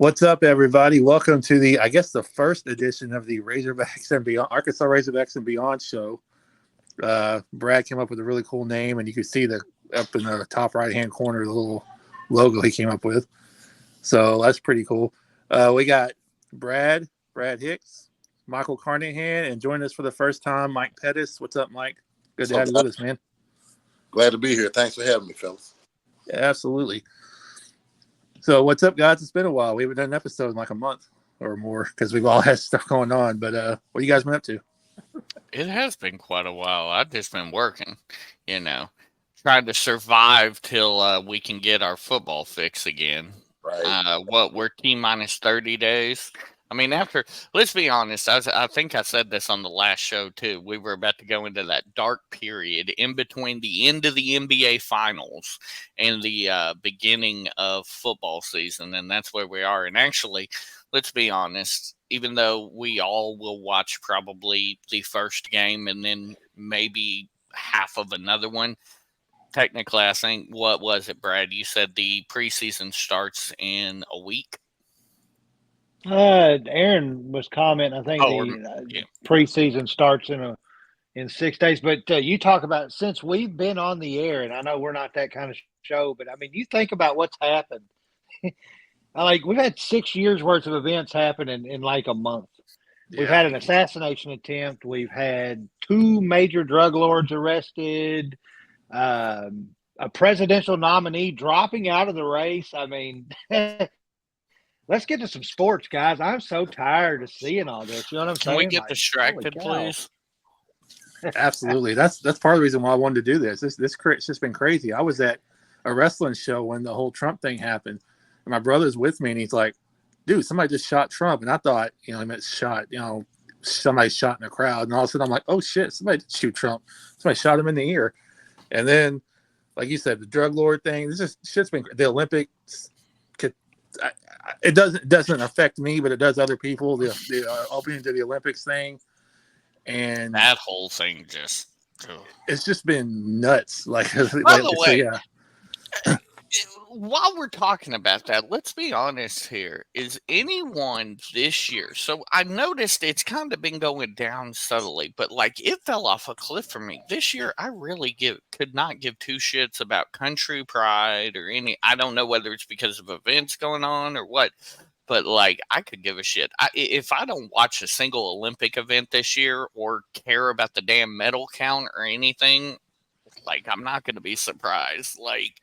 What's up, everybody? Welcome to the first edition of the Razorbacks and Beyond, Arkansas Razorbacks and Beyond show. Brad came up with a really cool name, and you can see up in the top right-hand corner, the little logo he came up with. So that's pretty cool. We got Brad Hicks, Michael Carnahan, and joining us for the first time, Mike Pettis. What's up, Mike? Good to have you with us, man. Glad to be here. Thanks for having me, fellas. Yeah, absolutely. So what's up, guys? It's been a while. We haven't done an episode in like a month or more because we've all had stuff going on. But what you guys been up to? It has been quite a while. I've just been working, trying to survive till we can get our football fix again. Right. We're T-minus 30 days. I mean, let's be honest, I think I said this on the last show too. We were about to go into that dark period in between the end of the NBA Finals and the beginning of football season, and that's where we are. And actually, let's be honest, even though we all will watch probably the first game and then maybe half of another one, technically, I think, what was it, Brad? You said the preseason starts in a week? Aaron was commenting. I think the preseason starts in 6 days. But you talk about since we've been on the air, and I know we're not that kind of show, but I mean, you think about what's happened. Like we've had 6 years worth of events happen in like a month. Yeah. We've had an assassination attempt. We've had 2 major drug lords arrested. A presidential nominee dropping out of the race. I mean. Let's get to some sports, guys. I'm so tired of seeing all this. You know what I'm saying? Can we get distracted, please? Absolutely. That's part of the reason why I wanted to do this. It's just been crazy. I was at a wrestling show when the whole Trump thing happened. And my brother's with me, and he's like, dude, somebody just shot Trump. And I thought, he meant shot, somebody shot in the crowd. And all of a sudden I'm like, oh, shit, somebody did shoot Trump. Somebody shot him in the ear. And then, like you said, the drug lord thing, shit's been – the Olympics – it doesn't affect me, but it does other people. The opening to the Olympics thing, and that whole thing it's just been nuts. By the way, while we're talking about that, let's be honest here. Is anyone this year? So I noticed it's kind of been going down subtly, but like it fell off a cliff for me this year. I really could not give 2 shits about country pride or any. I don't know whether it's because of events going on or what, but like I could give a shit. If I don't watch a single Olympic event this year or care about the damn medal count or anything, like I'm not going to be surprised. Like.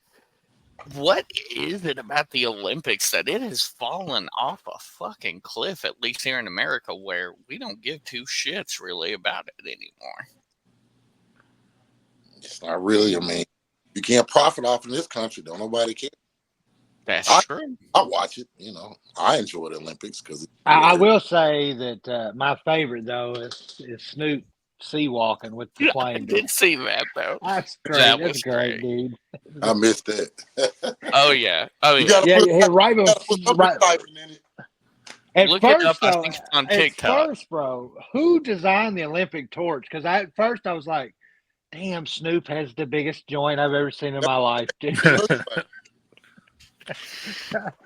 What is it about the Olympics that it has fallen off a fucking cliff, at least here in America, where we don't give 2 shits really about it anymore? It's not really. I mean, you can't profit off in this country. Don't nobody care. That's true. I watch it. I enjoy the Olympics because I will say that my favorite though is Snoop sea walking with the plane. I did see that though. That's great. That's great, dude. I missed that. Oh yeah. Right. At first, bro, who designed the Olympic torch? Because at first I was like, damn, Snoop has the biggest joint I've ever seen in my life, dude.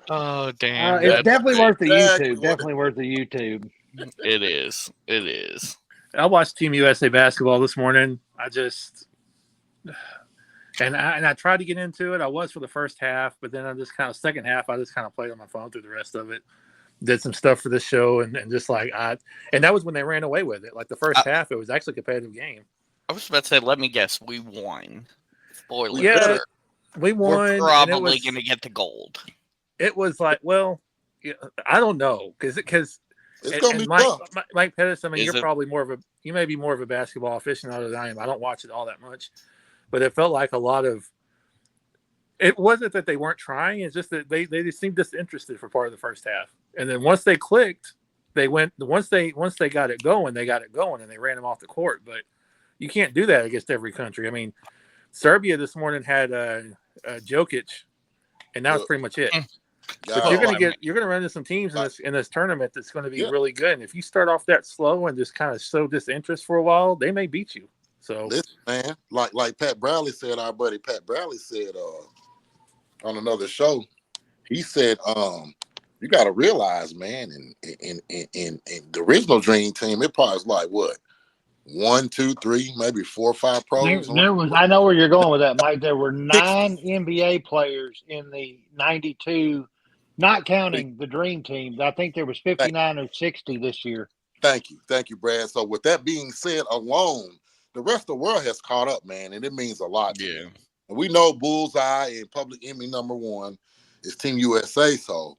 Oh damn. It's definitely worth the YouTube. Definitely worth the YouTube. It is. I watched Team USA basketball this morning. I tried to get into it. I was for the first half, but then second half, I just kind of played on my phone through the rest of it. Did some stuff for this show, and just and that was when they ran away with it. Like the first half, it was actually a competitive game. I was about to say, let me guess, we won. Spoiler. Yeah, we won. We're probably going to get the gold. It was like, well, I don't know, because. It's gonna be Mike Pettis, I mean, you may be more of a basketball aficionado than I am. I don't watch it all that much, but it felt like it wasn't that they weren't trying. It's just that they just seemed disinterested for part of the first half. And then once they clicked, once they got it going, and they ran them off the court. But you can't do that against every country. I mean, Serbia this morning had Jokic, and that was pretty much it. But you're gonna run into some teams in this tournament that's going to be really good. And if you start off that slow and just kind of show disinterest for a while, they may beat you. So listen, man, like Pat Bradley said, our buddy Pat Bradley said on another show, he said, you got to realize, man, in the original Dream Team, it probably was like what 1, 2, 3, maybe 4 or 5 pros. There was. I know where you're going with that, Mike. There were 9 NBA players in the '92, not counting the Dream Team. I think there was 59 or 60 this year. Thank you, Brad. So with that being said, alone, the rest of the world has caught up, man, and it means a lot. Yeah. And we know Bullseye and public enemy #1 is Team USA. So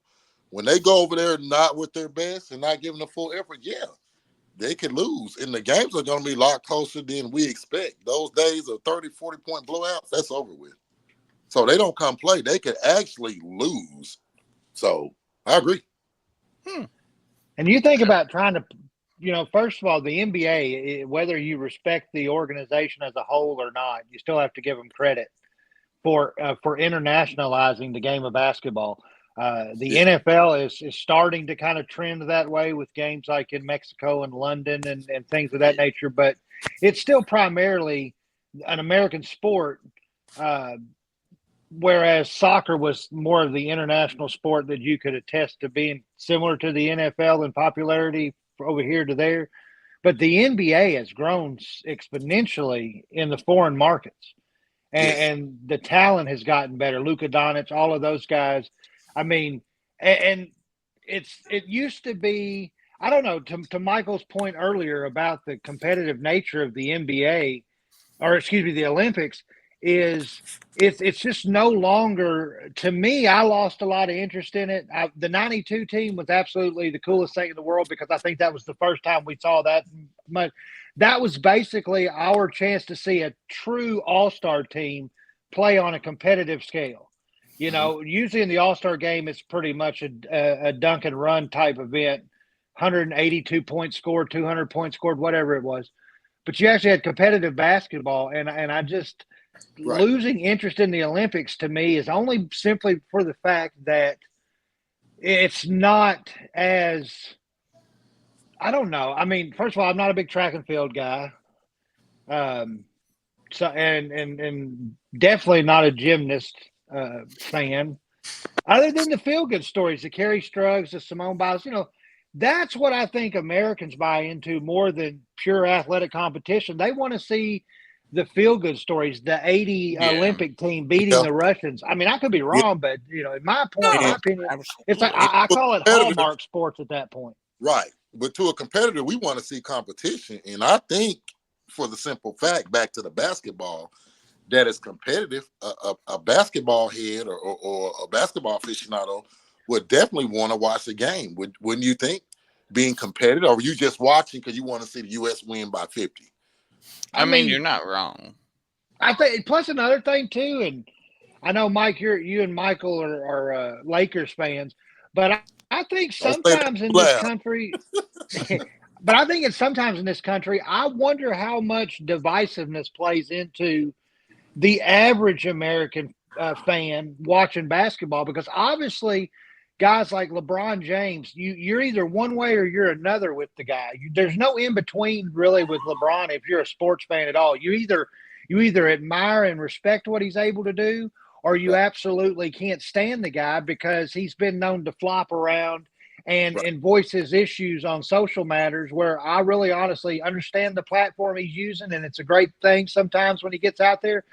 when they go over there not with their best and not giving the full effort, yeah, they could lose. And the games are going to be a lot closer than we expect. Those days of 30, 40-point blowouts, that's over with. So they don't come play. They could actually lose. So I agree. And you think about trying to, first of all, the NBA, whether you respect the organization as a whole or not, you still have to give them credit for internationalizing the game of basketball. The NFL is starting to kind of trend that way with games like in Mexico and London and things of that nature, but it's still primarily an American sport, whereas soccer was more of the international sport that you could attest to being similar to the NFL in popularity over here to there. But the NBA has grown exponentially in the foreign markets. And the talent has gotten better. Luka Doncic, all of those guys. I mean, and it used to be, I don't know, to Michael's point earlier about the competitive nature of the NBA, or excuse me, the Olympics, is it's just no longer, to me, I lost a lot of interest in it. The 92 team was absolutely the coolest thing in the world because I think that was the first time we saw that much. That was basically our chance to see a true all-star team play on a competitive scale. Usually in the all-star game, it's pretty much a dunk and run type event, 182 points scored, 200 points scored, whatever it was. But you actually had competitive basketball, and I just losing interest in the Olympics to me is only simply for the fact that it's not as, I don't know. I mean, first of all, I'm not a big track and field guy. So and definitely not a gymnast fan. Other than the feel good stories, the Kerry Struggs, the Simone Biles, that's what I think Americans buy into more than pure athletic competition. They want to see the feel good stories, the '80 Olympic team beating the Russians. I mean, I could be wrong, but in my opinion, it's like I call it Hallmark sports at that point. Right. But to a competitor, we want to see competition. And I think for the simple fact, back to the basketball, that is competitive, a basketball head or a basketball aficionado would definitely want to watch the game. Wouldn't you think? Being competitive, or were you just watching because you want to see the U.S. win by 50? I mean, you're not wrong. I think, plus another thing too, and I know Mike, you and Michael are Lakers fans, but I think sometimes in this country, but I think it's sometimes in this country, I wonder how much divisiveness plays into the average American fan watching basketball, because obviously guys like LeBron James, you're either one way or you're another with the guy. There's no in between really with LeBron if you're a sports fan at all. You either admire and respect what he's able to do, or you absolutely can't stand the guy because he's been known to flop around and voice his issues on social matters, where I really honestly understand the platform he's using, and it's a great thing sometimes when he gets out there.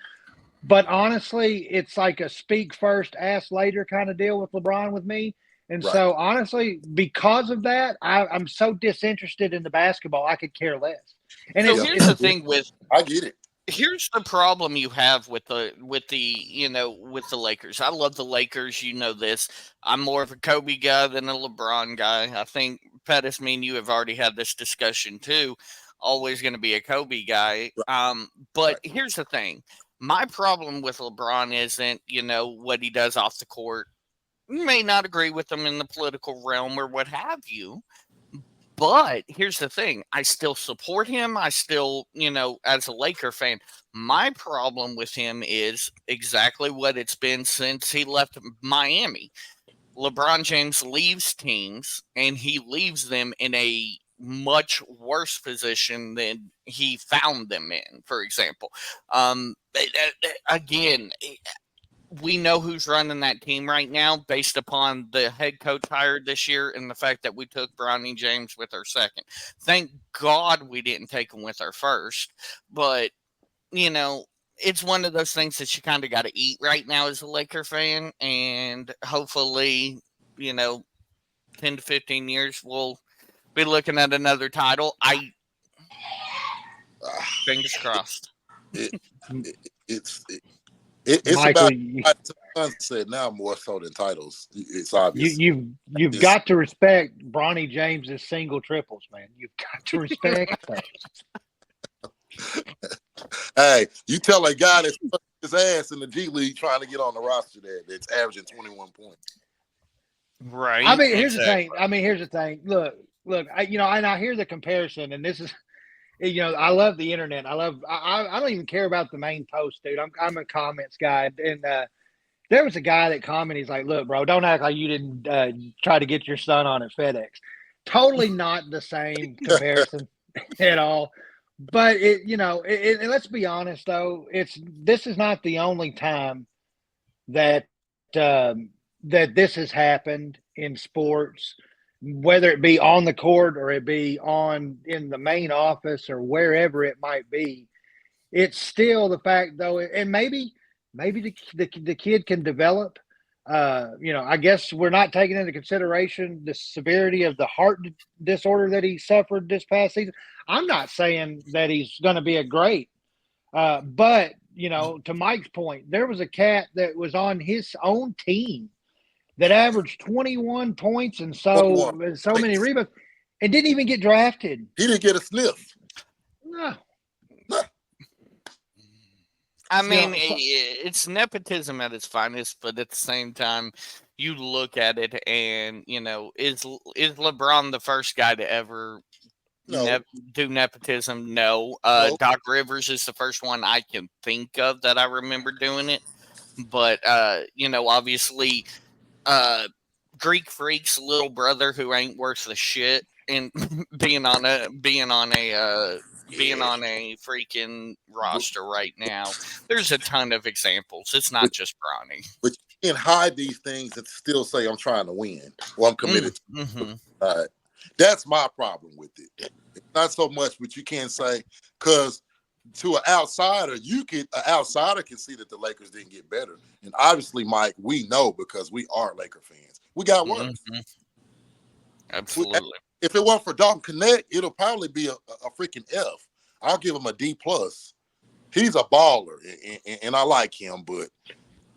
But honestly, it's like a speak first, ask later kind of deal with LeBron with me. And so honestly, because of that, I'm so disinterested in the basketball, I could care less. And so here's the thing with, I get it. Here's the problem you have with the Lakers. I love the Lakers, this. I'm more of a Kobe guy than a LeBron guy. I think Pettis, me and you have already had this discussion too. Always going to be a Kobe guy. But here's the thing. My problem with LeBron isn't, what he does off the court. You may not agree with him in the political realm or what have you. But here's the thing. I still support him. I still, as a Laker fan, my problem with him is exactly what it's been since he left Miami. LeBron James leaves teams, and he leaves them in a much worse position than he found them in, for example. Again, we know who's running that team right now based upon the head coach hired this year and the fact that we took Bronny James with our second. Thank God we didn't take him with our first. But, it's one of those things that you kind of got to eat right now as a Laker fan. And hopefully, 10 to 15 years, we'll be looking at another title. Fingers crossed. It's Michael, about sunset now more so than titles. It's obvious. You've got to respect Bronny James's single triples, man. You've got to respect those. Hey, you tell a guy that's putting his ass in the G League trying to get on the roster that's averaging 21 points. Right. I mean, here's the thing. Look. I hear the comparison, and this is, I love the internet. I don't even care about the main post, dude. I'm a comments guy, and there was a guy that commented. He's like, "Look, bro, don't act like you didn't try to get your son on at FedEx." Totally not the same comparison at all. But and let's be honest though, this is not the only time that that this has happened in sports, whether it be on the court or it be in the main office or wherever it might be. It's still the fact though, and maybe the kid can develop. I guess we're not taking into consideration the severity of the heart disorder that he suffered this past season. I'm not saying that he's going to be a great, but to Mike's point, there was a cat that was on his own team that averaged 21 points and so many rebounds and didn't even get drafted. He didn't get a sniff. No. I mean, it's nepotism at its finest, but at the same time, you look at it and, is LeBron the first guy to ever do nepotism? No. No. Doc Rivers is the first one I can think of that I remember doing it. But, obviously, Greek Freak's little brother who ain't worth the shit and being on a freaking roster right now. There's a ton of examples. It's not just Bronny. But you can hide these things and still say I'm trying to win or I'm committed. Mm-hmm. That's my problem with it. It's not so much what you can't say, because to an outsider, an outsider can see that the Lakers didn't get better. And obviously, Mike, we know because we are Laker fans. We got worse. Mm-hmm. Absolutely. If it weren't for Dalton Connect, it'll probably be a freaking F. I'll give him a D+. He's a baller, and I like him, but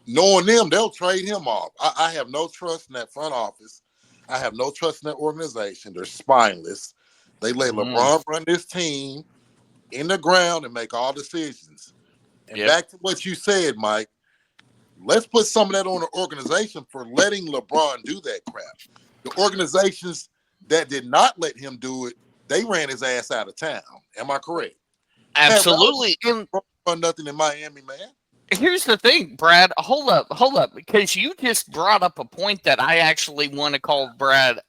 knowing them, they'll trade him off. I have no trust in that front office. I have no trust in that organization. They're spineless. They let LeBron run this team in the ground and make all decisions. And back to what you said, Mike, let's put some of that on the organization for letting LeBron do that crap. The organizations that did not let him do it, they ran his ass out of town. Am I correct? Absolutely. Run nothing in Miami, man. Here's the thing, Brad. Hold up, because you just brought up a point that I actually want to call Brad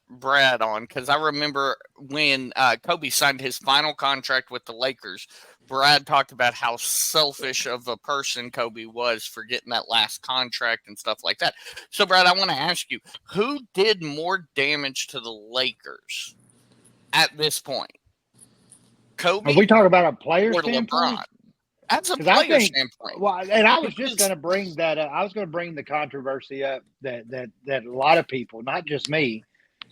on, because I remember when Kobe signed his final contract with the Lakers, Brad talked about how selfish of a person Kobe was for getting that last contract and stuff like that. So, Brad, I want to ask you, who did more damage to the Lakers at this point? Kobe? Are we talking about a player or standpoint? LeBron? That's a player standpoint. Well, and I was just going to bring that up. I was going to bring the controversy up that a lot of people, not just me,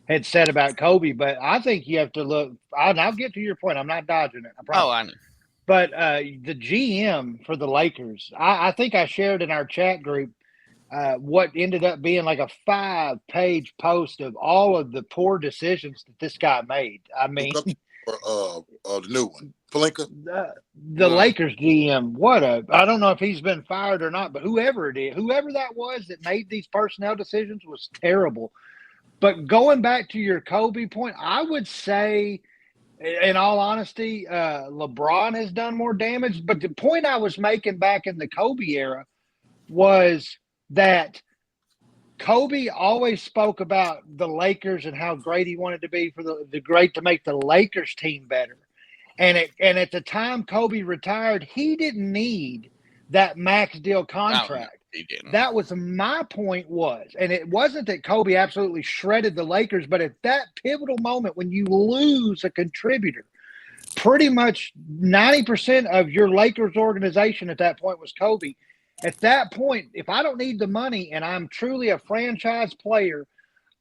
had said about Kobe. But I think you have to look. I'll get to your point. I'm not dodging it. I promise. Oh, I know. But the GM for the Lakers, I think I shared in our chat group what ended up being like a 5-page post of all of the poor decisions that this guy made. I mean, the new one. Pelinka? The Lakers GM, I don't know if he's been fired or not, but whoever that was that made these personnel decisions was terrible. But going back to your Kobe point, I would say, in all honesty, LeBron has done more damage. But the point I was making back in the Kobe era was that Kobe always spoke about the Lakers and how great he wanted to be for the great to make the Lakers team better. And at the time Kobe retired, he didn't need that max deal contract. that was my point and it wasn't that Kobe absolutely shredded the Lakers, but at that pivotal moment when you lose a contributor, pretty much 90% of your Lakers organization at that point was Kobe. At that point, if I don't need the money and I'm truly a franchise player,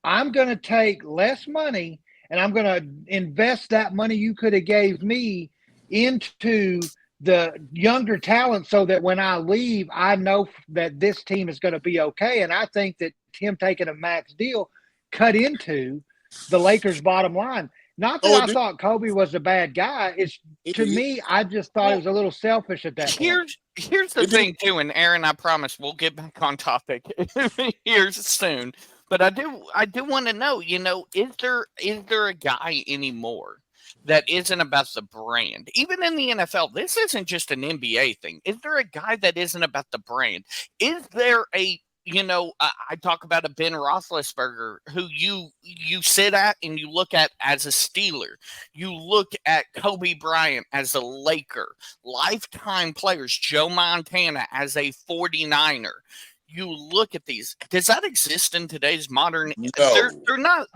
I'm going to take less money and I'm going to invest that money you could have gave me into the younger talent so that when I leave, I know that this team is going to be okay. And I think that him taking a max deal cut into the Lakers' bottom line. Not that I thought Kobe was a bad guy. To me, I just thought it was a little selfish at that point. Here's the thing, too, and Aaron, I promise we'll get back on topic here soon. But I do want to know, is there a guy anymore that isn't about the brand? Even in the NFL, this isn't just an NBA thing. Is there a guy that isn't about the brand? Is there I talk about a Ben Roethlisberger who you sit at and you look at as a Steeler. You look at Kobe Bryant as a Laker. Lifetime players, Joe Montana as a 49er. You look at these. Does that exist in today's modern? No. They're not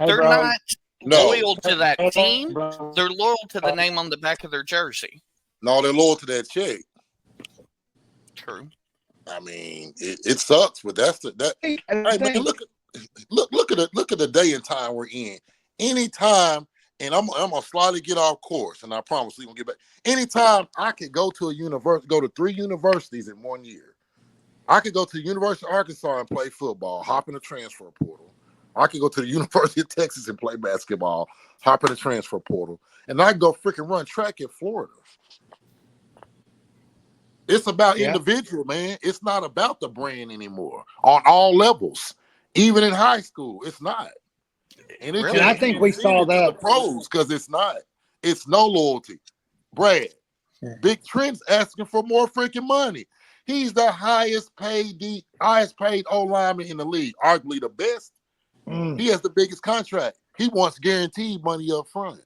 loyal to that team. They're loyal to the name on the back of their jersey. No, they're loyal to that check. True. I mean, it sucks, but that's that. Hey, man, look at the day and time we're in. Anytime, and I'm gonna slightly get off course, and I promise we're gonna get back. Anytime I could go to a university, go to 3 universities in 1 year. I could go to the University of Arkansas and play football, hop in the transfer portal. I could go to the University of Texas and play basketball, hop in the transfer portal, and I could go freaking run track in Florida. It's about individual, man. It's not about the brand anymore on all levels. Even in high school, it's not. And I think we saw that. The pros, because it's not. It's no loyalty. Brad, Big Trent's asking for more freaking money. He's the highest paid O lineman in the league, arguably the best. He has the biggest contract. He wants guaranteed money up front.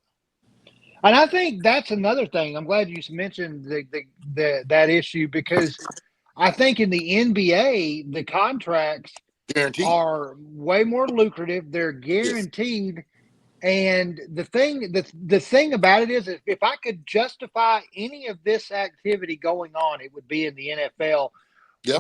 And I think that's another thing. I'm glad you mentioned that issue, because I think in the NBA, the contracts are way more lucrative. They're guaranteed. Yes. And the thing about it is, if I could justify any of this activity going on, it would be in the NFL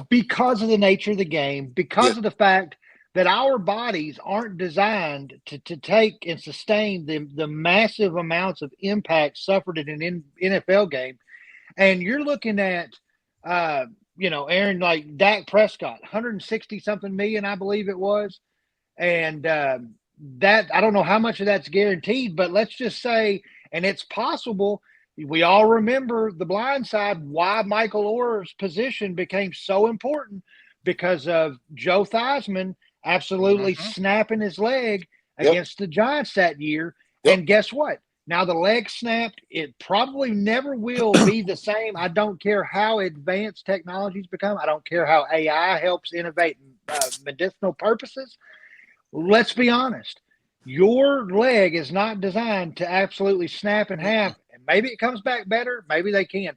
because of the nature of the game, because of the fact that our bodies aren't designed to take and sustain the massive amounts of impact suffered in an NFL game. And you're looking at, Aaron, like Dak Prescott, 160-something million, I believe it was. And that, I don't know how much of that's guaranteed, but let's just say, and it's possible, we all remember The Blind Side, why Michael Orr's position became so important, because of Joe Theismann absolutely snapping his leg against the Giants that year. And guess what? Now the leg snapped. It probably never will be the same. I don't care how advanced technologies become. I don't care how AI helps innovate medicinal purposes. Let's be honest. Your leg is not designed to absolutely snap in half. And maybe it comes back better. Maybe they can.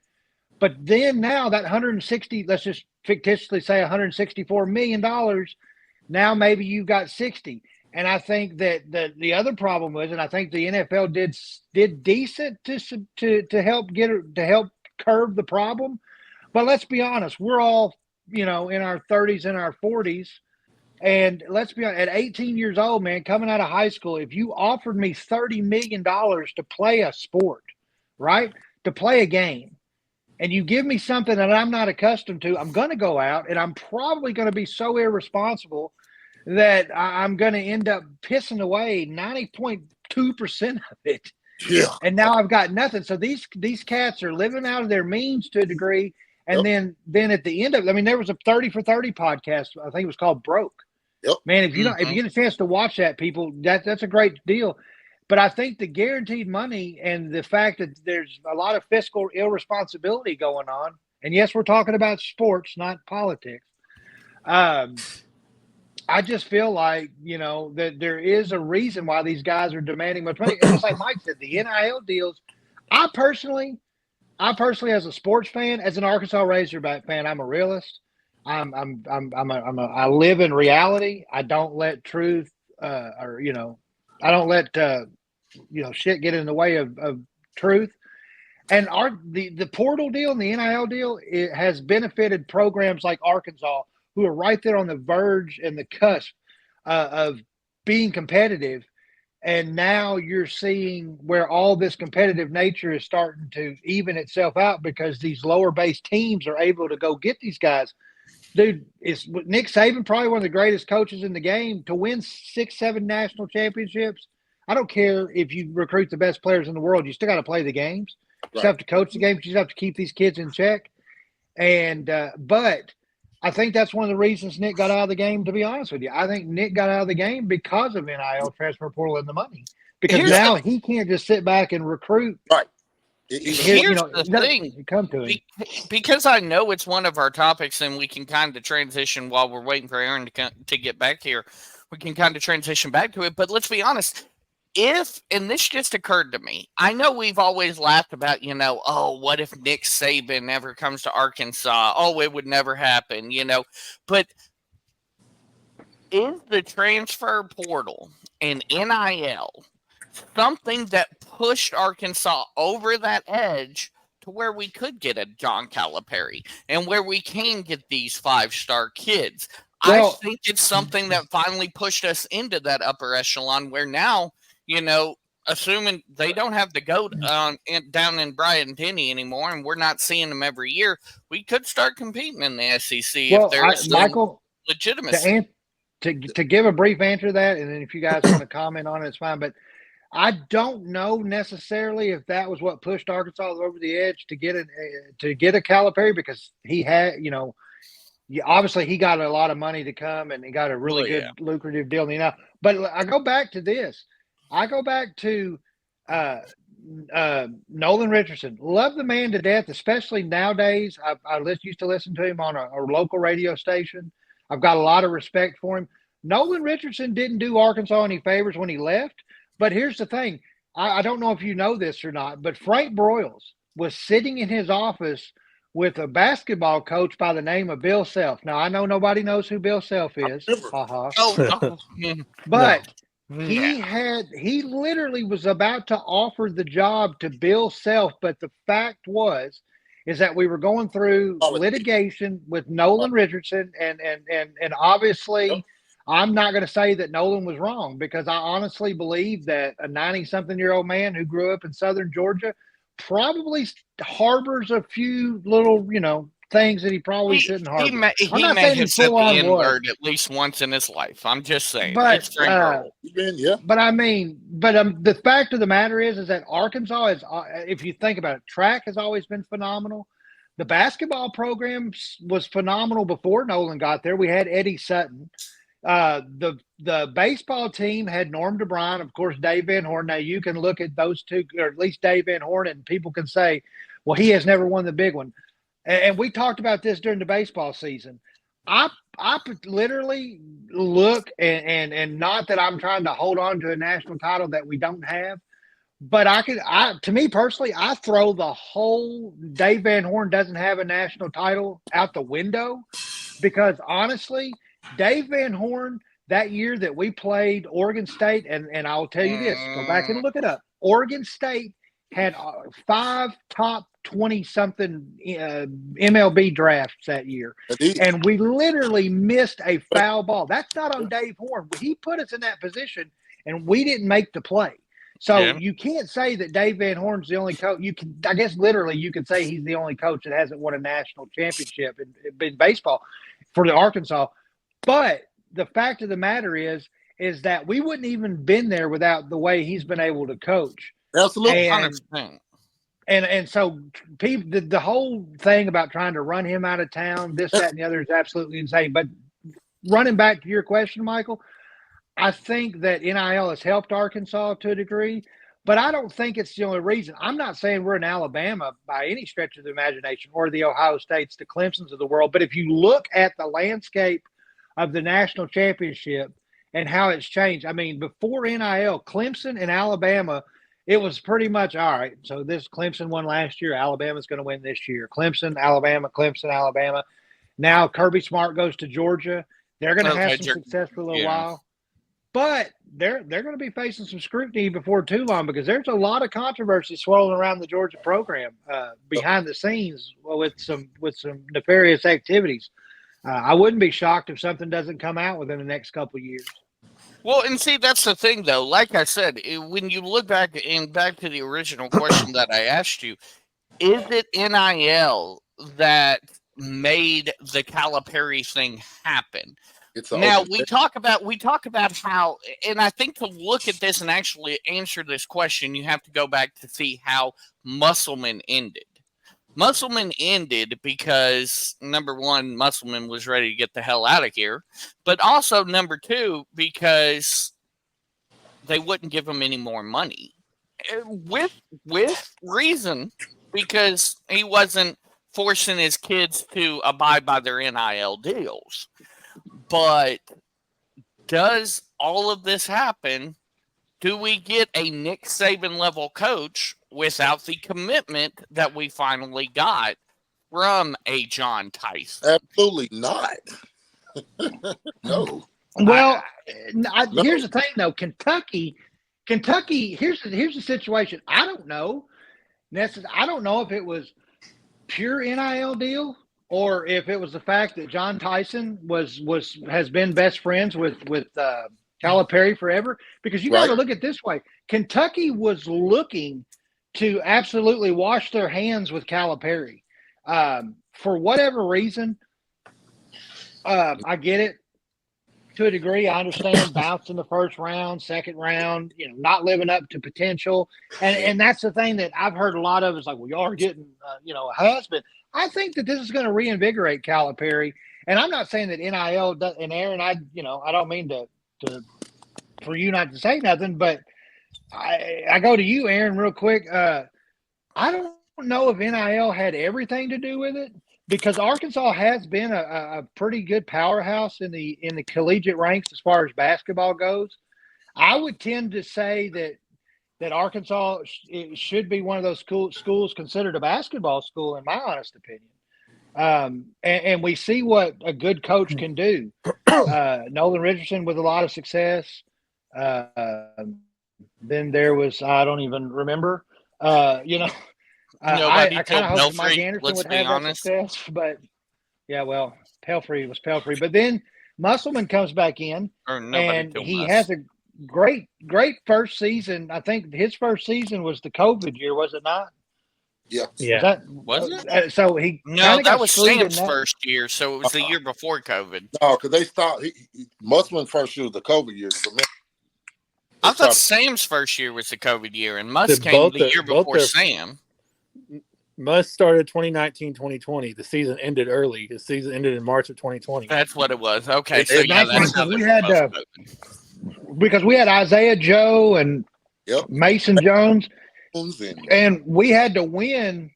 But then now that 160, let's just fictitiously say $164 million, now maybe you've got 60. And I think that the other problem was, and I think the NFL did decent to help curb the problem. But let's be honest, we're all, in our 30s and our 40s. And let's be honest, at 18 years old, man, coming out of high school, if you offered me $30 million to play a sport, right, to play a game, and you give me something that I'm not accustomed to, I'm going to go out and I'm probably going to be so irresponsible that I'm going to end up pissing away 90.2% of it. Yeah. And now I've got nothing. So these cats are living out of their means to a degree. And then at the end of it, there was a 30 for 30 podcast. I think it was called Broke. Yep. Man, if you get a chance to watch that, people, that's a great deal. But I think the guaranteed money and the fact that there's a lot of fiscal irresponsibility going on, and yes, we're talking about sports, not politics. I just feel like, that there is a reason why these guys are demanding much money. It's like Mike said, the NIL deals. I personally, as a sports fan, as an Arkansas Razorback fan, I'm a realist. I live in reality. I don't let truth, I don't let shit get in the way of truth. And the portal deal and the NIL deal, it has benefited programs like Arkansas, who are right there on the verge and the cusp of being competitive. And now you're seeing where all this competitive nature is starting to even itself out because these lower base teams are able to go get these guys. Dude, is Nick Saban probably one of the greatest coaches in the game to win 6, 7 national championships? I don't care if you recruit the best players in the world. You still got to play the games. You still have to coach the games. You still have to keep these kids in check. And but I think that's one of the reasons Nick got out of the game, to be honest with you. I think Nick got out of the game because of NIL, transfer portal, and the money. Because now he can't just sit back and recruit. Right. Here's the thing. Come to him. Because I know it's one of our topics, and we can kind of transition while we're waiting for Aaron to get back here. We can kind of transition back to it. But let's be honest. And this just occurred to me, I know we've always laughed about, what if Nick Saban ever comes to Arkansas? Oh, it would never happen, But is the transfer portal and NIL something that pushed Arkansas over that edge to where we could get a John Calipari and where we can get these 5-star kids? Well, I think it's something that finally pushed us into that upper echelon where now, assuming they don't have the GOAT down in Bryant-Denny anymore, and we're not seeing them every year, we could start competing in the SEC if there's Michael, legitimacy. To give a brief answer to that, and then if you guys want to comment on it, it's fine. But I don't know necessarily if that was what pushed Arkansas over the edge to get a Calipari, because he had, obviously he got a lot of money to come and he got a really good lucrative deal. But I go back to this. I go back to Nolan Richardson. Love the man to death, especially nowadays. I used to listen to him on a local radio station. I've got a lot of respect for him. Nolan Richardson didn't do Arkansas any favors when he left. But here's the thing. I don't know if you know this or not, but Frank Broyles was sitting in his office with a basketball coach by the name of Bill Self. Now, I know nobody knows who Bill Self is. But he literally was about to offer the job to Bill Self, but the fact is that we were going through litigation with Nolan Richardson, and obviously I'm not going to say that Nolan was wrong, because I honestly believe that a 90-something-year-old man who grew up in southern Georgia probably harbors a few little, things that he probably shouldn't harbor. He may have said the N-word at least once in his life. I'm just saying. But I mean, the fact of the matter is that Arkansas is, if you think about it, track has always been phenomenal. The basketball program was phenomenal before Nolan got there. We had Eddie Sutton. The baseball team had Norm DeBryan, of course, Dave Van Horn. Now you can look at those two, or at least Dave Van Horn, and people can say, well, he has never won the big one. And we talked about this during the baseball season. I literally look, and not that I'm trying to hold on to a national title that we don't have, but to me personally, I throw the whole Dave Van Horn doesn't have a national title out the window, because honestly, Dave Van Horn, that year that we played Oregon State, and I'll tell you this, go back and look it up. Oregon State had 5 top 20-something MLB drafts that year. And we literally missed a foul ball. That's not on Dave Horn. He put us in that position, and we didn't make the play. So you can't say that Dave Van Horn's the only coach. I guess literally you could say he's the only coach that hasn't won a national championship in baseball for the Arkansas. But the fact of the matter is that we wouldn't even been there without the way he's been able to coach. Absolutely. And so the whole thing about trying to run him out of town, this, that, and the other is absolutely insane. But running back to your question, Michael, I think that NIL has helped Arkansas to a degree, but I don't think it's the only reason. I'm not saying we're in Alabama by any stretch of the imagination, or the Ohio States, the Clemsons of the world. But if you look at the landscape of the national championship and how it's changed. I mean, before NIL, Clemson and Alabama, it was pretty much, all right, so this Clemson won last year, Alabama's going to win this year. Clemson, Alabama. Now Kirby Smart goes to Georgia. They're going to have some success for a little while. But they're going to be facing some scrutiny before too long because there's a lot of controversy swirling around the Georgia program behind the scenes with some nefarious activities. I wouldn't be shocked if something doesn't come out within the next couple of years. Well, and see, that's the thing, though. Like I said, when you look back to the original question that I asked you, is it NIL that made the Calipari thing happen? Now we talk about how, and I think to look at this and actually answer this question, you have to go back to see how Musselman ended. Musselman ended because, number one, Musselman was ready to get the hell out of here, but also number two, because they wouldn't give him any more money with reason, because he wasn't forcing his kids to abide by their NIL deals. But does all of this happen? Do we get a Nick Saban level coach without the commitment that we finally got from a John Tyson? Absolutely not. No. Well, here's the thing, though. Kentucky. Here's the situation. I don't know. I don't know if it was pure NIL deal or if it was the fact that John Tyson has been best friends with Calipari forever. Because you got to look at it this way: Kentucky was looking to absolutely wash their hands with Calipari for whatever reason. I get it to a degree. I understand bouncing the first round, second round, not living up to potential, and that's the thing that I've heard a lot of is like, well, y'all are getting a has-been. I think that this is going to reinvigorate Calipari, and I'm not saying that NIL and Aaron, I don't mean to for you not to say nothing, but I go to you, Aaron, real quick. I don't know if NIL had everything to do with it, because Arkansas has been a pretty good powerhouse in the collegiate ranks as far as basketball goes. I would tend to say that Arkansas should be one of those schools considered a basketball school, in my honest opinion. And we see what a good coach can do. Nolan Richardson with a lot of success. Then there was, I don't even remember, Nobody I kind of hoped Mike Anderson would have that success, but well, Pelfrey was Pelfrey. But then Musselman comes back in, and he has a great first season. I think his first season was the COVID year, was it not? Yeah. Was it? So he that was Sam's first year, so it was the year before COVID. No, because they stopped. Musselman's first year was the COVID year. I thought Sam's first year was the COVID year, and Muss came the year before Sam. Muss started 2019-2020. The season ended early. The season ended in March of 2020. That's what it was. Okay, so that's how we had because we had Isaiah Joe and Mason Jones, and we had to win.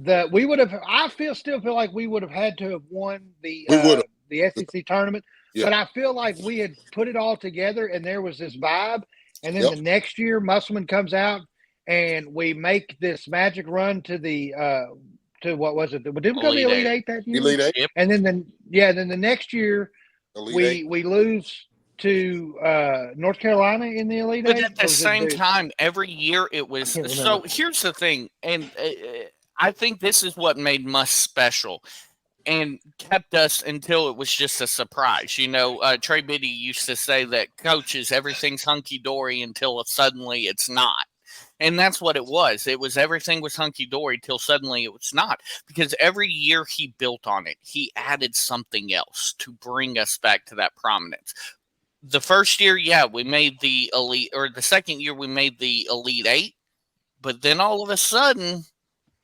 I still feel like we would have had to have won the SEC tournament, but I feel like we had put it all together, and there was this vibe. And then the next year, Musselman comes out, and we make this magic run to the to what was it? Did we go to the Elite Eight that year? Elite Eight. Yep. And then the next year we lose to North Carolina in the Elite Eight. But at the same time, every year it was. So here's the thing, and I think this is what made Muss special and kept us until it was just a surprise. Trey Biddy used to say that coaches, everything's hunky-dory until suddenly it's not. And that's what it was. It was everything was hunky-dory till suddenly it was not. Because every year he built on it. He added something else to bring us back to that prominence. The first year, we made the Elite, or the second year we made the Elite Eight. But then all of a sudden,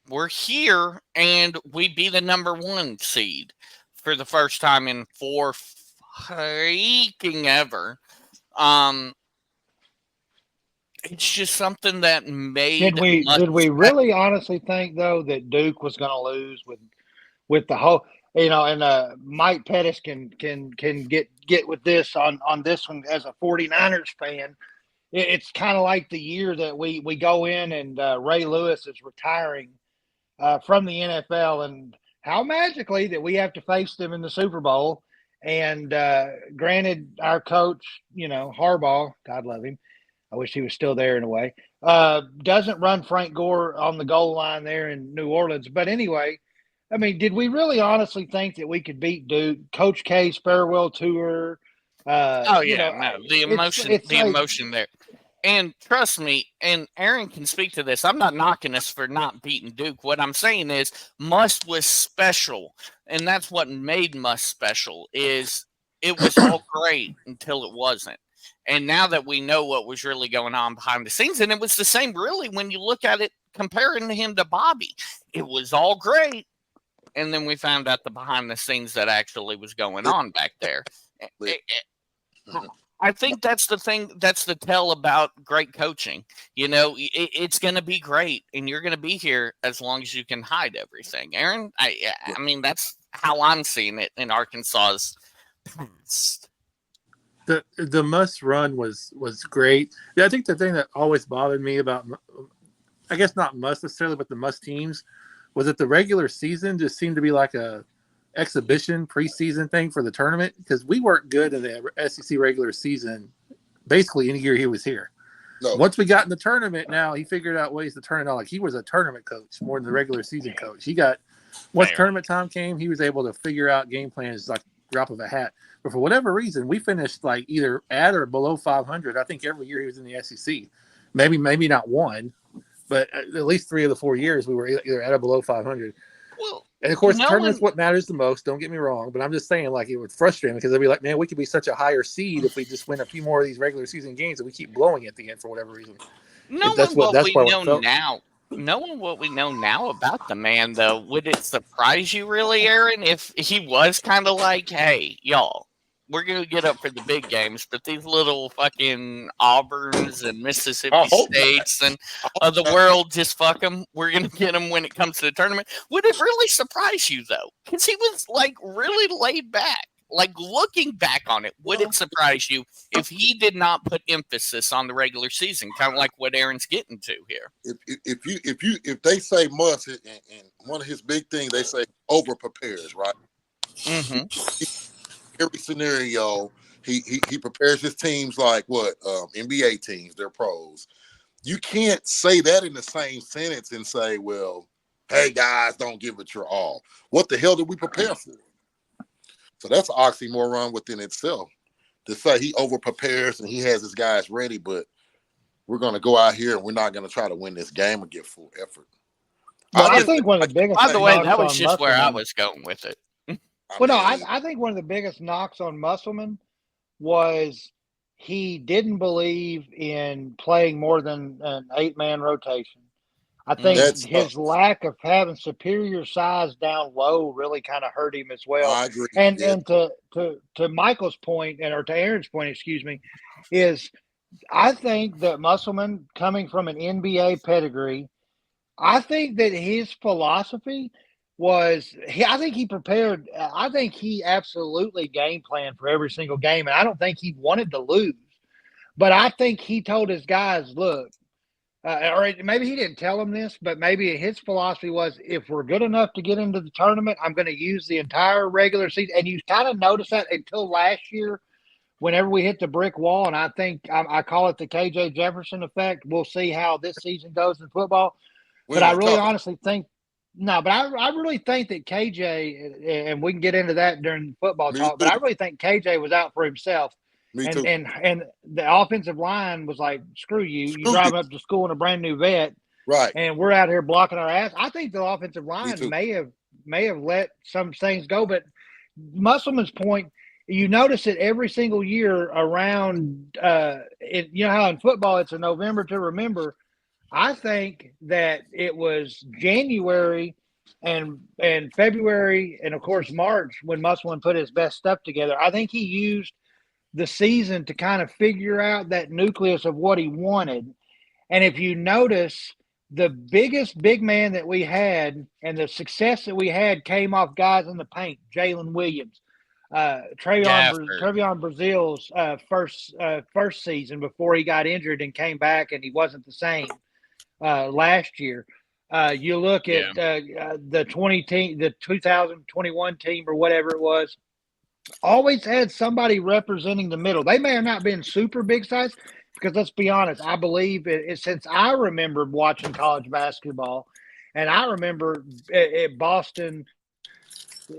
we're here and we be the number one seed for the first time in four freaking ever. It's just something that made. Did we really honestly think though that Duke was going to lose with the whole, and Mike Pettis can get with this on this one as a 49ers fan. It's kind of like the year that we go in and Ray Lewis is retiring from the NFL, and how magically that we have to face them in the Super Bowl. And granted, our coach, Harbaugh, God love him, I wish he was still there in a way, doesn't run Frank Gore on the goal line there in New Orleans. But anyway, I mean, did we really honestly think that we could beat Duke? Coach K's farewell tour. The emotion there. And trust me, and Aaron can speak to this. I'm not knocking us for not beating Duke. What I'm saying is Must was special, and that's what made Must special. Is it was all great until it wasn't. And now that we know what was really going on behind the scenes, and it was the same really when you look at it, comparing him to Bobby, it was all great. And then we found out the behind the scenes that actually was going on back there. I think that's the thing. That's the tell about great coaching. It's going to be great, and you're going to be here as long as you can hide everything. Aaron, I mean, that's how I'm seeing it in Arkansas's past. The Must run was great. Yeah, I think the thing that always bothered me about, I guess not Must necessarily, but the Must teams, was that the regular season just seemed to be like a exhibition preseason thing for the tournament, because we weren't good in the SEC regular season basically any year he was here. No. Once we got in the tournament, now he figured out ways to turn it on. Like, he was a tournament coach more than the regular season coach. Once tournament time came, he was able to figure out game plans like drop of a hat. But for whatever reason, we finished like either at or below 500. I think every year he was in the SEC. Maybe not one, but at least 3 of the 4 years we were either at or below 500. Well, and of course, the tournament's what matters the most. Don't get me wrong, but I'm just saying, like, it would frustrate me because they'd be like, man, we could be such a higher seed if we just win a few more of these regular season games and we keep blowing at the end for whatever reason. Knowing what we know now about the man, though, would it surprise you really, Aaron, if he was kind of like, hey, y'all, we're going to get up for the big games, but these little fucking Auburns and Mississippi States and the world, just fuck them. We're going to get them when it comes to the tournament. Would it really surprise you, though? Because he was, like, really laid back. Like, looking back on it, would it surprise you if he did not put emphasis on the regular season, kind of like what Aaron's getting to here? If they say Must, and one of his big things, they say over prepares, right? Mm-hmm. Every scenario, he prepares his teams like NBA teams, they're pros. You can't say that in the same sentence and say, well, hey guys, don't give it your all. What the hell did we prepare for? So that's an oxymoron within itself. To say he over prepares and he has his guys ready, but we're going to go out here and we're not going to try to win this game and get full effort. Well, I think one of the biggest. By the way, that was just where I was going with it. I think one of the biggest knocks on Musselman was he didn't believe in playing more than an 8-man rotation. I think his lack of having superior size down low really kind of hurt him as well. I agree. And to Michael's point, or to Aaron's point, excuse me, is I think that Musselman, coming from an NBA pedigree, I think that his philosophy was, I think he absolutely game planned for every single game, and I don't think he wanted to lose. But I think he told his guys, look, or maybe he didn't tell them this, but maybe his philosophy was, if we're good enough to get into the tournament, I'm going to use the entire regular season. And you kind of notice that until last year, whenever we hit the brick wall, and I think I call it the KJ Jefferson effect. We'll see how this season goes in football. But I really honestly think, but I really think that KJ, and we can get into that during football talk, but I really think KJ was out for himself. And the offensive line was like, screw you. You drive up to school in a brand new vet. Right. And we're out here blocking our ass. I think the offensive line may have let some things go. But Musselman's point, you notice it every single year around, you know how in football it's a November to remember. I think that it was January and February and, of course, March when Musselman put his best stuff together. I think he used the season to kind of figure out that nucleus of what he wanted. And if you notice, the biggest big man that we had and the success that we had came off guys in the paint. Jalen Williams, Trevion Brazil's first season before he got injured and came back and he wasn't the same last year. You look at the 2021 team or whatever it was. Always had somebody representing the middle. They may have not been super big size because let's be honest, I believe since I remember watching college basketball, and I remember at Boston,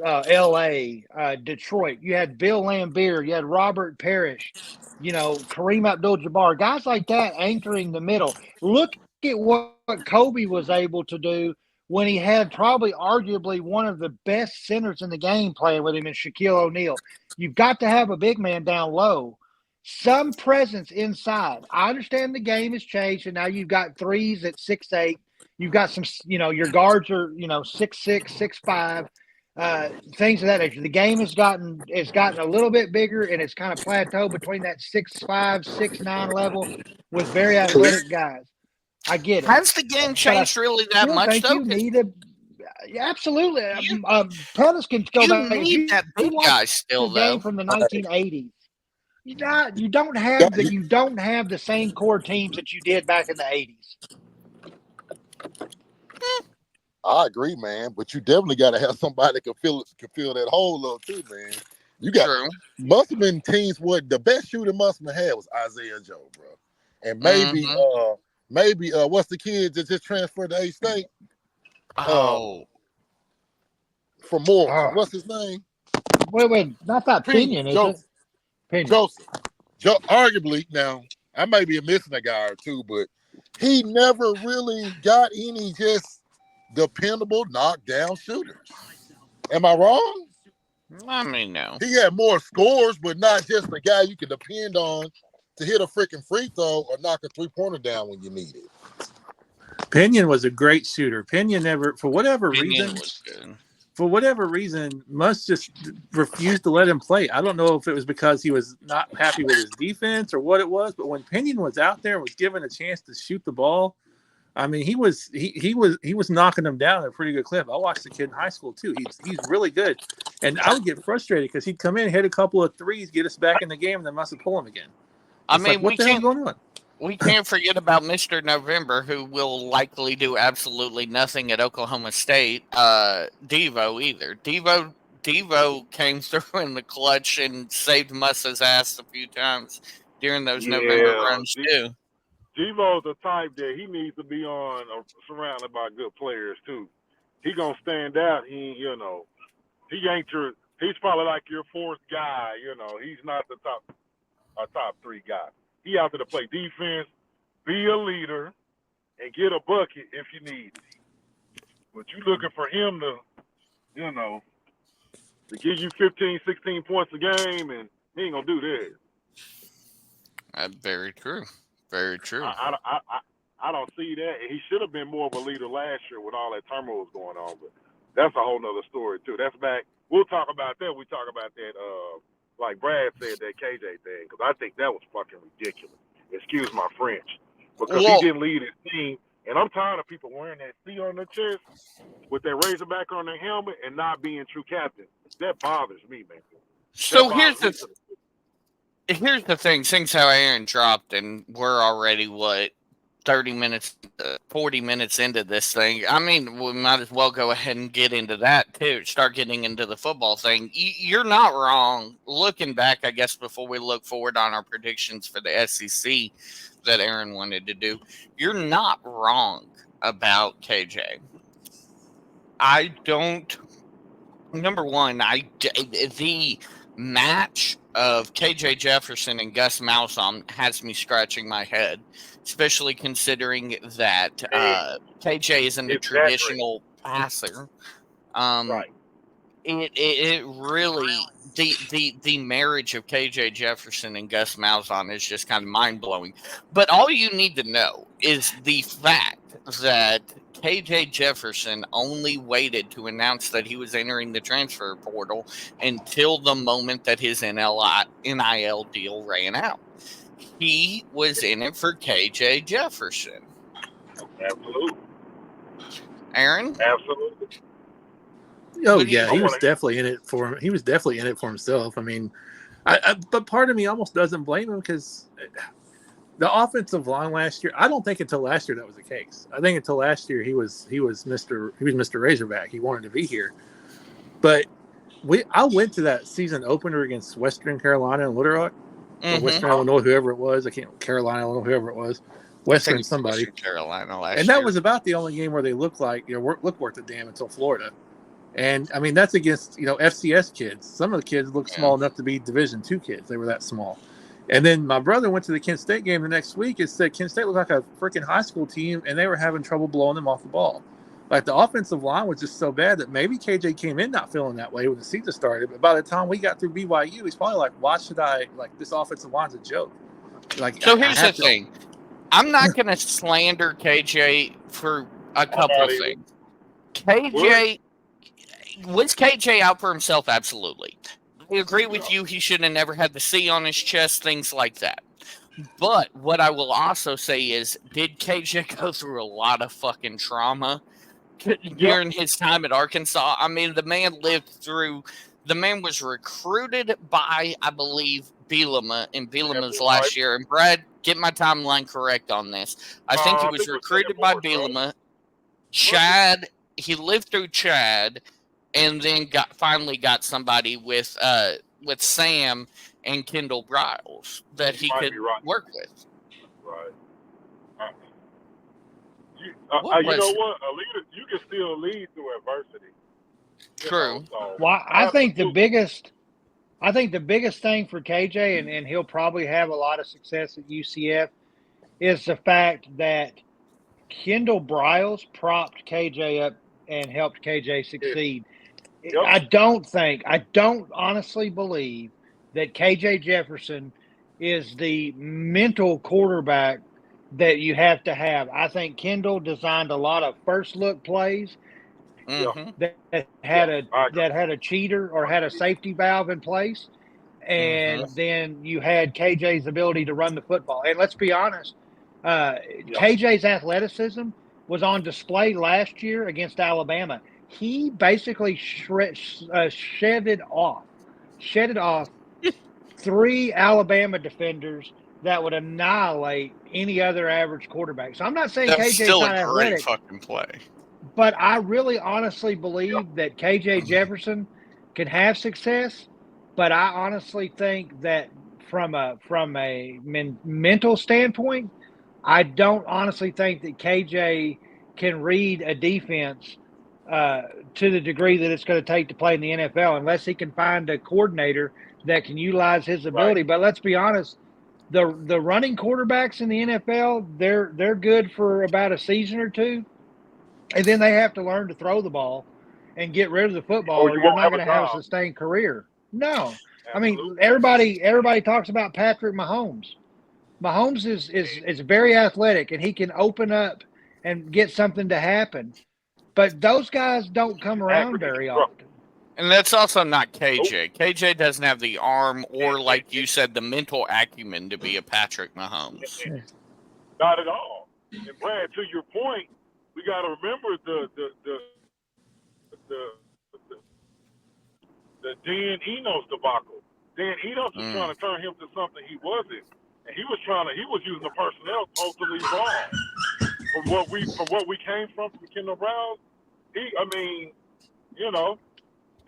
L.A., Detroit, you had Bill Laimbeer, you had Robert Parrish, Kareem Abdul-Jabbar, guys like that anchoring the middle. Look at what Kobe was able to do when he had probably arguably one of the best centers in the game playing with him in Shaquille O'Neal. You've got to have a big man down low, some presence inside. I understand the game has changed, and now you've got threes at 6'8". You've got some, your guards are, 6'6", 6'5", things of that nature. The game has gotten a little bit bigger, and it's kind of plateaued between that 6'5", 6'9" level with very athletic guys. I get it. Has the game changed really that much, though? You need absolutely. Pettis can go back. You need that big guy still, the game though. from the 1980s. You don't have the same core teams that you did back in the 80s. I agree, man. But you definitely got to have somebody that can fill that hole up too, man. You got must have been teams. What the best shooter must have had was Isaiah Joe, bro, and maybe what's the kid that just transferred to A-State? From Moore. What's his name? Wait, not that Pinion, is it? Pinion. Joseph. Arguably, now I may be missing a guy or two, but he never really got any just dependable knockdown shooters. Am I wrong? I mean, no. He had more scores, but not just a guy you can depend on to hit a freaking free throw or knock a three-pointer down when you need it. Pinion was a great shooter. Pinion never, for whatever reason, Muss just refused to let him play. I don't know if it was because he was not happy with his defense or what it was, but when Pinion was out there and was given a chance to shoot the ball, I mean, he was knocking them down at a pretty good clip. I watched the kid in high school too. He's really good, and I would get frustrated because he'd come in, hit a couple of threes, get us back in the game, and then Muss would pull him again. What the hell's going on? We can't forget about Mr. November, who will likely do absolutely nothing at Oklahoma State. Devo either. Devo came through in the clutch and saved Muss's ass a few times during those November runs too. Devo's the type that he needs to be on surrounded by good players too. He gonna stand out. He's probably like your fourth guy. He's not a top three guy. He out there to play defense, be a leader, and get a bucket if you need it. But you looking for him to give you 15, 16 points a game, and he ain't gonna do that. That's very true. Very true. I don't see that. He should have been more of a leader last year with all that turmoil was going on, but that's a whole nother story too. That's back. We'll talk about that. We talk about that. Like Brad said, that KJ thing, because I think that was fucking ridiculous. Excuse my French, because he didn't lead his team, and I'm tired of people wearing that C on their chest with that Razorback on their helmet and not being true captain. That bothers me, man. So here's the thing. Since how Aaron dropped, and we're already 40 minutes into this thing. I mean, we might as well go ahead and get into that too. Start getting into the football thing. You're not wrong. Looking back, I guess before we look forward on our predictions for the SEC that Aaron wanted to do, you're not wrong about KJ. I don't. Number one, the match of KJ Jefferson and Gus Malzahn has me scratching my head, especially considering that KJ isn't a traditional passer. Right. It really the marriage of KJ Jefferson and Gus Malzahn is just kind of mind blowing. But all you need to know is the fact that KJ Jefferson only waited to announce that he was entering the transfer portal until the moment that his NIL deal ran out. He was in it for KJ Jefferson. Absolutely. Aaron? Absolutely. Oh yeah, he was definitely in it for him. He was definitely in it for himself. I mean, but part of me almost doesn't blame him because the offensive line last year, I don't think until last year that was the case. I think until last year he was Mr. Razorback. He wanted to be here. But I went to that season opener against Western Carolina and Little Rock, or Western Illinois, whoever it was. I can't Carolina, Illinois, whoever it was. Western somebody. Western Carolina last year. And that was about the only game where they looked like, look worth the damn until Florida. And I mean, that's against, FCS kids. Some of the kids looked small enough to be Division II kids. They were that small. And then my brother went to the Kent State game the next week and said Kent State looked like a freaking high school team, and they were having trouble blowing them off the ball. Like, the offensive line was just so bad that maybe KJ came in not feeling that way when the season started. But by the time we got through BYU, he's probably like, why should I, this offensive line's a joke. So here's the thing. I'm not going to slander KJ for a couple of things. Was KJ out for himself? Absolutely. I agree with you. He should have never had the C on his chest, things like that. But what I will also say is, did KJ go through a lot of fucking trauma during his time at Arkansas? I mean, the man was recruited by, I believe, Bielema in Bielema's last year. And Brad, get my timeline correct on this. I think he was recruited by Bielema. Chad, he lived through Chad, and then finally got somebody with Sam and Kendall Briles that he could work with. Right. You know what? A leader, you can still lead through adversity. True. Well, I think the biggest thing for KJ, and he'll probably have a lot of success at UCF, is the fact that Kendall Briles propped KJ up and helped KJ succeed. Yep. I don't honestly believe that KJ Jefferson is the mental quarterback that you have to have. I think Kendall designed a lot of first look plays that had a cheater or had a safety valve in place, and then you had KJ's ability to run the football. And let's be honest, KJ's athleticism was on display last year against Alabama. He basically shedded off 3 Alabama defenders that would annihilate any other average quarterback. So I'm not saying KJ's still not a athletic, great fucking play. but I really honestly believe that KJ Jefferson can have success. But I honestly think that from a mental standpoint, I don't honestly think that KJ can read a defense to the degree that it's going to take to play in the NFL, unless he can find a coordinator that can utilize his ability. Right. But let's be honest, the running quarterbacks in the NFL, they're good for about a season or two, and then they have to learn to throw the ball and get rid of the football, or you're not going to have a sustained career. No. Absolutely. I mean, everybody talks about Patrick Mahomes. Mahomes is very athletic, and he can open up and get something to happen. But those guys don't come around very often. And that's also not KJ. KJ doesn't have the arm or, like you said, the mental acumen to be a Patrick Mahomes. Not at all. And Brad, to your point, we got to remember the Dan Enos debacle. Dan Enos was trying to turn him to something he wasn't, and he was using the personnel totally wrong. From what we came from Kendall Brown, it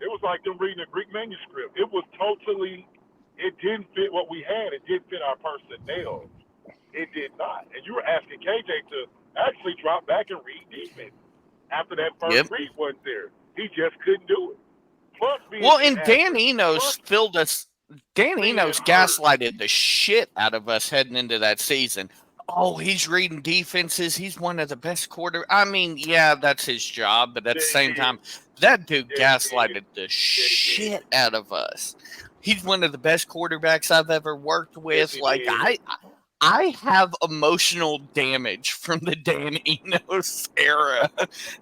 was like them reading a Greek manuscript. It didn't fit what we had. It didn't fit our personnel. It did not. And you were asking KJ to actually drop back and read defense after that first read wasn't there. He just couldn't do it. Dan Enos filled us. Dan Enos gaslighted the shit out of us heading into that season. Oh, he's reading defenses. He's one of the best I mean, yeah, that's his job, but at the same time, that dude gaslighted the shit out of us. He's one of the best quarterbacks I've ever worked with. Like, I have emotional damage from the Dan Enos era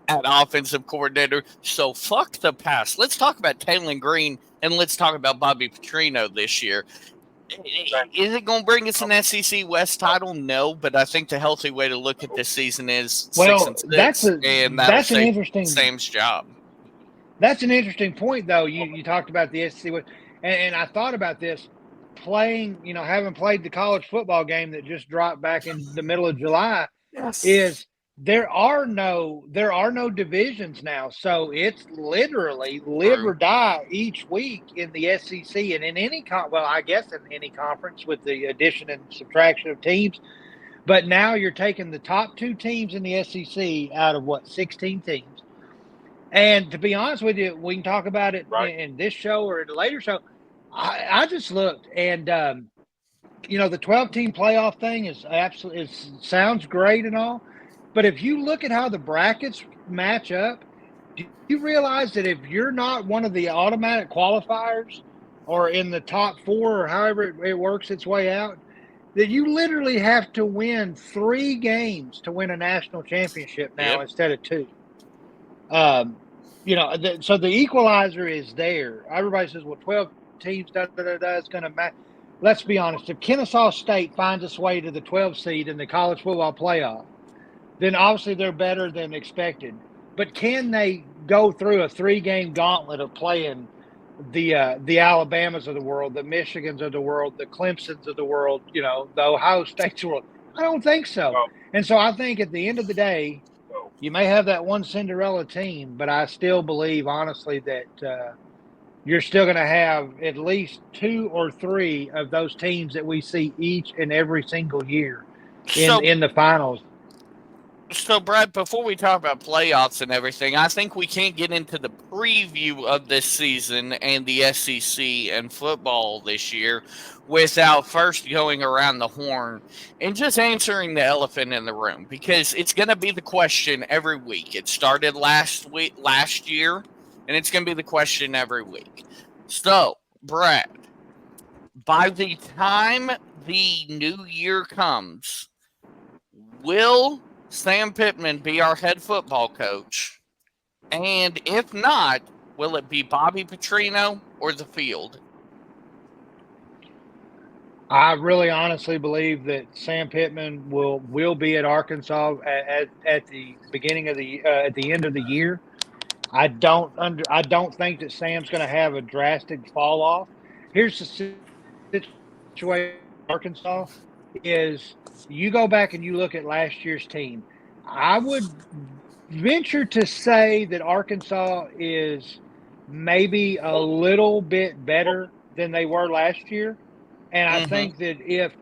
at offensive coordinator. So fuck the past. Let's talk about Taylon Green, and let's talk about Bobby Petrino this year. Is it going to bring us an SEC West title? No, but I think the healthy way to look at this season is 6-6, and that's an interesting Sam's job. That's an interesting point, though. You talked about the SEC West, and I thought about this. playing, having played the college football game that just dropped back in the middle of July, Yes. is there are no divisions now. So it's literally live or die each week in the SEC and in any I guess in any conference with the addition and subtraction of teams. But now you're taking the top 2 teams in the SEC out of 16 teams. And to be honest with you, we can talk about it in this show or in a later show. I just looked, and the 12-team playoff thing is absolutely sounds great and all, but if you look at how the brackets match up, do you realize that if you're not one of the automatic qualifiers or in the top 4 or however it works its way out, that you literally have to win 3 games to win a national championship now instead of 2. So the equalizer is there. Everybody says, well, 12 teams, is going to match. Let's be honest. If Kennesaw State finds its way to the 12 seed in the college football playoff, then obviously they're better than expected. But can they go through a 3-game gauntlet of playing the Alabamas of the world, the Michigans of the world, the Clemsons of the world, the Ohio States of the world? I don't think so. And so I think at the end of the day, you may have that one Cinderella team, but I still believe, honestly, that you're still going to have at least 2 or 3 of those teams that we see each and every single year in the finals. So, Brad, before we talk about playoffs and everything, I think we can't get into the preview of this season and the SEC and football this year without first going around the horn and just answering the elephant in the room, because it's going to be the question every week. It started last year, and it's going to be the question every week. So, Brad, by the time the new year comes, will Sam Pittman be our head football coach? And if not, will it be Bobby Petrino or the field? I really honestly believe that Sam Pittman will be at Arkansas at the beginning of at the end of the year. I don't think that Sam's going to have a drastic fall off. Here's the situation in Arkansas is you go back and you look at last year's team. I would venture to say that Arkansas is maybe a little bit better than they were last year. And I think that if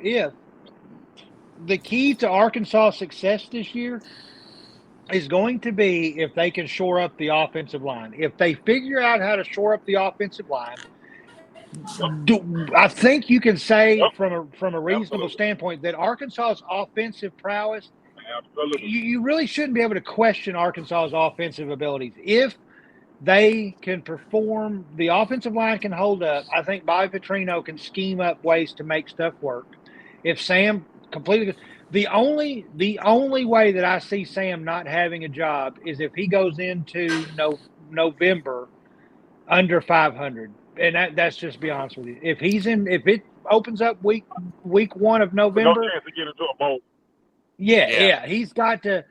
the key to Arkansas' success this year is going to be if they can shore up the offensive line. If they figure out how to shore up the offensive line, I think you can say from a reasonable standpoint that Arkansas's offensive prowess, you really shouldn't be able to question Arkansas's offensive abilities. If they can perform, the offensive line can hold up, I think Bobby Petrino can scheme up ways to make stuff work. If Sam completely – the only way that I see Sam not having a job is if he goes into November under 500. And that's just be honest with you. If it opens up week 1 of November, no chance to get into a bowl. Yeah, he's got to.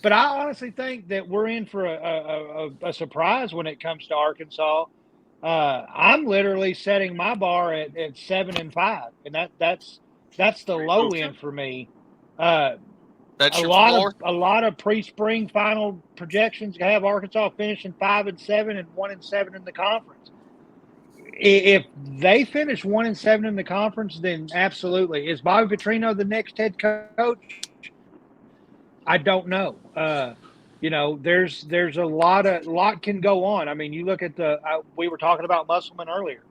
But I honestly think that we're in for a surprise when it comes to Arkansas. I'm literally setting my bar at 7-5, and that's the low end for me. That's a lot of pre-spring final projections have Arkansas finishing 5-7 and 1-7 in the conference. If they finish 1-7 in the conference, then absolutely. Is Bobby Petrino the next head coach? I don't know. There's a lot can go on. I mean, you look at we were talking about Musselman earlier.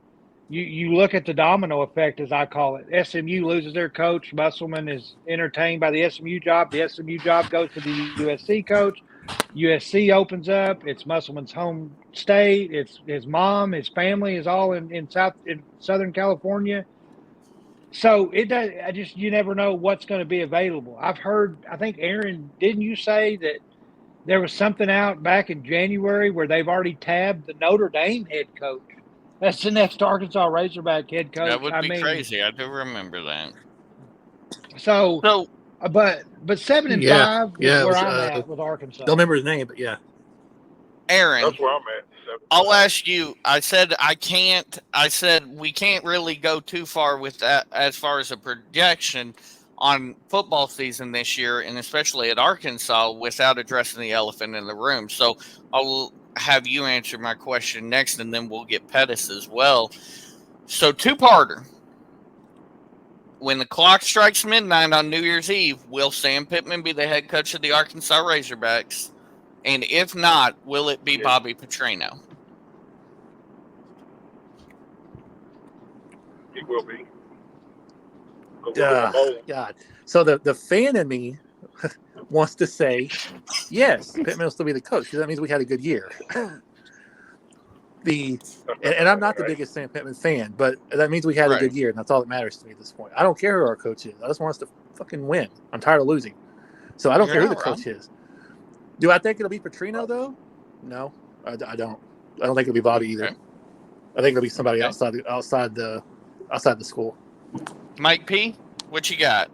You look at the domino effect, as I call it. SMU loses their coach. Musselman is entertained by the SMU job. The SMU job goes to the USC coach. USC opens up. It's Musselman's home state. It's his mom, his family is all in Southern California. So it does. You never know what's going to be available. I've heard. I think Aaron, didn't you say that there was something out back in January where they've already tabbed the Notre Dame head coach? That's the next Arkansas Razorback head coach. That would be crazy. I do remember that. So but 7-5 is where I'm at with Arkansas. Don't remember his name, but yeah. Aaron, That's where I'm at. I'll ask you. I said we can't really go too far with that as far as a projection on football season this year, and especially at Arkansas, without addressing the elephant in the room. So I'll have you answer my question next, and then we'll get Pettis as well. So two-parter. When the clock strikes midnight on New Year's Eve, will Sam Pittman be the head coach of the Arkansas Razorbacks? And if not, will it be Bobby Petrino? He will be. God. So the fan in me wants to say, yes, Pittman will still be the coach because that means we had a good year. And I'm not the biggest Sam Pittman fan, but that means we had a good year, and that's all that matters to me at this point. I don't care who our coach is. I just want us to fucking win. I'm tired of losing. So I don't care who the coach is. Do I think it'll be Petrino, though? No, I don't. I don't think it'll be Bobby either. I think it'll be somebody outside the school. Mike P., what you got?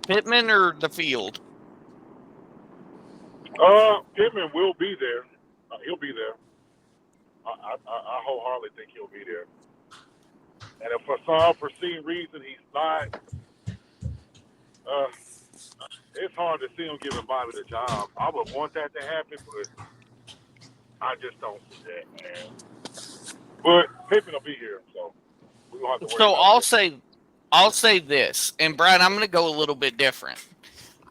Pittman or the field? Pittman will be there. He'll be there. I wholeheartedly think he'll be there. And if for some unforeseen reason he's not, it's hard to see him giving Bobby the job. I would want that to happen, but I just don't see that, man. But Pittman will be here, so we don't have to worry about I'll say this, and Brad, I'm going to go a little bit different.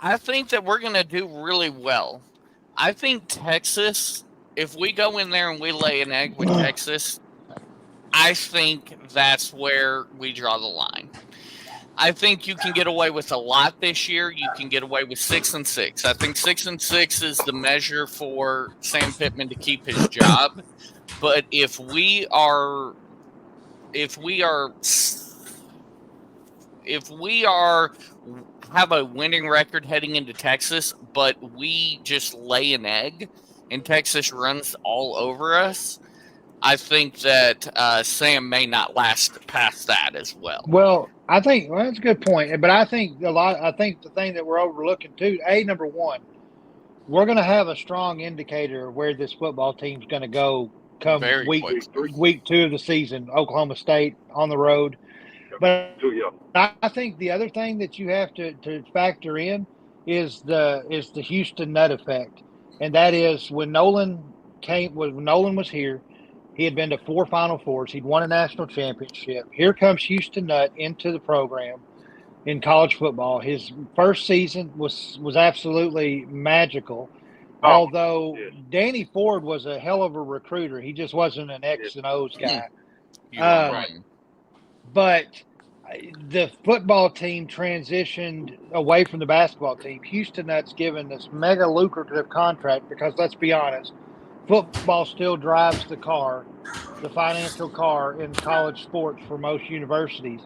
I think that we're going to do really well. I think Texas, if we go in there and we lay an egg with Texas, I think that's where we draw the line. I think you can get away with a lot this year. You can get away with 6-6. I think 6-6 is the measure for Sam Pittman to keep his job. But if we have a winning record heading into Texas, but we just lay an egg and Texas runs all over us, I think that Sam may not last past that as well. Well, I think that's a good point, but I think the thing that we're overlooking too. Number one, we're going to have a strong indicator of where this football team's going to go come week 2 of the season. Oklahoma State on the road, but I think the other thing that you have to factor in is the Houston Nutt effect, and that is when Nolan was here. He had been to 4 Final Fours. He'd won a national championship. Here comes Houston Nutt into the program in college football. His first season was absolutely magical. Although Danny Ford was a hell of a recruiter. He just wasn't an X and O's guy. But the football team transitioned away from the basketball team. Houston Nutt's given this mega lucrative contract because, let's be honest, football still drives the financial car in college sports for most universities.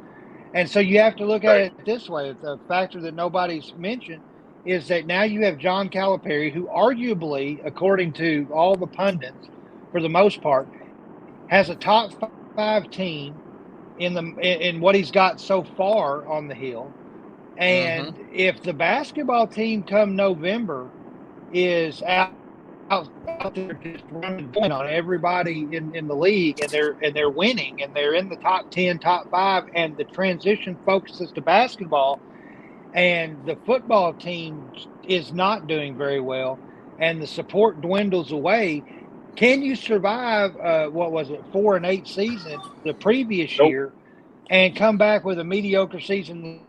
And so you have to look at it this way. The factor that nobody's mentioned is that now you have John Calipari, who arguably, according to all the pundits, for the most part, has a top 5 team in what he's got so far on the Hill. And if the basketball team come November is out there just running point on everybody in the league, and they're winning, and they're in the top 10, top 5, and the transition focuses to basketball, and the football team is not doing very well, and the support dwindles away, can you survive 4-8 season the previous year and come back with a mediocre season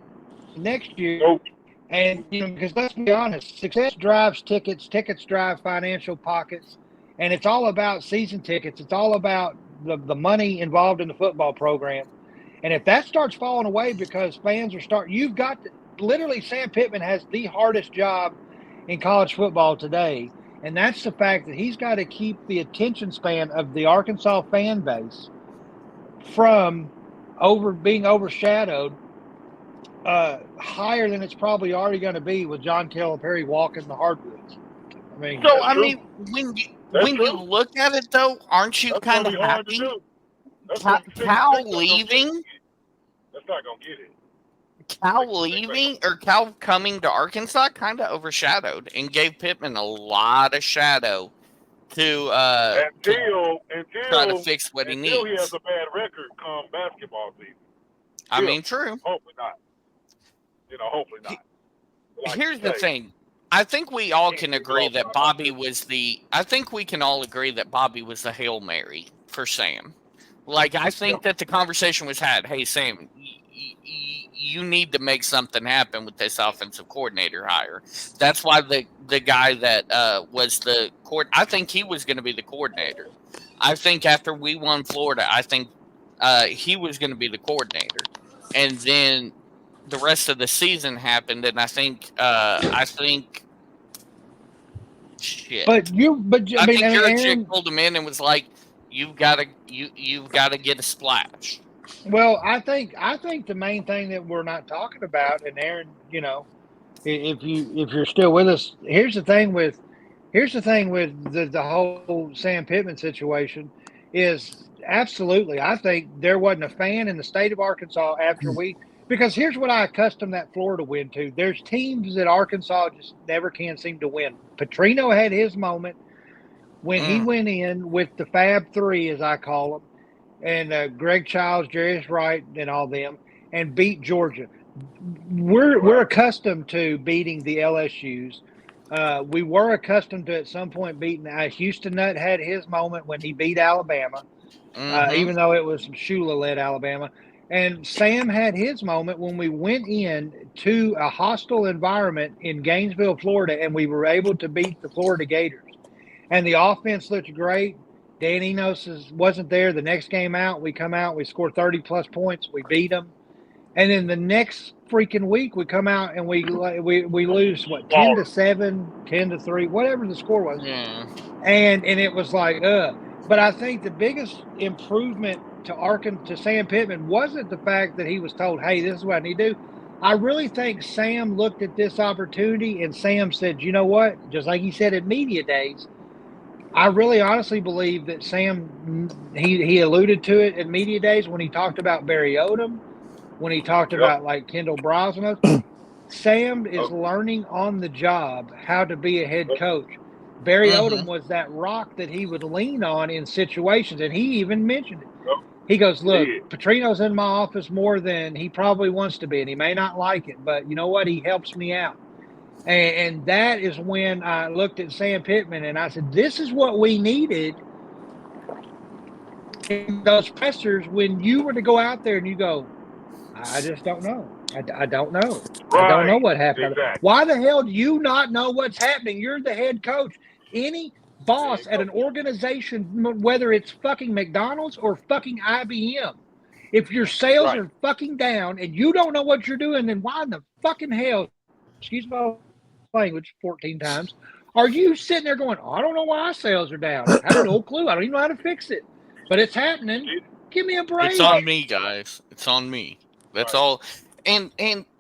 next year? And, because let's be honest, success drives tickets drive financial pockets, and it's all about season tickets. It's all about the money involved in the football program. And if that starts falling away because fans are you've got literally Sam Pittman has the hardest job in college football today. And that's the fact that he's got to keep the attention span of the Arkansas fan base from being overshadowed higher than it's probably already going to be with John Calipari walking the hardwoods. When you look at it, though, aren't you kind of happy? Cal leaving? That's not going to get it. Cal leaving or Cal coming to Arkansas kind of overshadowed and gave Pittman a lot of shadow to try to fix what he needs. Until he has a bad record come basketball season. I mean, true. Hopefully not. Hopefully not. Here's the thing. I think we all can agree that Bobby was the. I think we can all agree that Bobby was the Hail Mary for Sam. Like, I think that the conversation was had. Hey, Sam, you need to make something happen with this offensive coordinator hire. That's why the guy that was the court. I think he was going to be the coordinator. I think after we won Florida, I think he was going to be the coordinator, and then the rest of the season happened, and I think shit. I think Jurczyk pulled him in and was like, "You've got to get a splash." Well, I think the main thing that we're not talking about, and Aaron, if you're still with us, here's the thing with the whole Sam Pittman situation is absolutely. I think there wasn't a fan in the state of Arkansas after because here's what I accustomed that Florida win to. There's teams that Arkansas just never can seem to win. Petrino had his moment when he went in with the Fab Three, as I call them, and Greg Childs, Jarius Wright, and all them, and beat Georgia. We're accustomed to beating the LSUs. We were accustomed to at some point beating Houston. Nutt had his moment when he beat Alabama, even though it was Shula-led Alabama. And Sam had his moment when we went in to a hostile environment in Gainesville, Florida, and we were able to beat the Florida Gators. And the offense looked great. Dan Enos wasn't there. The next game out, we come out, we score 30-plus points. We beat them. And then the next freaking week, we come out and we lose, 10-7, 10-3, whatever the score was. Yeah. And it was like, But I think the biggest improvement to Sam Pittman wasn't the fact that he was told, hey, this is what I need to do. I really think Sam looked at this opportunity and Sam said, you know what? Just like he said at media days, I really honestly believe that Sam, he alluded to it at media days when he talked about Barry Odom, when he talked about like Kendall Brosnan. Sam is learning on the job how to be a head coach. Barry Odom was that rock that he would lean on in situations, and he even mentioned it. He goes, look, Petrino's in my office more than he probably wants to be, and he may not like it, but you know what? He helps me out. And that is when I looked at Sam Pittman, and I said, this is what we needed in those pressers when you were to go out there and you go, I just don't know. I don't know. Right. I don't know what happened. Exactly. Why the hell do you not know what's happening? You're the head coach. Any boss at an organization, whether it's fucking McDonald's or fucking IBM, if your sales are fucking down and you don't know what you're doing, then why in the fucking hell, excuse my language 14 times, are you sitting there going, I don't know why sales are down. I have no clue. I don't even know how to fix it. But it's happening. Give me a break. It's on me, guys. It's on me. That's all. And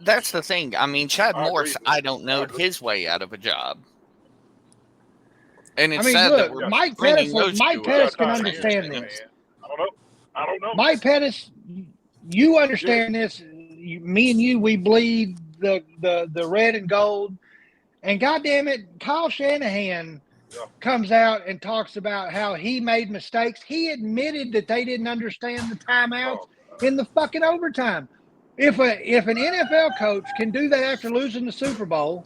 that's the thing. I mean, Chad Morris, I don't know his way out of a job. And it's sad that we're Mike Pettis can understand this. I don't know. Mike Pettis, you understand this. Me and you, we bleed the red and gold. And goddamn it, Kyle Shanahan comes out and talks about how he made mistakes. He admitted that they didn't understand the timeouts in the fucking overtime. If an NFL coach can do that after losing the Super Bowl,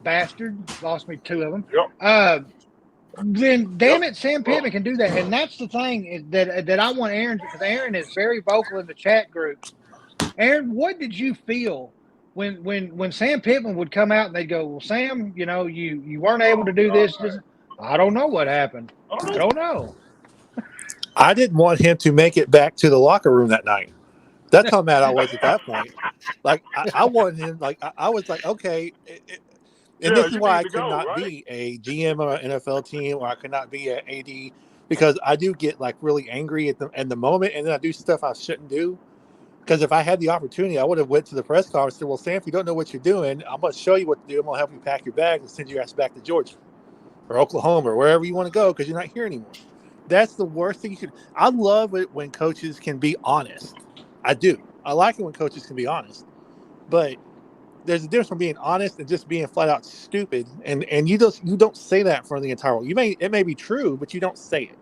bastard, lost me 2 of them. Then damn it, Sam Pittman can do that. And that's the thing that I want Aaron, because Aaron is very vocal in the chat group. Aaron, what did you feel when Sam Pittman would come out and they'd go, well, Sam, you weren't able to do this. I don't know what happened. I don't know. I didn't want him to make it back to the locker room that night. That's how mad I was at that point. Like, I wanted him, like, I was like, okay. And this is why I could not be a GM of an NFL team, or I could not be an AD, because I do get, like, really angry at the moment, and then I do stuff I shouldn't do. Because if I had the opportunity, I would have went to the press conference and said, well, Sam, if you don't know what you're doing, I'm going to show you what to do. I'm going to help you pack your bags and send your ass back to Georgia or Oklahoma or wherever you want to go, because you're not here anymore. That's the worst thing you could. I love it when coaches can be honest. I do. I like it when coaches can be honest. But there's a difference from being honest and just being flat out stupid. And you don't say that for the entire world. It may be true, but you don't say it.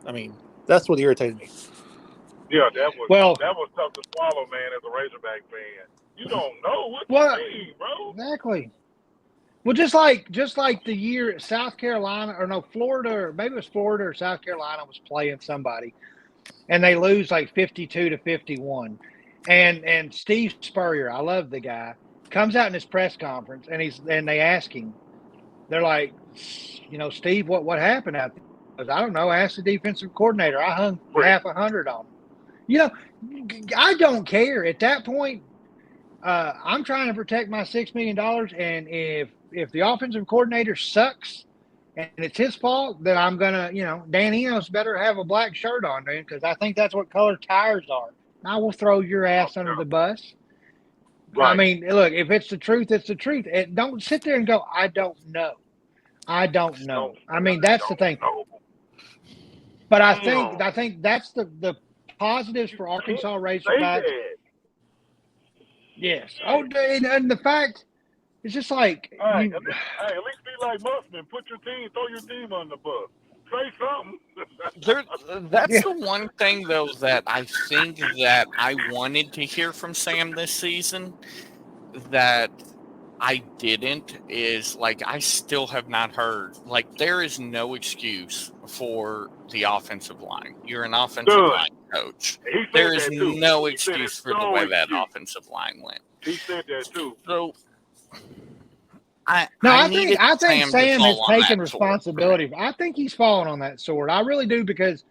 I mean, that's what irritated me. Yeah, that was tough to swallow, man. As a Razorback fan, you don't know what you mean, bro. Exactly. Well, just like the year South Carolina or no Florida, or maybe it was Florida or South Carolina was playing somebody, and they lose like 52-51, and Steve Spurrier, I love the guy, comes out in his press conference and they ask him, they're like, Steve, what happened out there? He goes, I don't know. Ask the defensive coordinator. I hung half 100 on him. I don't care at that point. I'm trying to protect my $6 million, and if the offensive coordinator sucks and it's his fault, then I'm gonna, Dan Enos better have a black shirt on, man, because I think that's what color tires are. I will throw your ass under the bus. Right. I mean, look, if it's the truth, it's the truth. Don't sit there and go, I don't know. I don't know. I mean, that's the thing. But I think that's the positives for Arkansas Razorbacks. Yes. Oh, and the fact, it's just like. At least be like Musman. Throw your team on the bus. Say something. That's the one thing, though, that I think that I wanted to hear from Sam this season that I didn't is, like, I still have not heard. Like, there is no excuse for the offensive line. You're an offensive line coach. There is no excuse for the way that offensive line went. He said that, too. So, I think Sam has taken responsibility. I think he's fallen on that sword. I really do, because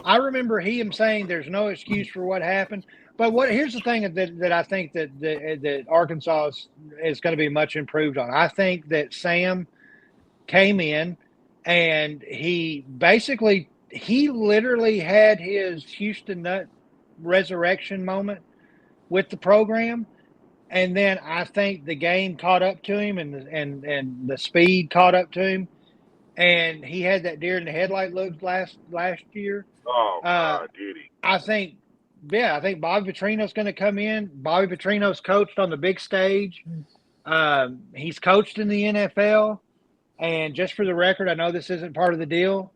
I remember him saying there's no excuse for what happened. But here's the thing that I think that Arkansas is going to be much improved on. I think that Sam came in and he literally had his Houston Nut resurrection moment with the program. And then I think the game caught up to him, and the speed caught up to him, and he had that deer in the headlight look last year. Oh, God, did he? I think Bobby Petrino's going to come in. Bobby Petrino's coached on the big stage. He's coached in the NFL. And just for the record, I know this isn't part of the deal,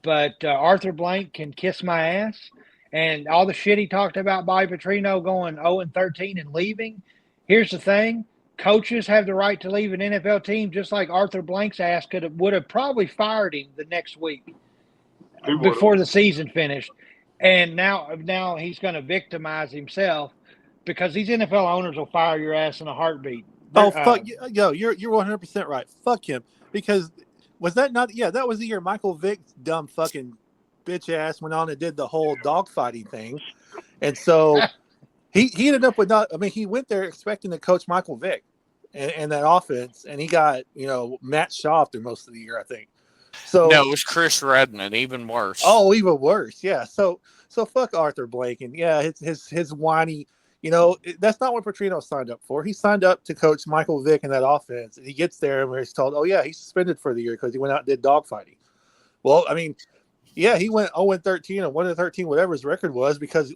but Arthur Blank can kiss my ass. And all the shit he talked about Bobby Petrino going 0-13 and leaving. Here's the thing. Coaches have the right to leave an NFL team, just like Arthur Blank's ass would have probably fired him the next week before the season finished. And now he's going to victimize himself, because these NFL owners will fire your ass in a heartbeat. Fuck. You're 100% right. Fuck him. Because was that not? Yeah, that was the year Michael Vick's dumb fucking bitch ass went on and did the whole dogfighting thing. And so he ended up with he went there expecting to coach Michael Vick and that offense, and he got, Matt Shaw through most of the year, I think. So no, it was Chris Redmond, even worse. Oh, even worse. Yeah. So fuck Arthur Blank, and his whiny. That's not what Petrino signed up for. He signed up to coach Michael Vick in that offense, and he gets there and he's told, "Oh yeah, he's suspended for the year because he went out and did dogfighting." Well, I mean, yeah, he went 0-13 or 1-13, whatever his record was, because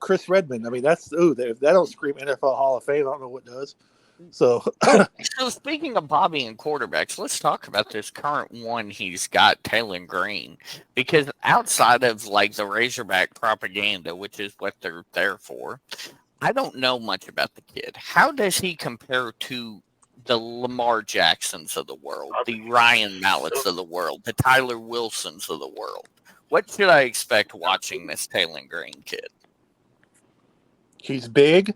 Chris Redmond. I mean, if that don't scream NFL Hall of Fame, I don't know what does. So speaking of Bobby and quarterbacks, let's talk about this current one he's got, Taylor Green, because outside of like the Razorback propaganda, which is what they're there for, I don't know much about the kid. How does he compare to the Lamar Jacksons of the world, the Ryan Malletts of the world, the Tyler Wilsons of the world? What should I expect watching this Taylor Green kid? He's big,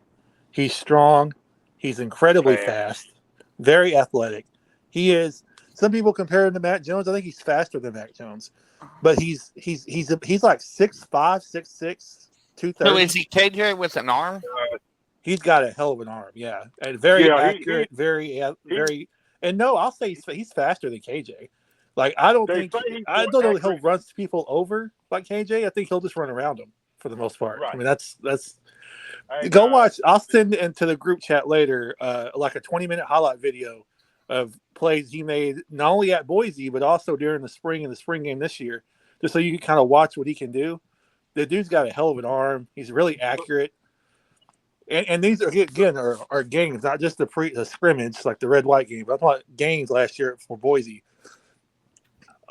he's strong, he's incredibly fast, very athletic. He is. Some people compare him to Mac Jones. I think he's faster than Mac Jones, but he's like 6'5", 6'6", 230. So is he KJ with an arm? He's got a hell of an arm, yeah, and very accurate, very. And no, I'll say he's faster than KJ. Like I don't know that he'll run people over like KJ. I think he'll just run around them for the most part. Right. I mean, that's. Go watch. I'll send into the group chat later, like a 20-minute highlight video of plays he made not only at Boise but also during the spring in the spring game this year, just so you can kind of watch what he can do. The dude's got a hell of an arm. He's really accurate. And these are again are games, not just the scrimmage like the red-white game. But I'm talking about games last year for Boise.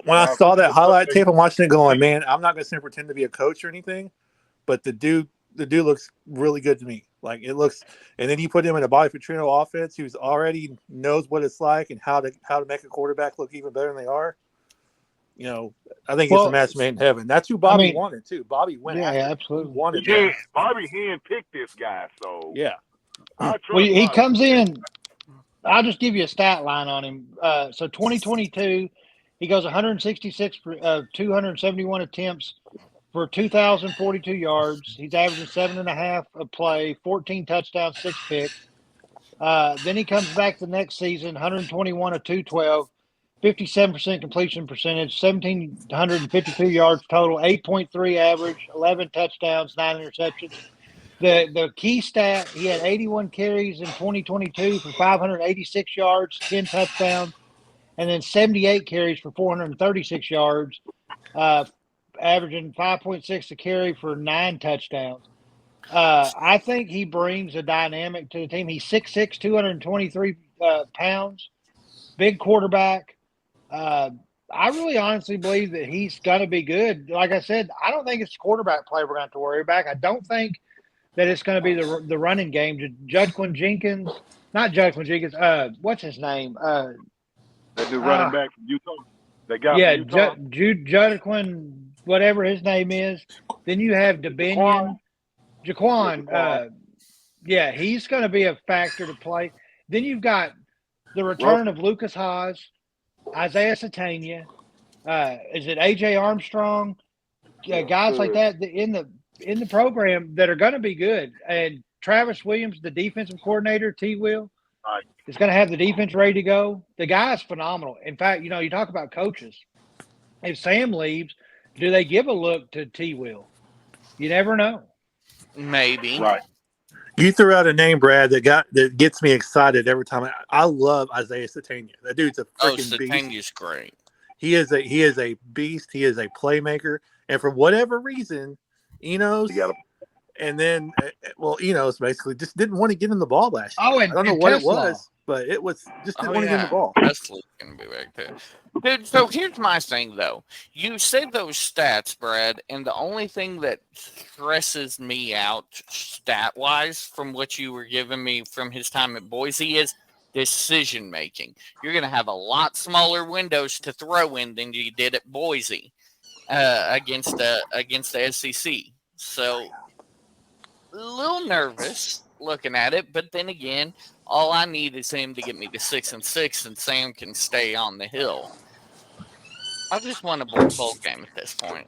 When I saw that highlight tape, I'm watching it going, man, I'm not going to pretend to be a coach or anything, but the dude looks really good to me. Like it looks, and then you put him in a Bobby Petrino offense who's already knows what it's like and how to make a quarterback look even better than they are. You know, I think it's a match made in heaven. That's who Bobby wanted too. Bobby went after. Absolutely. He wanted Bobby handpicked this guy, so yeah. He comes in. I'll just give you a stat line on him. So 2022, he goes 166 for 271 attempts for 2,042 yards. He's averaging 7.5 a play, 14 touchdowns, 6 picks. Then he comes back the next season, 121 of 212, 57% completion percentage, 1,752 yards total, 8.3 average, 11 touchdowns, 9 interceptions. The key stat, he had 81 carries in 2022 for 586 yards, 10 touchdowns, and then 78 carries for 436 yards, averaging 5.6 a carry for 9 touchdowns. I think he brings a dynamic to the team. He's 6'6", 223 pounds, big quarterback. I really honestly believe that he's going to be good. Like I said, I don't think it's quarterback play we're going to have to worry about. I don't think that it's going to be the running game. Judquin Jenkins, not Judquin Jenkins. What's his name? That dude running back from Utah. They got from Utah. Judquin, whatever his name is. Then you have Jaquan. Yeah, he's going to be a factor to play. Then you've got the return of Lucas Haas, Isaiah Satania. Is it AJ Armstrong? Guys like that in the program that are going to be good. And Travis Williams, the defensive coordinator, T-Will, is going to have the defense ready to go. The guy is phenomenal. In fact, you talk about coaches. If Sam leaves, do they give a look to T-Will? You never know. Maybe. Right. You threw out a name, Brad, that gets me excited every time. I love Isaiah Satania. That dude's a freaking beast. Satania's great. He is a beast. He is a playmaker. And for whatever reason, Enos, and then, Enos basically just didn't want to get in the ball last year. I don't know what it was, but it was just didn't want to get in the ball. Tesla's going to be back there. Dude, so here's my thing, though. You said those stats, Brad, and the only thing that stresses me out stat-wise from what you were giving me from his time at Boise is decision-making. You're going to have a lot smaller windows to throw in than you did at Boise against the SEC. So, a little nervous looking at it, but then again, all I need is him to get me to 6-6, and Sam can stay on the hill. I just want a bowl game at this point.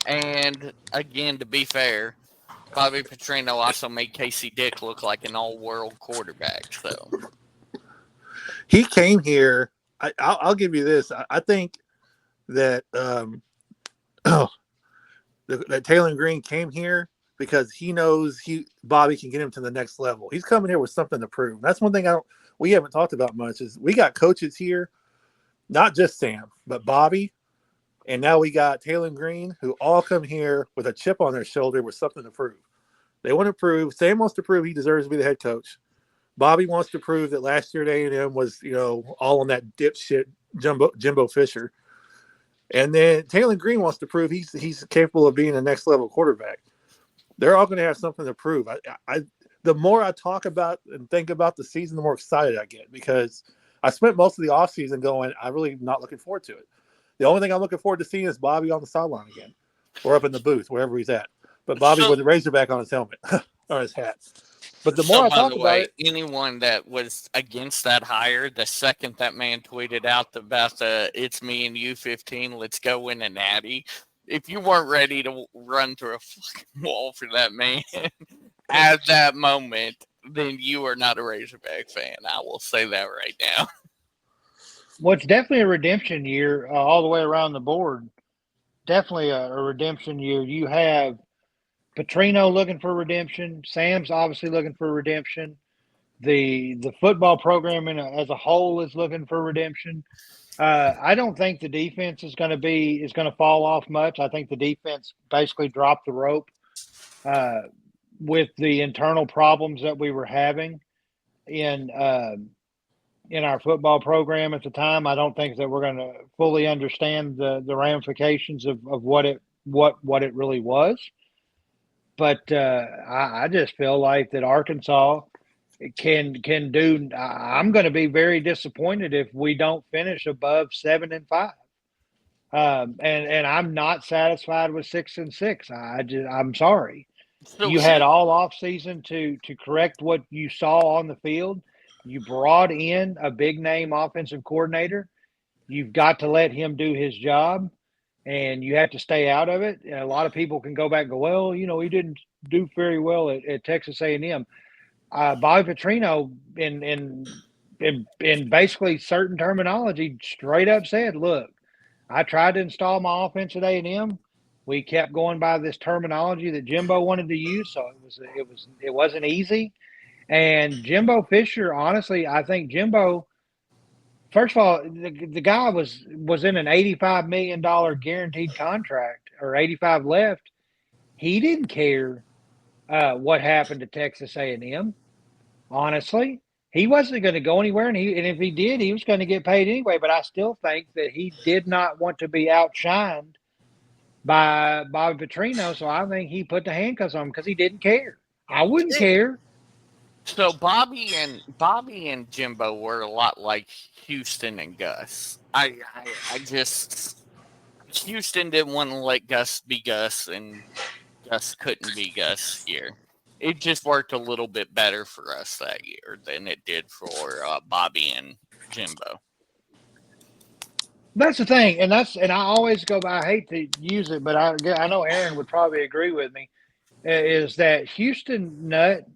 And again, to be fair, Bobby Petrino also made Casey Dick look like an all-world quarterback. So he came here. I'll give you this. I think that that Taylor Green came here because he knows Bobby can get him to the next level. He's coming here with something to prove. That's one thing we haven't talked about much is we got coaches here, not just Sam, but Bobby, and now we got Taylor Green, who all come here with a chip on their shoulder with something to prove. They want to prove. Sam wants to prove he deserves to be the head coach. Bobby wants to prove that last year at A&M was, all on that dipshit Jimbo Fisher. And then Taylor Green wants to prove he's capable of being a next level quarterback. They're all going to have something to prove. The more I talk about and think about the season, the more excited I get because I spent most of the offseason going, I'm really not looking forward to it. The only thing I'm looking forward to seeing is Bobby on the sideline again or up in the booth, wherever he's at. But Bobby with a Razorback on his helmet or his hat. But the more I talk about it, anyone that was against that hire, the second that man tweeted out about it's me and you 15, let's go win a natty. If you weren't ready to run through a fucking wall for that man at that moment, then you are not a Razorback fan. I will say that right now. Well, it's definitely a redemption year all the way around the board. Definitely a redemption year. You have Petrino looking for redemption. Sam's obviously looking for redemption. The football program as a whole is looking for redemption. I don't think the defense is going to fall off much. I think the defense basically dropped the rope. with the internal problems that we were having in our football program at the time, I don't think that we're going to fully understand the ramifications of what it really was. But I just feel like that Arkansas can do. I'm going to be very disappointed if we don't finish above 7-5. And I'm not satisfied with 6-6. I'm sorry. So You had all off season to correct what you saw on the field. You brought in a big name offensive coordinator. You've got to let him do his job, and you have to stay out of it. And a lot of people can go back and go, well, he didn't do very well at Texas A&M. Bobby Petrino, in basically certain terminology, straight up said, look, I tried to install my offense at A&M. We kept going by this terminology that Jimbo wanted to use, so it wasn't easy. And Jimbo Fisher, honestly, I think Jimbo, first of all, the guy was in an $85 million guaranteed contract, or 85 left. He didn't care what happened to Texas A&M. Honestly, he wasn't going to go anywhere, and if he did, he was going to get paid anyway. But I still think that he did not want to be outshined by Bobby Petrino, so I think he put the handcuffs on him because he didn't care. I wouldn't care. So Bobby and Jimbo were a lot like Houston and Gus. I just Houston didn't want to let Gus be Gus, and Gus couldn't be Gus here. It just worked a little bit better for us that year than it did for Bobby and Jimbo. That's the thing, and I always go by. I hate to use it, but I know Aaron would probably agree with me. Is that Houston Nutt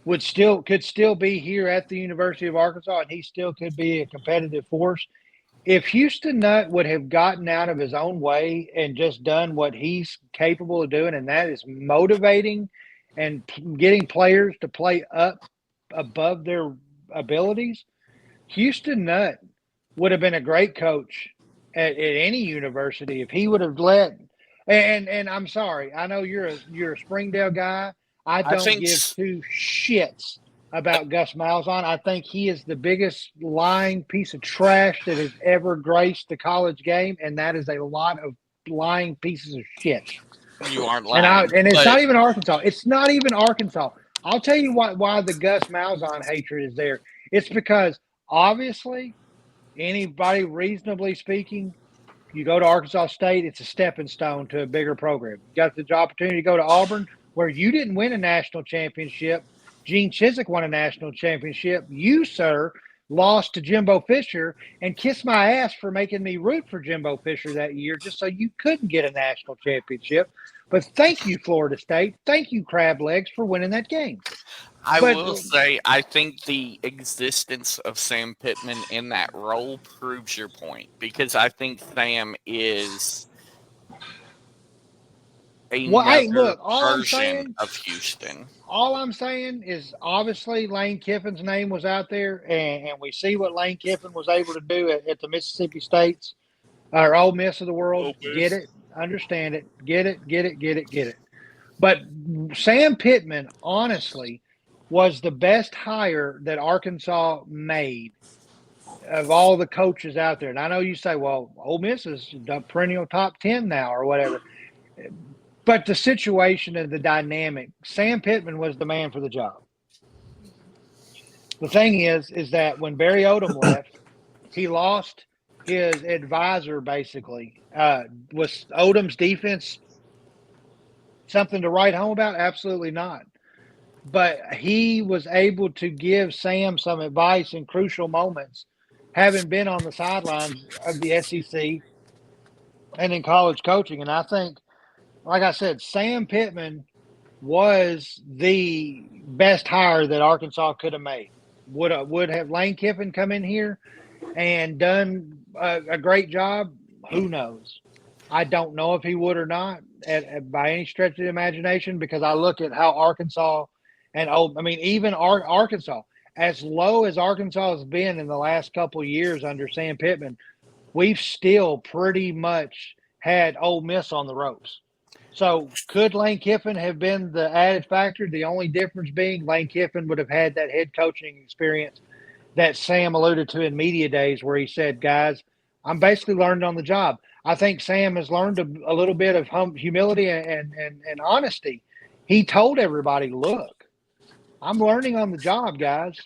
could still be here at the University of Arkansas, and he still could be a competitive force. If Houston Nutt would have gotten out of his own way and just done what he's capable of doing, and that is motivating and getting players to play up above their abilities, Houston Nutt would have been a great coach at any university if he would have let. And I'm sorry, I know you're a Springdale guy. I don't give two shits about Gus Malzahn. I think he is the biggest lying piece of trash that has ever graced the college game, and that is a lot of lying pieces of shit. You aren't lying. And it's not even Arkansas. It's not even Arkansas. I'll tell you why the Gus Malzahn hatred is there. It's because obviously anybody reasonably speaking, you go to Arkansas State, it's a stepping stone to a bigger program. You got the opportunity to go to Auburn, where you didn't win a national championship. Gene Chizik won a national championship. You, sir, lost to Jimbo Fisher, and kiss my ass for making me root for Jimbo Fisher that year just so you couldn't get a national championship. But thank you, Florida State. Thank you, Crab Legs, for winning that game. I will say, I think the existence of Sam Pittman in that role proves your point, because I think Sam is another version of Houston. All I'm saying is, obviously, Lane Kiffin's name was out there, and we see what Lane Kiffin was able to do at the Mississippi States, or Ole Miss of the world. Get it, understand it, get it. But Sam Pittman, honestly, was the best hire that Arkansas made of all the coaches out there. And I know you say, well, Ole Miss is the perennial top 10 now or whatever. But the situation and the dynamic, Sam Pittman was the man for the job. The thing is that when Barry Odom left, he lost his advisor, basically. Was Odom's defense something to write home about? Absolutely not. But he was able to give Sam some advice in crucial moments, having been on the sidelines of the SEC and in college coaching. And I think, like I said, Sam Pittman was the best hire that Arkansas could have made. Would have Lane Kiffin come in here and done a great job? Who knows? I don't know if he would or not by any stretch of the imagination, because I look at how Arkansas even Arkansas, as low as Arkansas has been in the last couple of years under Sam Pittman, we've still pretty much had Ole Miss on the ropes. So could Lane Kiffin have been the added factor? The only difference being Lane Kiffin would have had that head coaching experience that Sam alluded to in media days, where he said, guys, I'm basically learned on the job. I think Sam has learned a little bit of humility and honesty. He told everybody, look, I'm learning on the job, guys.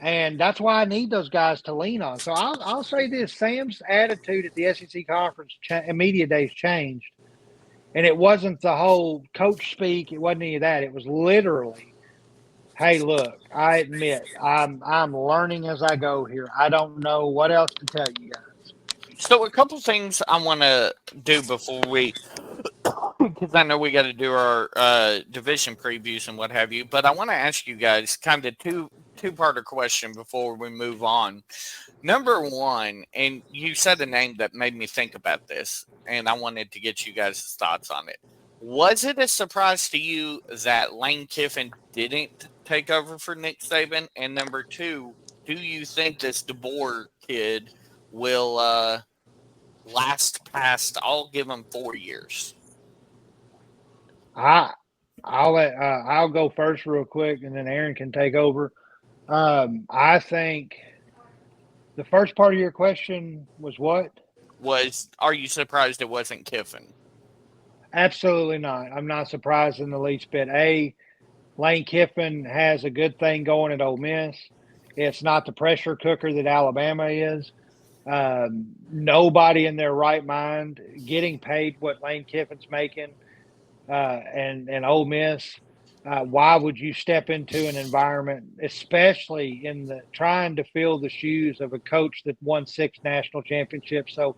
And that's why I need those guys to lean on. So I'll say this: Sam's attitude at the SEC conference media days changed, and it wasn't the whole coach speak. It wasn't any of that. It was literally, "Hey, look, I admit I'm learning as I go here. I don't know what else to tell you guys." So a couple things I want to do before we, because I know we got to do our division previews and what have you. But I want to ask you guys kind of two-parter question before we move on. Number one, and you said a name that made me think about this, and I wanted to get you guys' thoughts on it. Was it a surprise to you that Lane Kiffin didn't take over for Nick Saban? And number two, do you think this DeBoer kid will last past? I'll give him 4 years. I'll go first real quick, and then Aaron can take over. I think the first part of your question was what? Are you surprised it wasn't Kiffin? Absolutely not. I'm not surprised in the least bit. Lane Kiffin has a good thing going at Ole Miss. It's not the pressure cooker that Alabama is. Nobody in their right mind getting paid what Lane Kiffin's making and Ole Miss. Why would you step into an environment, especially in the trying to fill the shoes of a coach that won 6 national championships? So,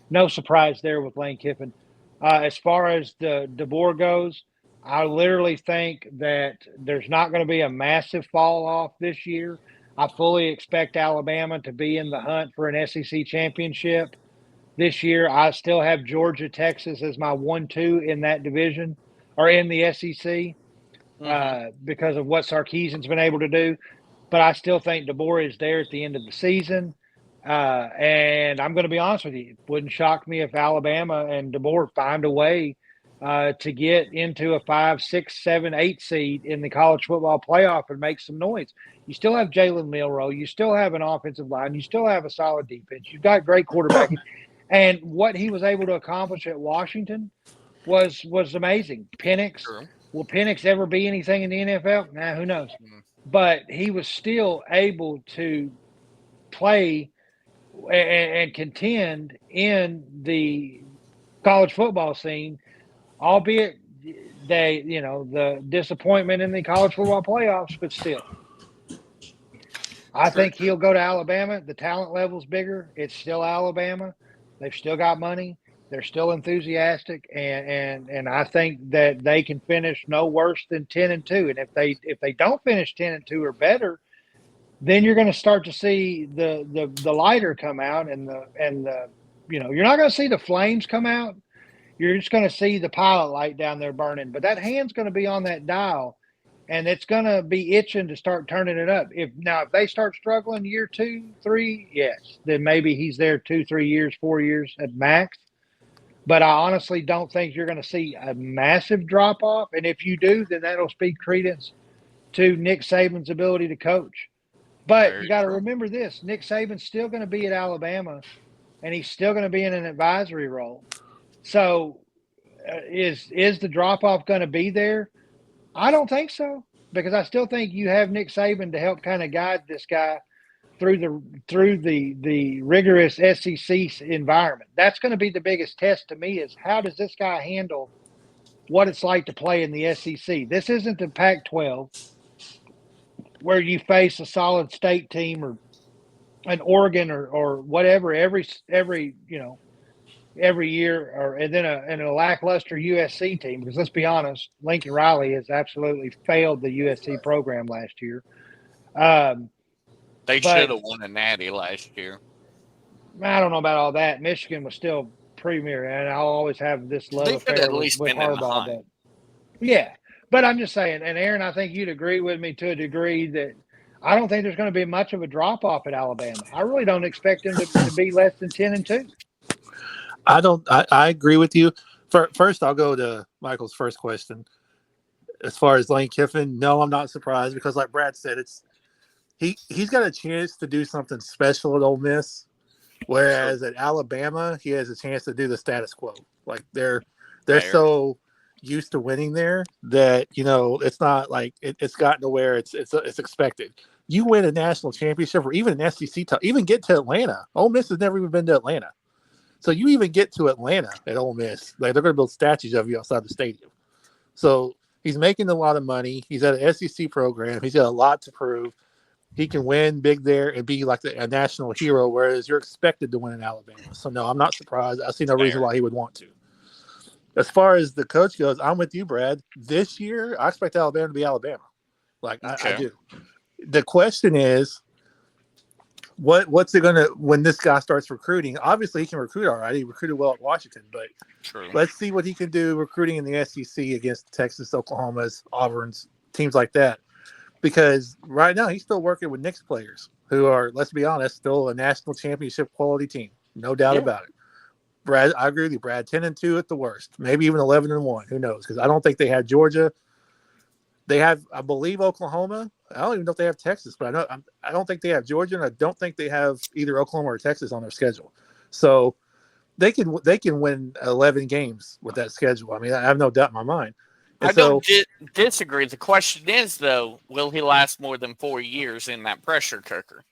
no surprise there with Lane Kiffin. As far as the DeBoer goes, I literally think that there's not going to be a massive fall off this year. I fully expect Alabama to be in the hunt for an SEC championship this year. I still have Georgia, Texas as my 1-2 in that division or in the SEC because of what Sarkisian's been able to do. But I still think DeBoer is there at the end of the season. And I'm going to be honest with you, it wouldn't shock me if Alabama and DeBoer find a way to get into a 5, 6, 7, 8 seed in the college football playoff and make some noise. You still have Jalen Milroe. You still have an offensive line. You still have a solid defense. You've got great quarterbacking. And what he was able to accomplish at Washington was amazing. Penix. Sure. Will Penix ever be anything in the NFL? Nah, who knows? But he was still able to play and contend in the college football scene, albeit the disappointment in the college football playoffs, but still. I think he'll go to Alabama. The talent level's bigger. It's still Alabama. They've still got money. They're still enthusiastic, and I think that they can finish no worse than 10-2. And if they don't finish 10-2 or better, then you're going to start to see the lighter come out, and you're not going to see the flames come out. You're just going to see the pilot light down there burning. But that hand's going to be on that dial, and it's going to be itching to start turning it up. If they start struggling year 2, 3, yes, then maybe he's there 2, 3 years, 4 years at max. But I honestly don't think you're going to see a massive drop off. And if you do, then that'll speak credence to Nick Saban's ability to coach. But you got to remember this: Nick Saban's still going to be at Alabama, and he's still going to be in an advisory role. So, is the drop off going to be there? I don't think so, because I still think you have Nick Saban to help kind of guide this guy through the rigorous SEC environment. That's going to be the biggest test to me: is how does this guy handle what it's like to play in the SEC? This isn't the Pac-12, where you face a solid state team or an Oregon or whatever every year, and then a lackluster USC team. Because let's be honest, Lincoln Riley has absolutely failed the USC program last year. They should have won a natty last year. I don't know about all that. Michigan was still premier, and I'll always have this love affair with Harbaugh. But yeah, but I'm just saying, and Aaron, I think you'd agree with me to a degree that I don't think there's going to be much of a drop off at Alabama. I really don't expect them to be less than 10-2. I agree with you. First, I'll go to Michael's first question. As far as Lane Kiffin, no, I'm not surprised because, like Brad said, he's got a chance to do something special at Ole Miss, whereas at Alabama, he has a chance to do the status quo. Like they're so used to winning there that it's not like it's gotten to where it's expected. You win a national championship or even an SEC, even get to Atlanta. Ole Miss has never even been to Atlanta. So you even get to Atlanta at Ole Miss, like they're going to build statues of you outside the stadium. So he's making a lot of money. He's at an SEC program. He's got a lot to prove. He can win big there and be like a national hero, whereas you're expected to win in Alabama. So no, I'm not surprised. I see no reason why he would want to. As far as the coach goes, I'm with you, Brad. This year, I expect Alabama to be Alabama. Like I do. The question is, what's it gonna when this guy starts recruiting? Obviously, he can recruit all right. He recruited well at Washington, but let's see what he can do recruiting in the SEC against Texas, Oklahoma's, Auburn's, teams like that. Because right now he's still working with Knicks players who are, let's be honest, still a national championship quality team, no doubt about it. Brad, I agree with you, Brad. 10-2 at the worst, maybe even 11-1. Who knows? Because I don't think they have Georgia. They have, I believe, Oklahoma. I don't even know if they have Texas, but I don't think they have Georgia, and I don't think they have either Oklahoma or Texas on their schedule. So they can win 11 games with that schedule. I mean, I have no doubt in my mind. And I don't disagree. The question is, though, will he last more than 4 years in that pressure cooker?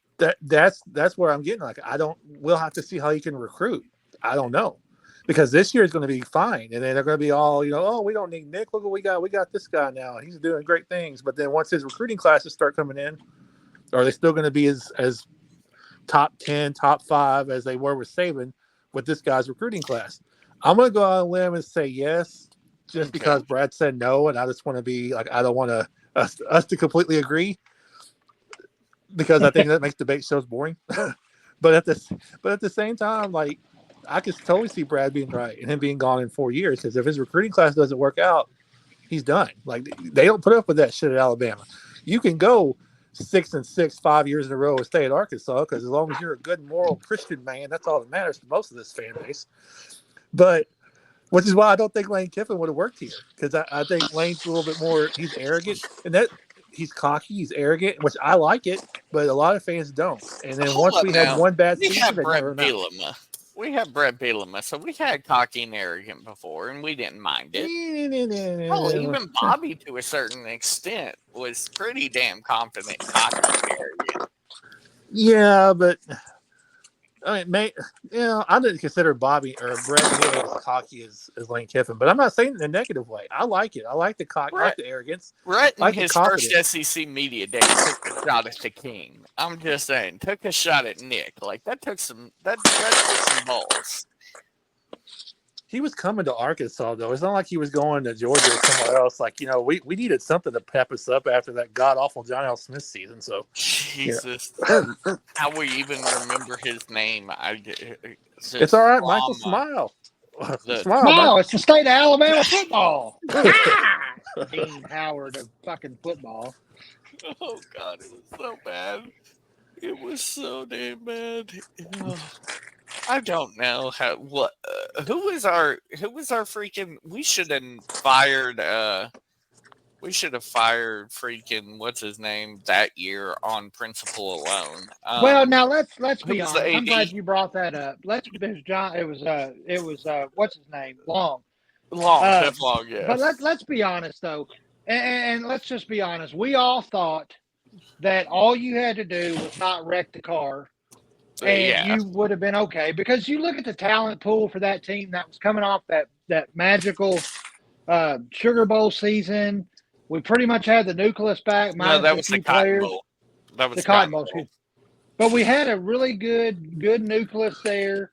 That's where I'm getting. Like, we'll have to see how he can recruit. I don't know. Because this year is going to be fine, and then they're going to be all, oh, we don't need Nick. Look what we got. We got this guy now. He's doing great things. But then once his recruiting classes start coming in, are they still going to be as top 10, top 5 as they were with Saban with this guy's recruiting class? I'm going to go on a limb and say yes, just because Brad said no, and I just want to be like, I don't want us to completely agree, because I think that makes debate shows boring. But at the same time, like, I could totally see Brad being right and him being gone in 4 years, because if his recruiting class doesn't work out, he's done. Like, they don't put up with that shit at Alabama. You can go 6-6 5 years in a row and stay at Arkansas, because as long as you're a good moral Christian man, that's all that matters to most of this fan base. But which is why I don't think Lane Kiffin would have worked here, because I think Lane's a little bit more, he's arrogant, and that he's cocky, he's arrogant, which I like it, but a lot of fans don't. And then once we had one bad season, they never know. We have Brett Bielema, so we had cocky and arrogant before, and we didn't mind it. Even Bobby, to a certain extent, was pretty damn confident, cocky, and arrogant. Yeah, but I mean, I didn't consider Bobby or Brett Bielema as cocky as Lane Kiffin, but I'm not saying it in a negative way. I like it. I like the cocky, I like the arrogance. Brett, in his first SEC media day, took a shot at the king. I'm just saying, took a shot at Nick. Like, that took some balls. He was coming to Arkansas, though. It's not like he was going to Georgia or somewhere else. Like, we needed something to pep us up after that god-awful John L. Smith season. So, Jesus. How we even remember his name. It's all right, Michael. Smile. Smile. It's the state of Alabama football. Dean Howard of fucking football. Oh, God. It was so bad. It was so damn bad. I don't know who was our freaking, we should have fired freaking, what's his name, that year on principle alone. Well, now let's be honest. I'm glad you brought that up. It was what's his name? Long, Jeff Long, yeah. But let's be honest though. And let's just be honest. We all thought that all you had to do was not wreck the car, and you would have been okay. Because you look at the talent pool for that team that was coming off that magical Sugar Bowl season. We pretty much had the nucleus back. No, that was the Cotton Bowl. That was the Cotton Bowl. But we had a really good nucleus there.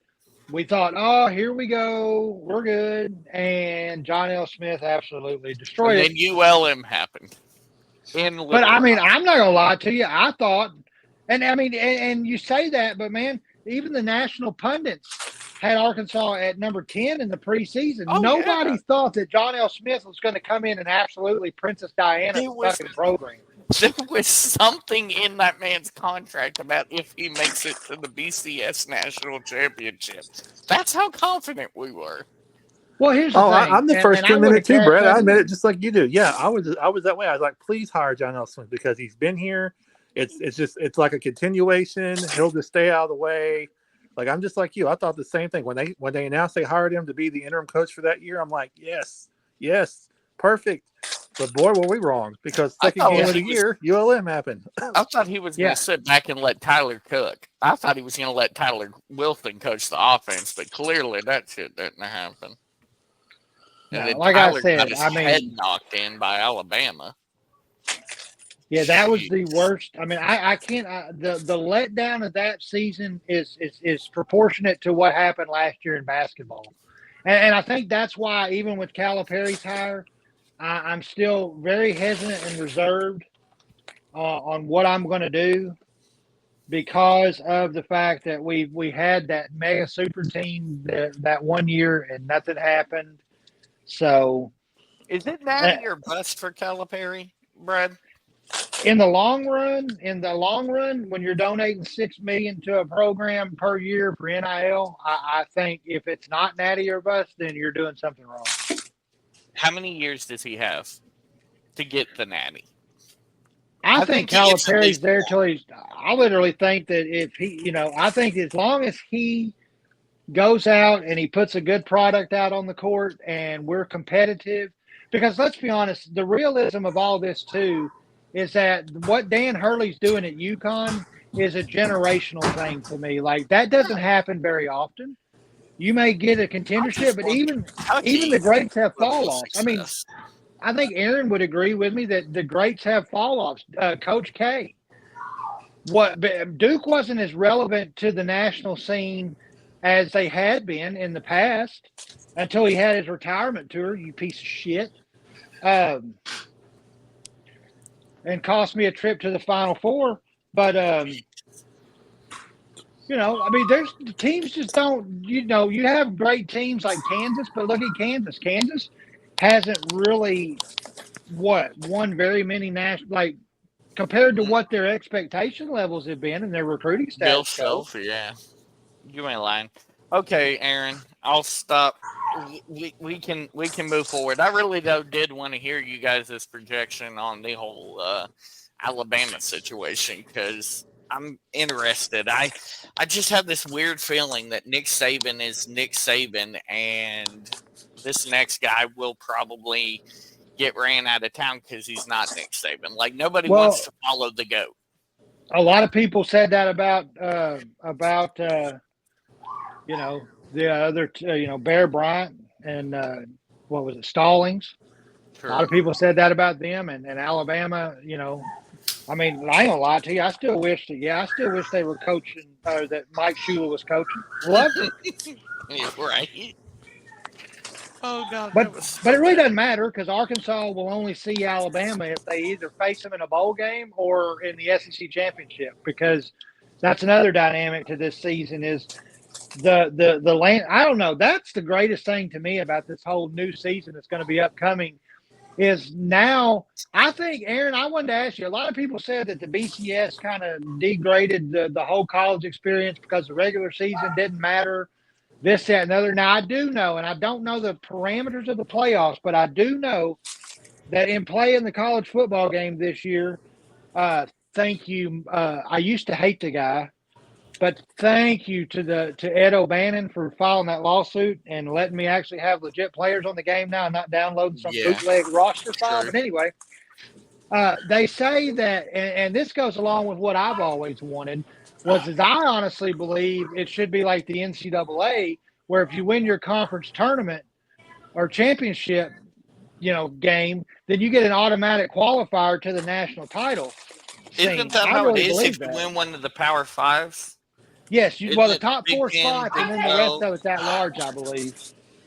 We thought, oh, here we go. We're good. And John L. Smith absolutely destroyed it. And then ULM happened. But, I mean, I'm not going to lie to you. I thought, and I mean, and you say that, but, man, even the national pundits had Arkansas at number 10 in the preseason. Nobody thought that John L. Smith was going to come in and absolutely Princess Diana the fucking program. There was something in that man's contract about if he makes it to the BCS national championship. That's how confident we were. Well, here's the thing. I'm the first to admit it too, Brett. I admit it just like you do. Yeah, I was that way. I was like, please hire John L. Smith because he's been here. It's like a continuation. He'll just stay out of the way. Like I'm just like you. I thought the same thing when they announced they hired him to be the interim coach for that year. I'm like, yes, perfect. But boy, were we wrong because second game of the year, ULM happened. I thought he was going to sit back and let Tyler cook. I thought he was going to let Tyler Wilson coach the offense, but clearly that shit didn't happen. And then like Tyler I said, got his head knocked in by Alabama. Yeah, that was the worst. I mean, I can't. The letdown of that season is proportionate to what happened last year in basketball, and I think that's why even with Calipari's hire, I'm still very hesitant and reserved on what I'm going to do because of the fact that we had that mega super team that 1 year and nothing happened. So, is it natty or bust for Calipari, Brad? In the long run, when you're donating $6 million to a program per year for NIL, I think if it's not natty or bust, then you're doing something wrong. How many years does he have to get the natty? I think Calipari's there till he's. I literally think that if he, I think as long as he goes out and he puts a good product out on the court and we're competitive, because let's be honest, the realism of all this too is that what Dan Hurley's doing at UConn is a generational thing to me. Like that doesn't happen very often. You may get a contendership, but even the greats have fall offs. I mean, I think Aaron would agree with me that the greats have fall offs. Coach K, Duke wasn't as relevant to the national scene as they had been in the past until he had his retirement tour. You piece of shit. And cost me a trip to the Final Four. But, I mean, there's teams just don't, you have great teams like Kansas, but look at Kansas. Kansas hasn't really, won very many national, like, compared to what their expectation levels have been and their recruiting status. Yeah. You ain't lying. Okay, Aaron, I'll stop. We can move forward. I really did want to hear you guys' projection on the whole Alabama situation because I'm interested. I just have this weird feeling that Nick Saban is Nick Saban, and this next guy will probably get ran out of town because he's not Nick Saban. Like nobody wants to follow the GOAT. A lot of people said that about the other, Bear Bryant and what was it, Stallings. Sure. A lot of people said that about them and Alabama. I mean, I ain't gonna lie to you. I still wish they were coaching, that Mike Shula was coaching. Loved it. Yeah, right. Oh God! But it really doesn't matter because Arkansas will only see Alabama if they either face them in a bowl game or in the SEC championship, because that's another dynamic to this season is the land. I don't know. That's the greatest thing to me about this whole new season that's going to be upcoming is now. I think, Aaron, I wanted to ask you. A lot of people said that the BCS kind of degraded the whole college experience because the regular season didn't matter. This, that, and the other. Now, I do know, and I don't know the parameters of the playoffs, but I do know that in playing the college football game this year, thank you. I used to hate the guy, but thank you to Ed O'Bannon for filing that lawsuit and letting me actually have legit players on the game now and not downloading some bootleg roster file. But anyway, they say that, and this goes along with what I've always wanted, is I honestly believe it should be like the NCAA, where if you win your conference tournament or championship, game, then you get an automatic qualifier to the national title. Isn't that how it is if you win one of the Power Fives? Yes, the top four spots, and then the rest of it's at large, I believe.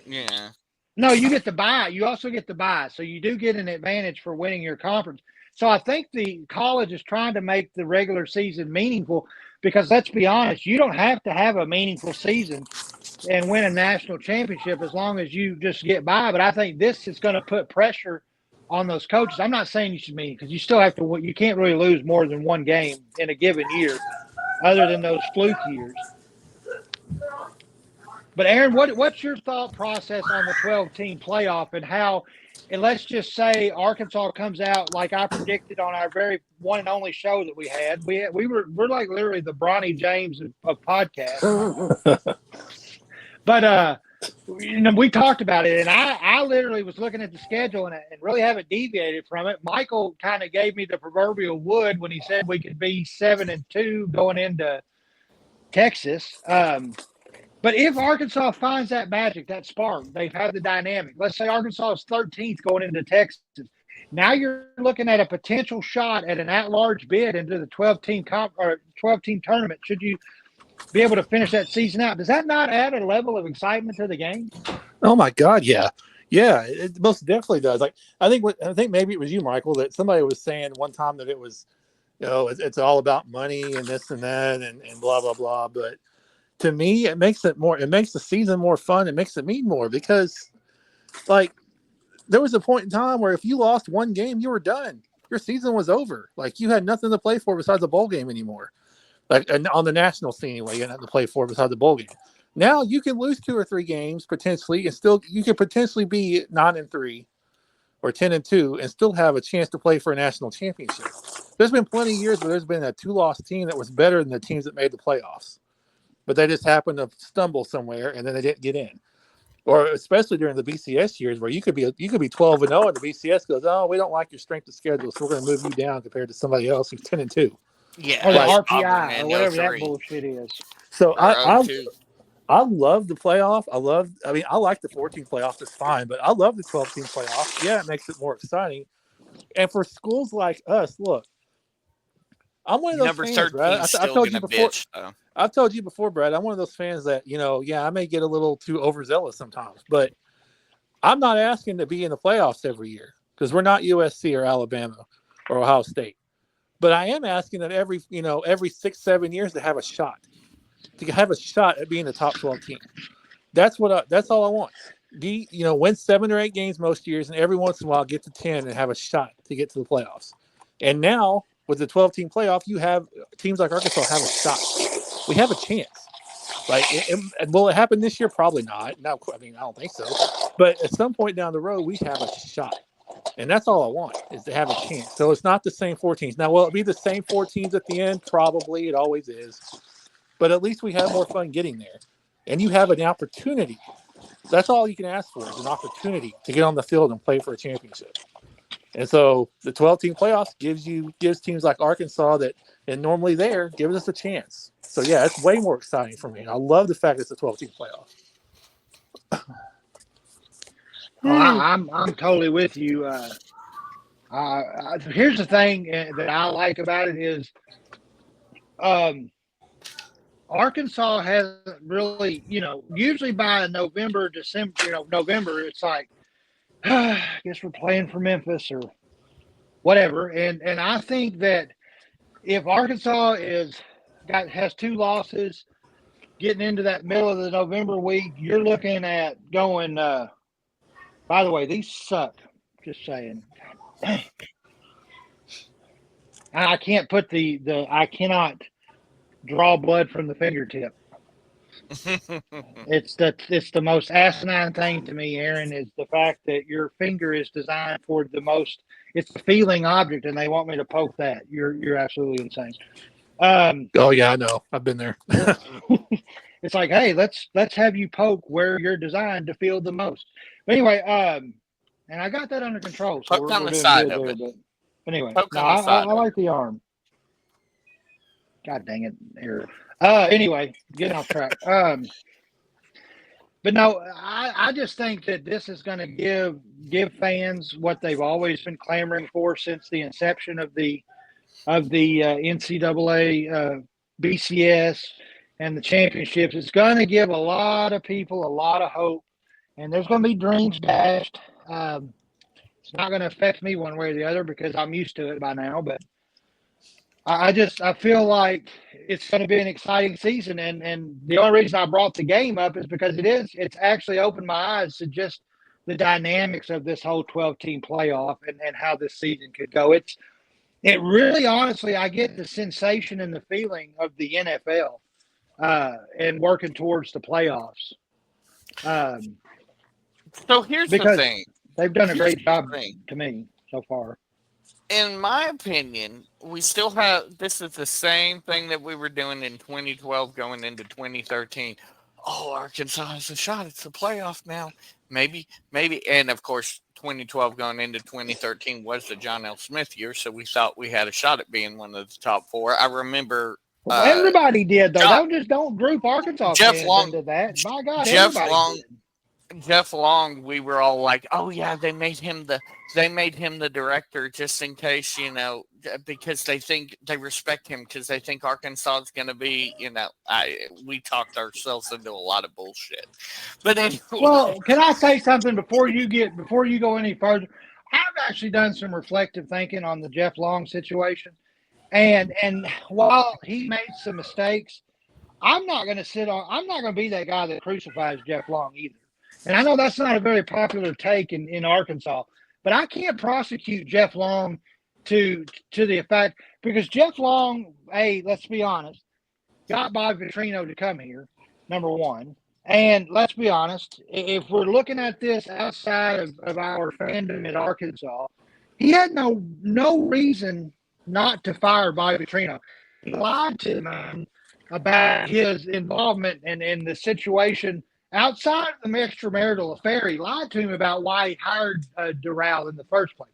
Yeah. No, you get the bye. You also get the bye, so you do get an advantage for winning your conference. So I think the college is trying to make the regular season meaningful. Because let's be honest, you don't have to have a meaningful season and win a national championship as long as you just get by. But I think this is going to put pressure on those coaches. I'm not saying you should because you still have to. You can't really lose more than one game in a given year, other than those fluke years. But Aaron, what's your thought process on the 12-team playoff and how? And let's just say Arkansas comes out like I predicted on our very one and only show that we had. We're like literally the Bronny James of podcasts. But we talked about it, and I literally was looking at the schedule and really haven't deviated from it. Michael kind of gave me the proverbial wood when he said we could be 7-2 going into Texas. But if Arkansas finds that magic, that spark, they've had the dynamic. Let's say Arkansas is 13th going into Texas. Now you're looking at a potential shot at an at-large bid into the 12-team 12-team tournament. Should you be able to finish that season out? Does that not add a level of excitement to the game? Oh my God, yeah, it most definitely does. Like I think maybe it was you, Michael, that somebody was saying one time that it was, it's all about money and this and that and blah blah blah. But to me, it makes the season more fun. It makes it mean more because, like, there was a point in time where if you lost one game, you were done. Your season was over. Like, you had nothing to play for besides a bowl game anymore. Like, and on the national scene anyway, you had nothing to play for besides the bowl game. Now you can lose 2 or 3 games potentially, and still you could potentially be 9-3 or 10-2 and still have a chance to play for a national championship. There's been plenty of years where there's been a 2-loss team that was better than the teams that made the playoffs, but they just happened to stumble somewhere and then they didn't get in. Or especially during the BCS years where you could be 12-0 and the BCS goes, oh, we don't like your strength of schedule, so we're going to move you down compared to somebody else who's 10-2. Yeah, or the RPI or whatever that bullshit is. So I love the playoff. I like the 14 playoff. It's fine, but I love the 12-team playoff. Yeah, it makes it more exciting. And for schools like us, look, I'm one of those fans, Brad. I've told you before. I've told you before, Brad. I'm one of those fans that I may get a little too overzealous sometimes, but I'm not asking to be in the playoffs every year because we're not USC or Alabama or Ohio State. But I am asking that every 6-7 years to have a shot at being a top 12 team. That's all I want. Win 7 or 8 games most years, and every once in a while get to 10 and have a shot to get to the playoffs. And now with the 12-team playoff, you have teams like Arkansas have a shot. We have a chance. Like, will it happen this year? Probably not. No, I don't think so. But at some point down the road, we have a shot. And that's all I want, is to have a chance. So it's not the same 4 teams. Now, will it be the same 4 teams at the end? Probably. It always is. But at least we have more fun getting there. And you have an opportunity. That's all you can ask for, is an opportunity to get on the field and play for a championship. And so the 12-team playoffs gives teams like Arkansas that and normally there, gives us a chance. So, yeah, it's way more exciting for me. I love the fact it's a 12-team playoff. I'm totally with you. Here's the thing that I like about it is Arkansas hasn't really, usually by November, December, November, it's like, I guess we're playing for Memphis or whatever. And I think that if Arkansas has 2 losses getting into that middle of the November week, you're looking at going, by the way, these suck. Just saying. I can't put I cannot draw blood from the fingertip. It's the most asinine thing to me, Aaron, is the fact that your finger is designed for it's a feeling object, and they want me to poke that. You're absolutely insane. Oh yeah, I know. I've been there. It's like, hey, let's have you poke where you're designed to feel the most. But anyway, and I got that under control. So poke on the side of it. But anyway, I like the arm. God dang it, Aaron. Anyway, getting off track. But no, I just think that this is going to give fans what they've always been clamoring for since the inception of the NCAA BCS and the championships. It's going to give a lot of people a lot of hope, and there's going to be dreams dashed. It's not going to affect me one way or the other because I'm used to it by now, but I feel like it's going to be an exciting season, and the only reason I brought the game up is because it's actually opened my eyes to just the dynamics of this whole 12-team playoff and how this season could go. It really, honestly, I get the sensation and the feeling of the NFL and working towards the playoffs. So here's the thing. They've done a great job to me so far. In my opinion, we still have, this is the same thing that we were doing in 2012 going into 2013. Oh, Arkansas has a shot. It's the playoff now. Maybe. And of course, 2012 going into 2013 was the John L. Smith year, so we thought we had a shot at being one of the top four. I remember. Everybody did, though. Don't group Arkansas fans into that. My God, everybody did. Jeff Long, we were all like, "Oh yeah, they made him the director just in case, because they respect him because they think Arkansas is going to be, we talked ourselves into a lot of bullshit." But anyway. Well, can I say something before you go any further? I've actually done some reflective thinking on the Jeff Long situation, and while he made some mistakes, I'm not going to be that guy that crucifies Jeff Long either. And I know that's not a very popular take in Arkansas, but I can't prosecute Jeff Long to the effect, because Jeff Long, let's be honest, got Bobby Petrino to come here, number one. And let's be honest, if we're looking at this outside of our fandom at Arkansas, he had no reason not to fire Bobby Petrino. He lied to the man about his involvement in the situation outside of the extramarital affair. He lied to him about why he hired Doral in the first place.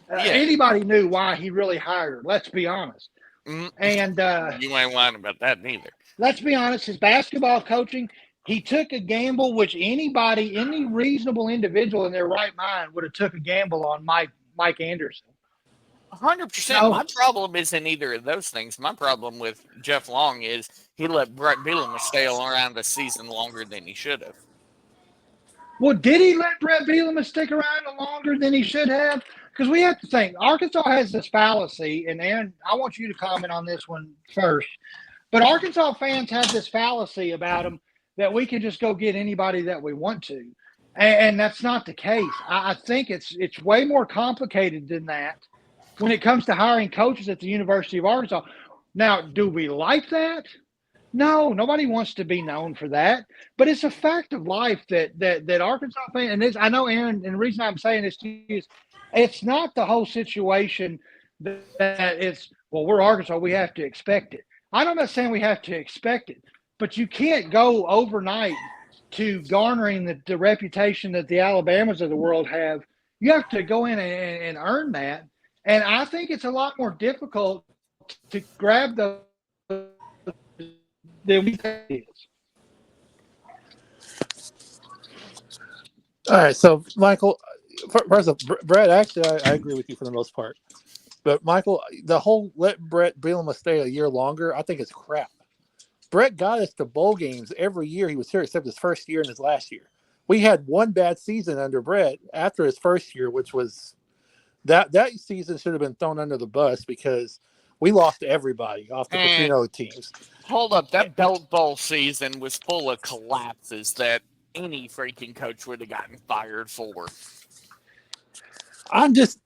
Anybody knew why he really hired her, let's be honest. And you ain't lying about that neither. Let's be honest, his basketball coaching, he took a gamble which any reasonable individual in their right mind would have took a gamble on Mike Anderson. 100%. My problem isn't either of those things. My problem with Jeff Long is he let Brett Bielema stay around a season longer than he should have. Well, did he let Brett Bielema stick around longer than he should have? Because we have to think, Arkansas has this fallacy, and Aaron, I want you to comment on this one first. But Arkansas fans have this fallacy about them that we can just go get anybody that we want to. And that's not the case. I think it's way more complicated than that when it comes to hiring coaches at the University of Arkansas. Now, do we like that? No, nobody wants to be known for that. But it's a fact of life that Arkansas fans, and this, I know, Aaron, and the reason I'm saying this to you is it's not the whole situation that it's, well, we're Arkansas, we have to expect it. I'm not saying we have to expect it, but you can't go overnight to garnering the reputation that the Alabamas of the world have. You have to go in and earn that. And I think it's a lot more difficult to grab the than we think it is. All right, so Michael, first of all, Brett, actually, I agree with you for the most part. But Michael, the whole let Brett Bielema stay a year longer, I think it's crap. Brett got us to bowl games every year he was here, except his first year and his last year. We had one bad season under Brett after his first year, which was that season should have been thrown under the bus because we lost everybody off the Petrino teams. Hold up. That Belt Bowl season was full of collapses that any freaking coach would have gotten fired for. I'm just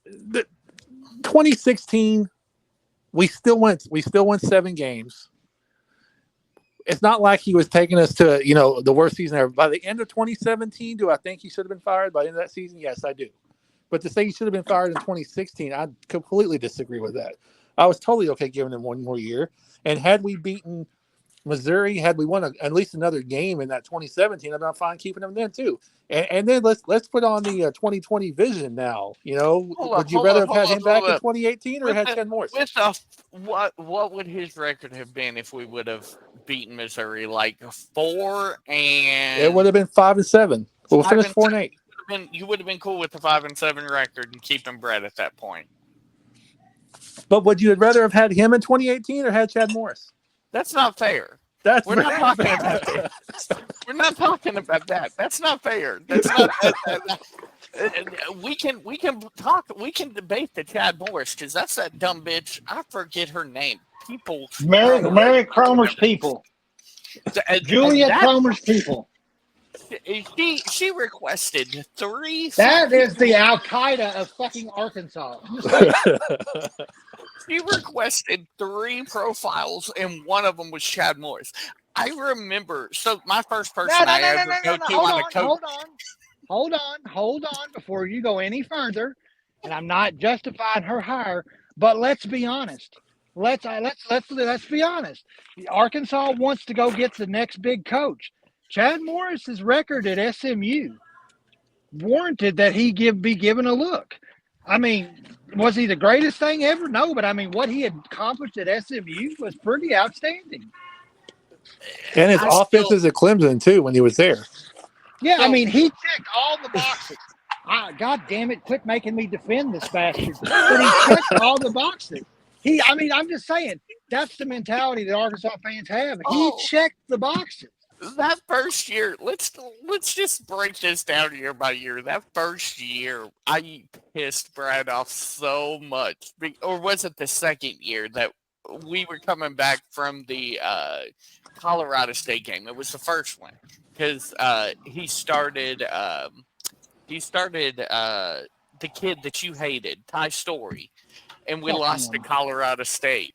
2016, we still won 7 games. It's not like he was taking us to, the worst season ever. By the end of 2017, do I think he should have been fired by the end of that season? Yes, I do. But to say he should have been fired in 2016, I completely disagree with that. I was totally okay giving him one more year. And had we beaten Missouri, had we won at least another game in that 2017, I'm not fine keeping him then too. And then let's put on the 2020 vision now. Would you rather have had him back in 2018 or had Chad Morris? What would his record have been if we would have beaten Missouri? Like 4 and it would have been 5-7. We'll finish 4-8. You would have been cool with the 5-7 record and keeping Brett at that point. But would you rather have had him in 2018 or had Chad Morris? That's not fair. We're not talking about that. We're not talking about that. That's not fair. That's not. We can debate the Chad Morris because that's that dumb bitch. I forget her name. Mary Cromer's people. Julia Cromer's people. She requested 3. That is the Al Qaeda of fucking Arkansas. She requested 3 profiles, and one of them was Chad Morris. I remember. So my first person No, no, I no, no, ever no, go no, to hold on a on, coach. hold on before you go any further. And I'm not justifying her hire, but let's be honest. Let's be honest. Arkansas wants to go get the next big coach. Chad Morris's record at SMU warranted that he be given a look. I mean, was he the greatest thing ever? No, but I mean, what he had accomplished at SMU was pretty outstanding. And his offenses at Clemson too when he was there. Yeah, I mean, he checked all the boxes. God damn it, quit making me defend this bastard. But he checked all the boxes. I'm just saying, that's the mentality that Arkansas fans have. He checked the boxes. That first year, let's just break this down year by year. That first year, I pissed Brad off so much. Or was it the second year that we were coming back from the Colorado State game? It was the first one because he started the kid that you hated, Ty Story, and we lost to Colorado State.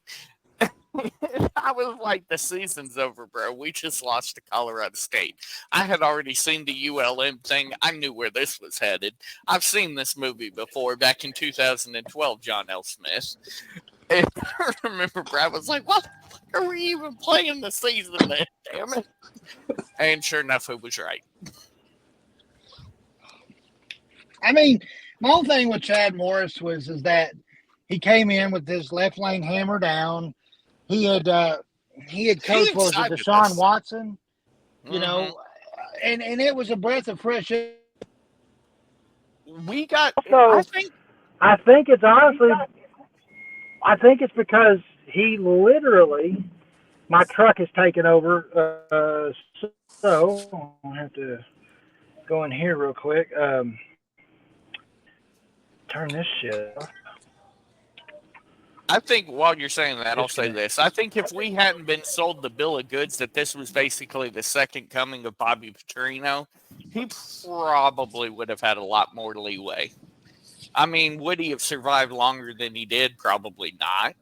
I was like, the season's over, bro. We just lost to Colorado State. I had already seen the ULM thing. I knew where this was headed. I've seen this movie before, back in 2012, John L. Smith. And I remember Brad was like, what the fuck are we even playing the season then? Damn it. And sure enough, it was right. I mean, my whole thing with Chad Morris is that he came in with his left lane hammer down. He had coached Deshaun Watson, you know, and it was a breath of fresh air. We got. So I think it's honestly. I think it's because he literally. My truck is taking over, so I'll have to go in here real quick. Turn this shit off. I think while you're saying that, I'll say this. I think if we hadn't been sold the bill of goods that this was basically the second coming of Bobby Petrino, he probably would have had a lot more leeway. I mean, would he have survived longer than he did? Probably not.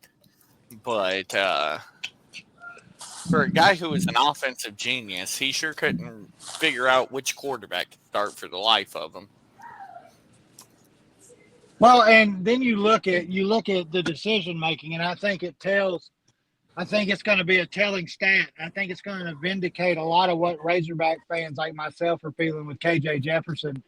But for a guy who is an offensive genius, he sure couldn't figure out which quarterback to start for the life of him. Well, and then you look at the decision making, and I think it's going to be a telling stat. I think it's going to vindicate a lot of what Razorback fans like myself are feeling with KJ Jefferson,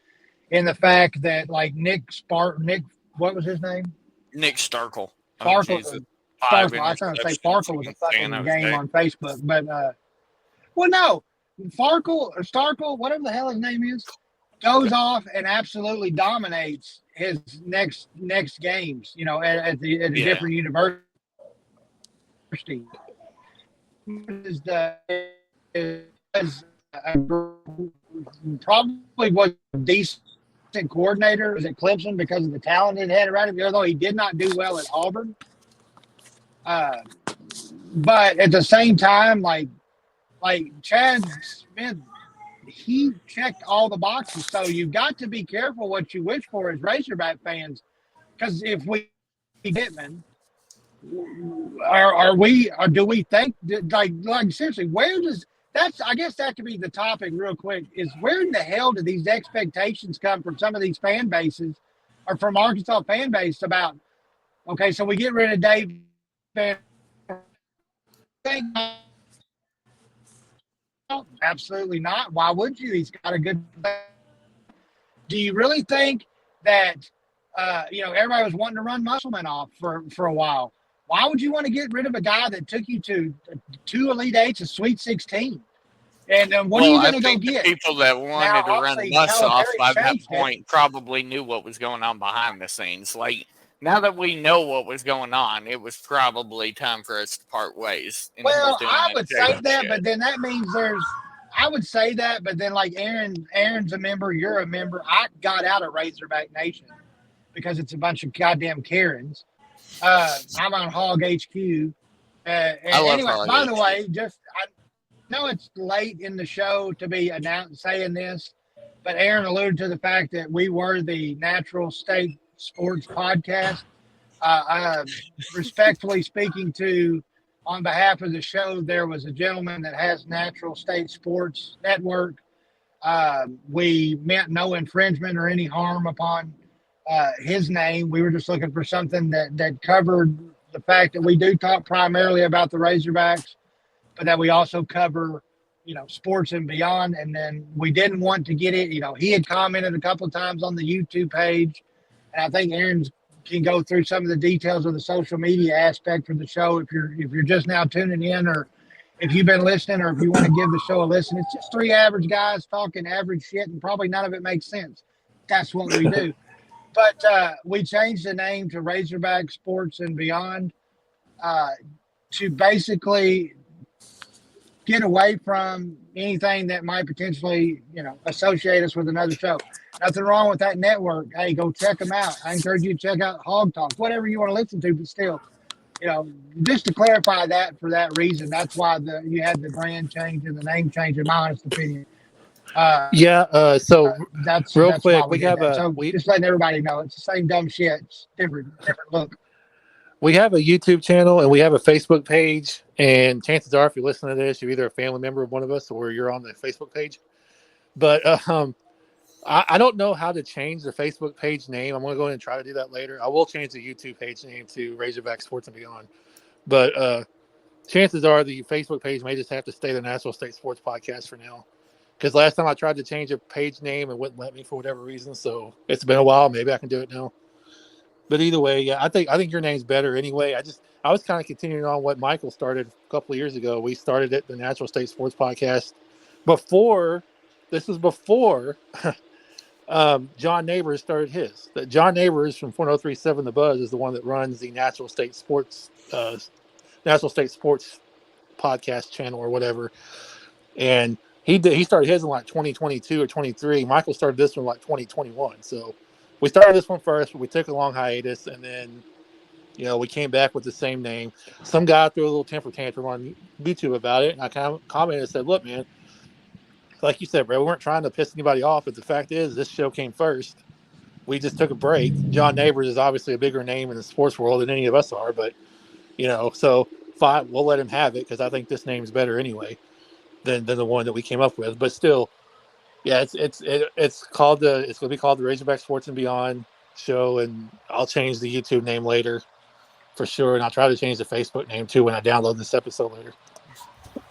in the fact that like Nick, what was his name? Nick Starkel. Starkel. I was trying to say Farkle was a fucking game on Facebook, but no, Starkel, whatever the hell his name is, goes off and absolutely dominates his next games, you know, at a different university. Probably was a decent coordinator at Clemson because of the talent he had around him, although he did not do well at Auburn. But at the same time, like Chad Smith, he checked all the boxes. So you've got to be careful what you wish for as Razorback fans, because if we Pittman, do we think like seriously, where does I guess that could be the topic real quick, is where in the hell do these expectations come from some of these fan bases, or from Arkansas fan base about, okay, so we get rid of Dave. Absolutely not. Why would you? He's got a good. Do you really think that everybody was wanting to run Musselman off for a while? Why would you want to get rid of a guy that took you to 2 Elite Eights, a Sweet 16? And what are you going to go get? The people that wanted to run Muss off by that point probably knew what was going on behind the scenes. Like, now that we know what was going on, it was probably time for us to part ways. Well, I would say that, but then that means I would say that, but then like Aaron's a member, you're a member. I got out of Razorback Nation because it's a bunch of goddamn Karens. I'm on Hog HQ. Anyway, by the way, I know it's late in the show to be saying this, but Aaron alluded to the fact that we were the Natural State Sports Podcast. Respectfully speaking to on behalf of the show, there was a gentleman that has Natural State Sports Network. We meant no infringement or any harm upon his name. We were just looking for something that covered the fact that we do talk primarily about the Razorbacks, but that we also cover, sports and beyond. And then we didn't want to get it. He had commented a couple of times on the YouTube page, and I think Aaron can go through some of the details of the social media aspect for the show. If you're just now tuning in, or if you've been listening, or if you want to give the show a listen, it's just three average guys talking average shit, and probably none of it makes sense. That's what we do. But we changed the name to Razorback Sports and Beyond to basically get away from anything that might potentially, associate us with another show. Nothing wrong with that network. Hey, go check them out. I encourage you to check out Hog Talk, whatever you want to listen to, but still, just to clarify that for that reason, that's why you had the brand change and the name change, in my honest opinion. So that's real that's quick, why we have just letting everybody know it's the same dumb shit. It's different look. We have a YouTube channel and we have a Facebook page. And chances are, if you listen to this, you're either a family member of one of us or you're on the Facebook page. But I don't know how to change the Facebook page name. I'm going to go ahead and try to do that later. I will change the YouTube page name to Razorback Sports and Beyond. But chances are the Facebook page may just have to stay the Natural State Sports Podcast for now. Because last time I tried to change a page name, it wouldn't let me for whatever reason. So it's been a while. Maybe I can do it now. But either way, yeah, I think your name's better anyway. I was kind of continuing on what Michael started a couple of years ago. We started it, the Natural State Sports Podcast. This was before John Neighbors started his. John Neighbors from 4037 The Buzz is the one that runs the Natural State Sports podcast channel or whatever. And he started his in like 2022 or 23. Michael started this one like 2021. So we started this one first, but we took a long hiatus, and then we came back with the same name. Some guy threw a little temper tantrum on YouTube about it, and I kind of commented and said, "Look, man, like you said, bro, we weren't trying to piss anybody off, but the fact is, this show came first. We just took a break. John Neighbors is obviously a bigger name in the sports world than any of us are, but so fine, we'll let him have it because I think this name's better anyway than the one that we came up with. But still, yeah, it's going to be called the Razorback Sports and Beyond show, and I'll change the YouTube name later for sure, and I'll try to change the Facebook name too when I download this episode later.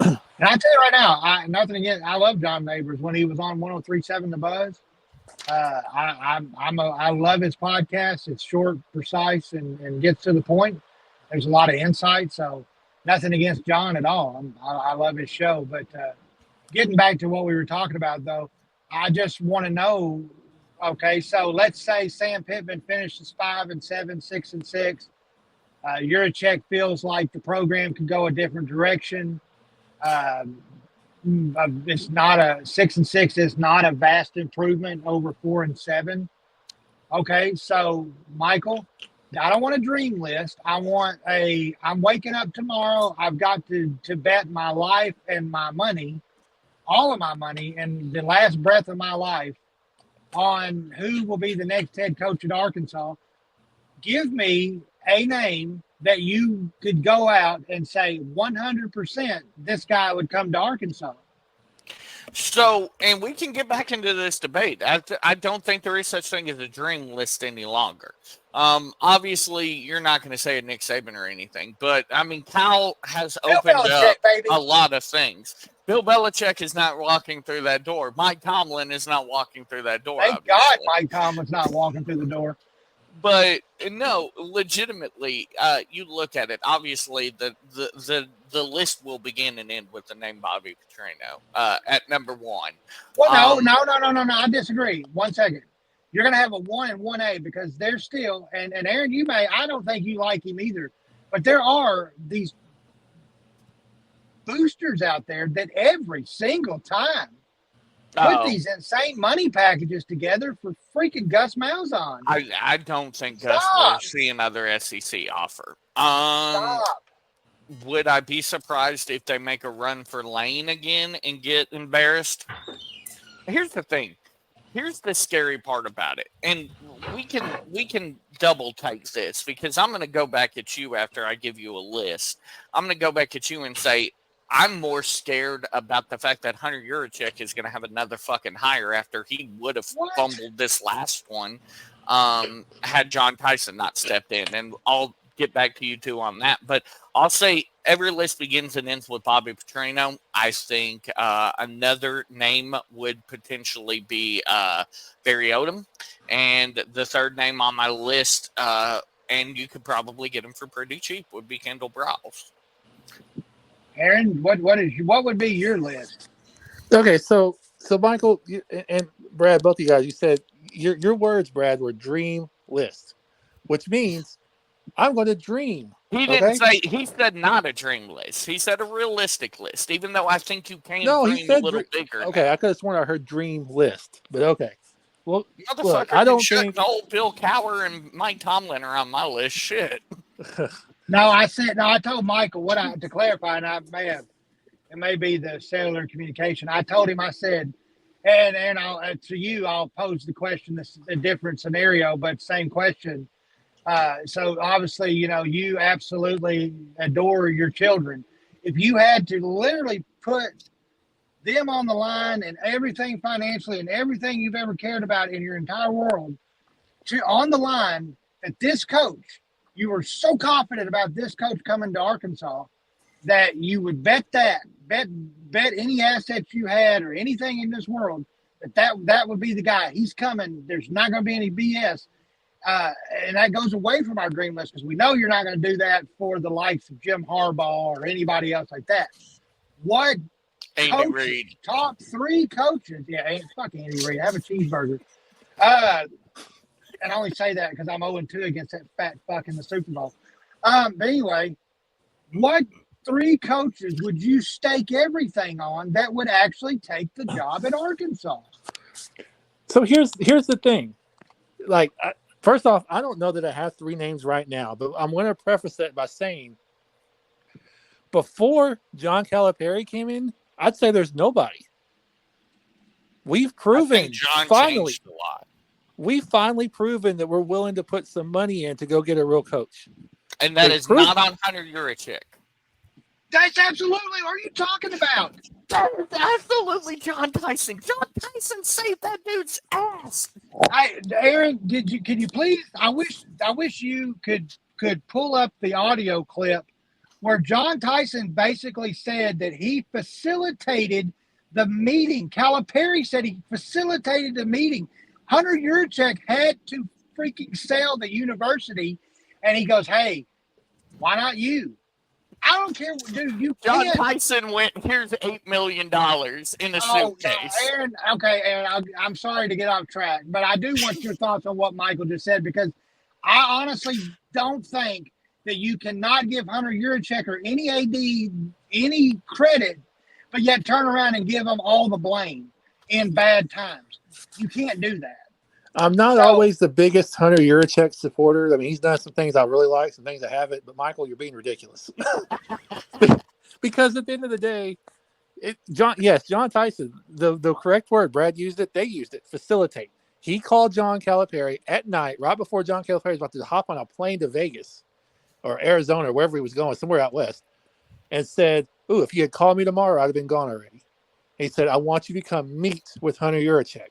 And I tell you right now, nothing against. I love John Neighbors when he was on 1037 The Buzz. I love his podcast. It's short, precise, and gets to the point. There's a lot of insight. So nothing against John at all. I love his show. But getting back to what we were talking about, though, I just want to know. Okay, so let's say Sam Pittman finishes 5-7, 6-6. Yurachek feels like the program could go a different direction. It's not a 6-6 is not a vast improvement over 4-7. Okay, so Michael, I don't want a dream list. I'm waking up tomorrow. I've got to bet my life and my money, all of my money, and the last breath of my life on who will be the next head coach at Arkansas. Give me a name that you could go out and say 100% this guy would come to Arkansas. So, and we can get back into this debate. I don't think there is such thing as a dream list any longer. Obviously, you're not going to say Nick Saban or anything, but I mean, Cal has opened up a lot of things. Bill Belichick is not walking through that door. Mike Tomlin is not walking through that door. Thank God Mike Tomlin's not walking through the door. But no, legitimately, you look at it. Obviously, the list will begin and end with the name Bobby Petrino at number one. Well, no. I disagree. 1 second. You're going to have a 1 and 1A because there's still, and Aaron, I don't think you like him either, but there are these boosters out there that every single time put these insane money packages together for freaking Gus Malzahn. I don't think Gus will see another SEC offer. Would I be surprised if they make a run for Lane again and get embarrassed? Here's the thing. Here's the scary part about it, and we can double take this because I'm going to go back at you after I give you a list. I'm going to go back at you and say I'm more scared about the fact that Hunter Yurachek is going to have another fucking hire after he would have fumbled this last one had John Tyson not stepped in, and I'll get back to you two on that. But I'll say every list begins and ends with Bobby Petrino. I think another name would potentially be Barry Odom. And the third name on my list, and you could probably get him for pretty cheap, would be Kendall Browse. Aaron, what would be your list? Okay, so Michael and Brad, both of you guys, you said your words, Brad, were dream list, which means I'm going to dream. He didn't say. He said not a dream list. He said a realistic list. Even though I think you can dream a little bigger. Okay, now. I could have sworn I heard dream list, but okay. Well, look, I don't think old Bill Cowher and Mike Tomlin are on my list. Shit. I told Michael to clarify, and it may be the cellular communication. I told him, I said, and I'll pose the question. This is a different scenario, but same question. So obviously, you absolutely adore your children. If you had to literally put them on the line and everything financially and everything you've ever cared about in your entire world on the line, that this coach, you were so confident about this coach coming to Arkansas that you would bet any assets you had or anything in this world that would be the guy. He's coming. There's not going to be any BS. And that goes away from our dream list because we know you're not going to do that for the likes of Jim Harbaugh or anybody else like that. What Andy Reid. Top 3 coaches? Yeah, fuck Andy Reid. Have a cheeseburger. And I only say that because I'm 0-2 against that fat fuck in the Super Bowl. But anyway, what 3 coaches would you stake everything on that would actually take the job at Arkansas? So here's the thing. Like, first off, I don't know that I have 3 names right now, but I'm going to preface that by saying before John Calipari came in, I'd say there's nobody. We've proven finally. A lot. We've finally proven that we're willing to put some money in to go get a real coach. And that is not on Hunter Yurachek. That's absolutely what are you talking about? That is absolutely John Tyson. John Tyson saved that dude's ass. Aaron, can you please? I wish you could pull up the audio clip where John Tyson basically said that he facilitated the meeting. Calipari said he facilitated the meeting. Hunter Yurachek had to freaking sell the university, and he goes, "Hey, why not you?" I don't care, dude. John Tyson went, here's $8 million in a suitcase. Aaron, I'm sorry to get off track, but I do want your thoughts on what Michael just said, because I honestly don't think that you cannot give Hunter Yurachek or any AD any credit, but yet turn around and give them all the blame in bad times. You can't do that. I'm not always the biggest Hunter Yurachek supporter. I mean, he's done some things I really like, some things I haven't. But Michael, you're being ridiculous. Because at the end of the day, John Tyson, the correct word, Brad used it, they used it, facilitate. He called John Calipari at night, right before John Calipari was about to hop on a plane to Vegas or Arizona or wherever he was going, somewhere out west, and said, "Ooh, if you had called me tomorrow, I'd have been gone already." He said, "I want you to come meet with Hunter Yurachek."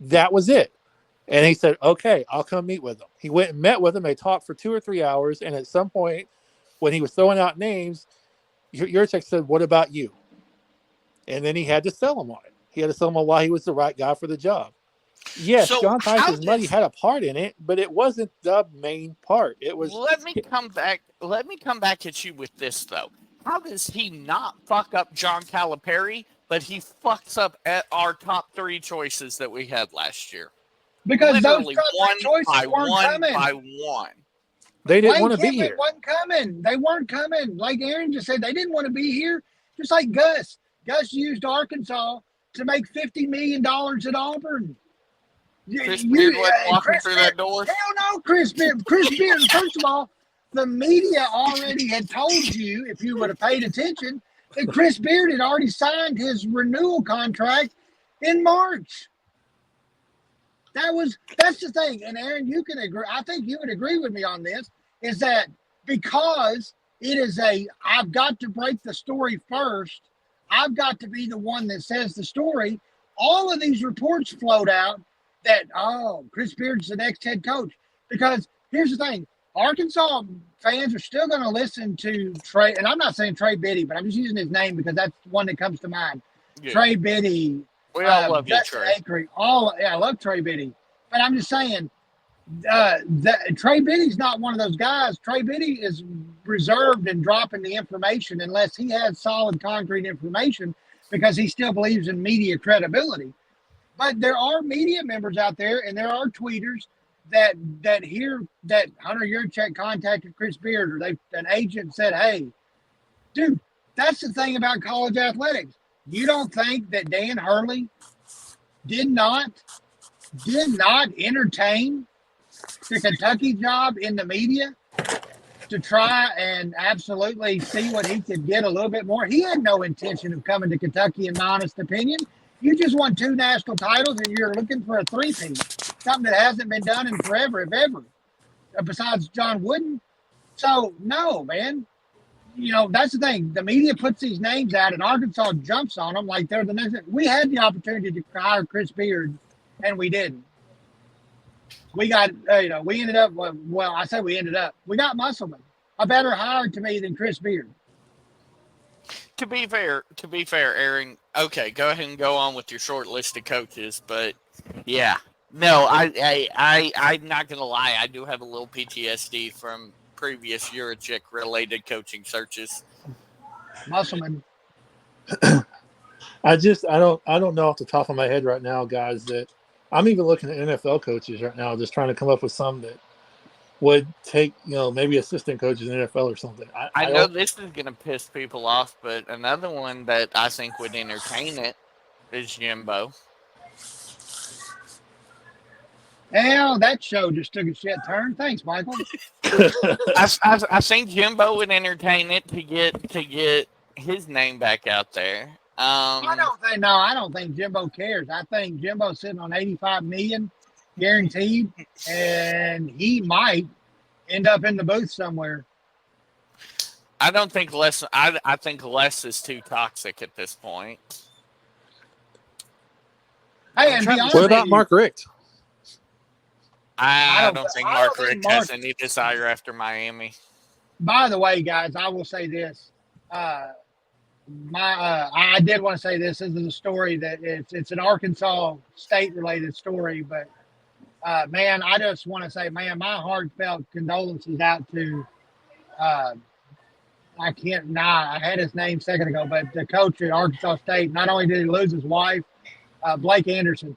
That was it. And he said, "Okay, I'll come meet with him." He went and met with him. They talked for 2 or 3 hours. And at some point, when he was throwing out names, Yurachek said, "What about you?" And then he had to sell him on it. He had to sell him on why he was the right guy for the job. Yes, so John Tyson's money had a part in it, but it wasn't the main part. It was. Let me come back at you with this, though. How does he not fuck up John Calipari, but he fucks up at our top 3 choices that we had last year? Because literally those choices weren't coming. By one. They didn't want to be here. They weren't coming. Like Aaron just said, they didn't want to be here. Just like Gus. Gus used Arkansas to make $50 million at Auburn. Chris Beard went walking through that door? Hell no, Chris Beard. Chris Beard, first of all, the media already had told you, if you would have paid attention, that Chris Beard had already signed his renewal contract in March. That's the thing. And Aaron, you can agree. I think you would agree with me on this, is that because it is I've got to break the story first. I've got to be the one that says the story. All of these reports float out that, Chris Beard's the next head coach. Because here's the thing. Arkansas fans are still going to listen to Trey, and I'm not saying Trey Biddy, but I'm just using his name because that's one that comes to mind. Yeah. Trey Biddy. We all love you, Trey. Acre, I love Trey Biddy. But I'm just saying, Trey Biddy's not one of those guys. Trey Biddy is reserved in dropping the information unless he has solid, concrete information because he still believes in media credibility. But there are media members out there, and there are tweeters that hear that Hunter Yurchek contacted Chris Beard, or an agent said, "Hey, dude, that's the thing about college athletics. You don't think that Dan Hurley did not entertain the Kentucky job in the media to try and absolutely see what he could get a little bit more? He had no intention of coming to Kentucky, in my honest opinion. You just won 2 national titles and you're looking for a 3-peat, something that hasn't been done in forever, if ever, besides John Wooden. So, no, man. That's the thing. The media puts these names out, and Arkansas jumps on them like they're the next. We had the opportunity to hire Chris Beard, and we didn't. We got, we ended up. Well, I say we ended up. We got Musselman, a better hire to me than Chris Beard. To be fair, Aaron. Okay, go ahead and go on with your short list of coaches, but yeah, no, I'm not gonna lie. I do have a little PTSD from previous Yurchek related coaching searches. Musselman. I don't know off the top of my head right now, guys, that I'm even looking at NFL coaches right now, just trying to come up with some that would take, maybe assistant coaches in the NFL or something. I know this is going to piss people off, but another one that I think would entertain it is Jimbo. Hell, that show just took a shit turn. Thanks, Michael. I think Jimbo would entertain it to get his name back out there. I don't think Jimbo cares. I think Jimbo's sitting on $85 million guaranteed, and he might end up in the booth somewhere. I don't think Les. I think Les is too toxic at this point. Hey, and be honest, what about Mark Richt? I don't think Mark Richt has any desire after Miami. By the way, guys, I will say this. I did want to say this. This is a story that it's an Arkansas State related story, but man, I just want to say, man, my heartfelt condolences out to I had his name a second ago, but the coach at Arkansas State. Not only did he lose his wife, Blake Anderson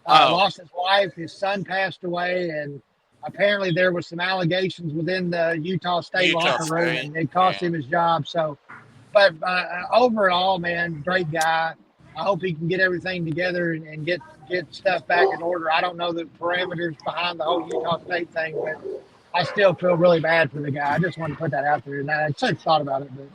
lost his wife. His son passed away, and apparently there was some allegations within the Utah State locker room, and it cost him his job. So, but overall, man, great guy. I hope he can get everything together and get stuff back in order. I don't know the parameters behind the whole Utah State thing, but I still feel really bad for the guy. I just wanted to put that out there, and I just thought about it. But.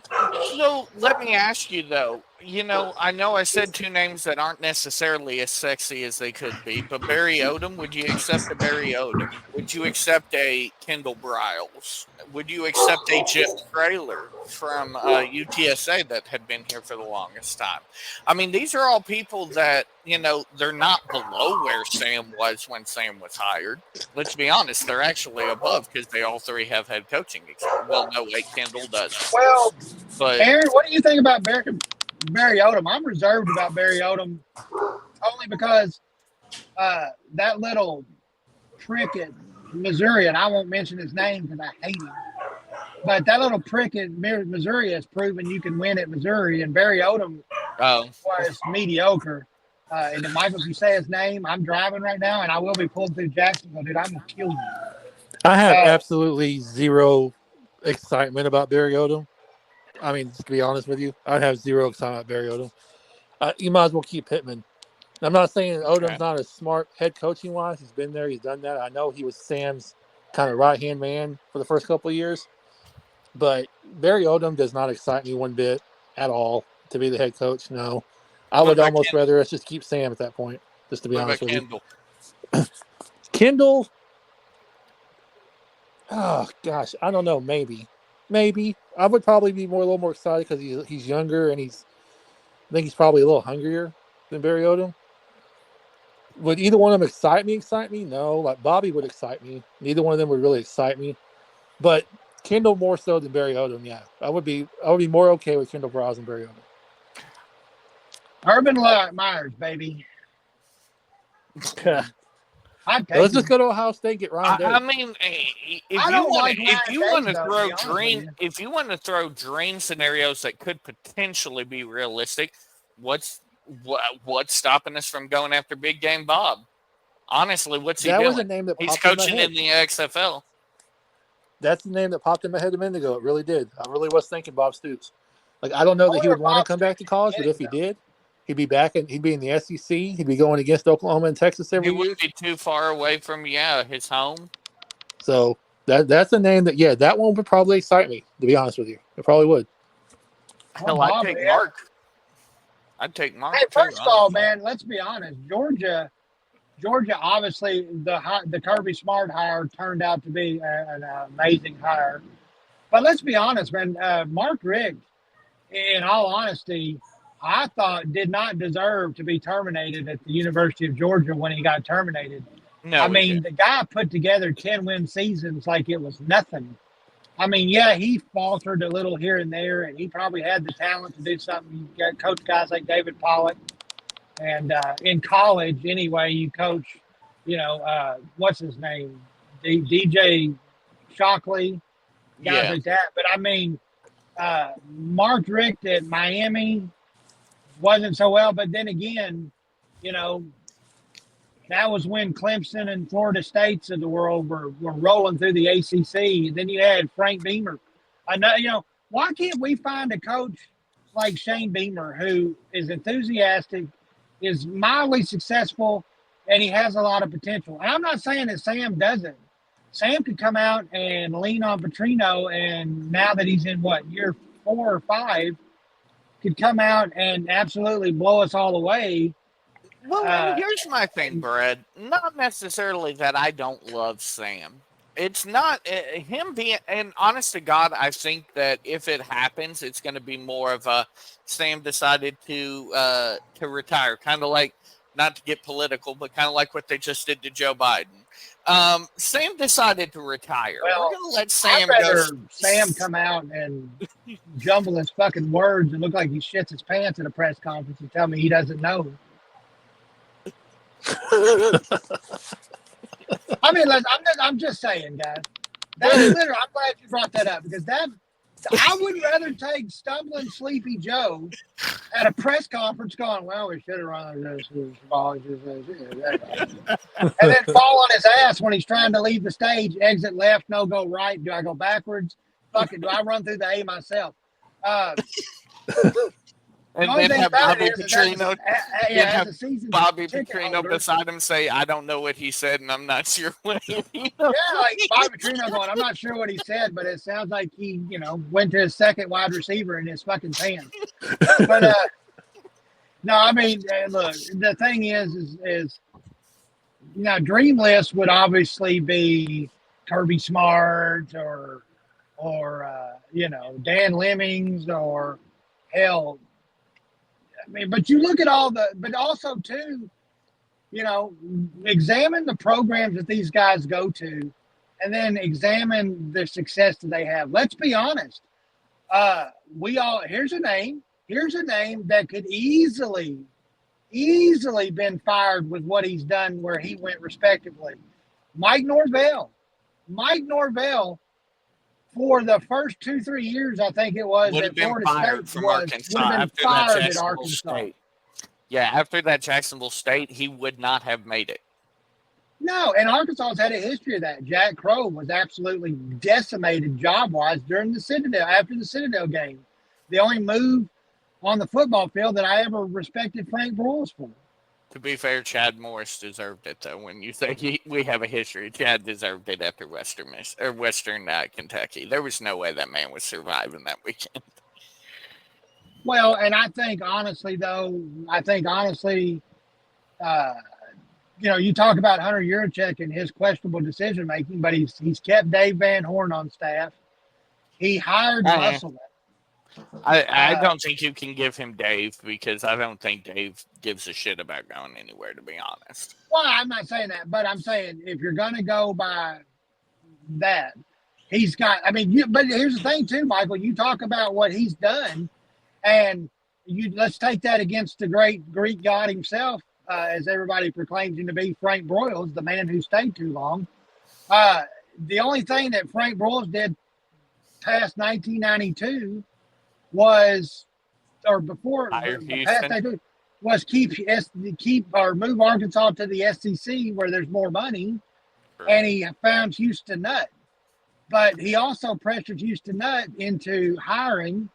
So let me ask you, though. I know I said 2 names that aren't necessarily as sexy as they could be, but Barry Odom, would you accept a Barry Odom? Would you accept a Kendall Briles? Would you accept a Jeff Traylor from UTSA that had been here for the longest time? I mean, these are all people that, they're not below where Sam was when Sam was hired. Let's be honest, they're actually above because they all 3 have head coaching experience. Well, no, wait, Kendall doesn't. Well, but Aaron, what do you think about Barry Odom? I'm reserved about Barry Odom only because that little prick at Missouri, and I won't mention his name because I hate him, but that little prick at Missouri has proven you can win at Missouri, and Barry Odom was mediocre. And if Michael, you say his name, I'm driving right now, and I will be pulled through Jacksonville, dude. I'm going to kill you. I have absolutely zero excitement about Barry Odom. I mean, to be honest with you, I'd have zero excitement about Barry Odom. You might as well keep Pittman. I'm not saying Odom's not a smart head coaching wise. He's been there. He's done that. I know he was Sam's kind of right-hand man for the first couple of years. But Barry Odom does not excite me one bit at all to be the head coach. No. I would almost rather us just keep Sam at that point, just to be honest with you. Kendall. Oh gosh, I don't know. Maybe I would probably be a little more excited because he's younger and I think he's probably a little hungrier than Barry Odom. Would either one of them excite me? No. Like Bobby would excite me. Neither one of them would really excite me. But Kendall more so than Barry Odom. Yeah, I would be more okay with Kendall Browse than Barry Odom. Urban Myers, baby. Let's just go to Ohio State and get Ryan Day. I mean, if you want to throw dream scenarios that could potentially be realistic, what's stopping us from going after Big Game Bob? Honestly, what's he doing? Was a name that he's coaching in the XFL. That's the name that popped in my head a minute ago. It really did. I really was thinking Bob Stoops. Like, I don't know that he would want to come back to college, but if he did, he'd be back and he'd be in the SEC. He'd be going against Oklahoma and Texas every year. He wouldn't be too far away from his home. So that's a name that one would probably excite me. To be honest with you, it probably would. Hell, I'd take Mark. I'd take Mark. Hey, first of all, man, let's be honest. Georgia, obviously, the Kirby Smart hire turned out to be an amazing hire. But let's be honest, man. Mark Richt, in all honesty, I thought did not deserve to be terminated at the University of Georgia when he got terminated. No, I mean, the guy put together 10-win seasons like it was nothing. I mean, yeah, he faltered a little here and there, and he probably had the talent to do something. You got coach guys like David Pollock. And in college, anyway, you coach, what's his name? DJ Shockley, guys like that. But, I mean, Mark Richt at Miami wasn't so well. But then again, that was when Clemson and Florida States of the world were rolling through the ACC. And then you had Frank Beamer. Why can't we find a coach like Shane Beamer who is enthusiastic, is mildly successful, and he has a lot of potential? And I'm not saying that Sam doesn't. Sam could come out and lean on Petrino, and now that he's in year 4 or 5, could come out and absolutely blow us all away. Well, here's my thing, Brad. Not necessarily that I don't love Sam. It's not him being, and honest to God, I think that if it happens, it's going to be more of a Sam decided to retire, kind of like, not to get political, but kind of like what they just did to Joe Biden. Sam decided to retire. Well, we're going to let Sam go. Sam come out and jumble his fucking words and look like he shits his pants at a press conference and tell me he doesn't know. I mean, I'm just saying, guys. That's literally. I'm glad you brought that up because I would rather take stumbling Sleepy Joe at a press conference going, well, we should have run this, and then fall on his ass when he's trying to leave the stage, exit left, no go right. Do I go backwards? Fuck it. Do I run through the A myself? And then have Bobby Petrino, Bobby Petrino beside him say, I don't know what he said, and I'm not sure what he Yeah, like Bobby Petrino going, I'm not sure what he said, but it sounds like he, went to his second wide receiver in his fucking pants. But, no, I mean, look, the thing is Dream List would obviously be Kirby Smart or Dan Lemmings or hell. I mean, but you look at but also too, examine the programs that these guys go to and then examine the success that they have. Let's be honest. Here's a name that could easily been fired with what he's done where he went respectively. Mike Norvell, for the first 2-3 years, I think it was, would have been fired from Arkansas after that Jacksonville State. Yeah, after that Jacksonville State, he would not have made it. No, and Arkansas's had a history of that. Jack Crow was absolutely decimated job-wise during after the Citadel game. The only move on the football field that I ever respected Frank Broyles for. To be fair, Chad Morris deserved it, though. When you say we have a history, Chad deserved it after Western Kentucky. There was no way that man was surviving that weekend. Well, and I think honestly, you talk about Hunter Yurachek and his questionable decision making, but he's kept Dave Van Horn on staff. He hired Musselman. I don't think you can give him Dave because I don't think Dave gives a shit about going anywhere, to be honest. Well, I'm not saying that, but I'm saying if you're going to go by that, he's got. I mean, but here's the thing too, Michael. You talk about what he's done, and let's take that against the great Greek god himself, as everybody proclaims him to be, Frank Broyles, the man who stayed too long. The only thing that Frank Broyles did past 1992 was, or before past 92, was keep or move Arkansas to the SEC where there's more money, and he found Houston Nutt. But he also pressured Houston Nutt into hiring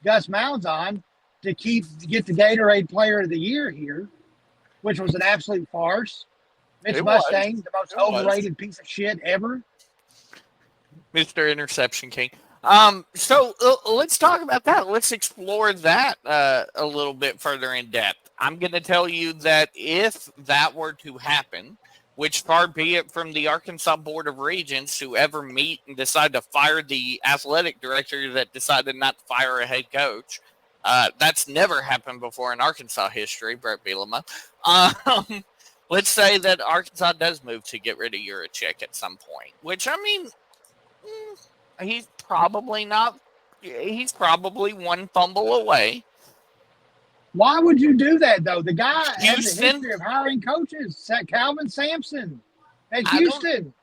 Gus Malzahn to get the Gatorade Player of the Year here, which was an absolute farce. Mitch Mustang, the most overrated piece of shit ever. Mr. Interception King. So let's talk about that. Let's explore that a little bit further in depth. I'm going to tell you that if that were to happen, which far be it from the Arkansas Board of Regents to ever meet and decide to fire the athletic director that decided not to fire a head coach. That's never happened before in Arkansas history, Brett Bielema. Let's say that Arkansas does move to get rid of Yurachek at some point, which, I mean, he's probably not. He's probably one fumble away. Why would you do that, though? The guy has a history of hiring coaches. Calvin Sampson at Houston.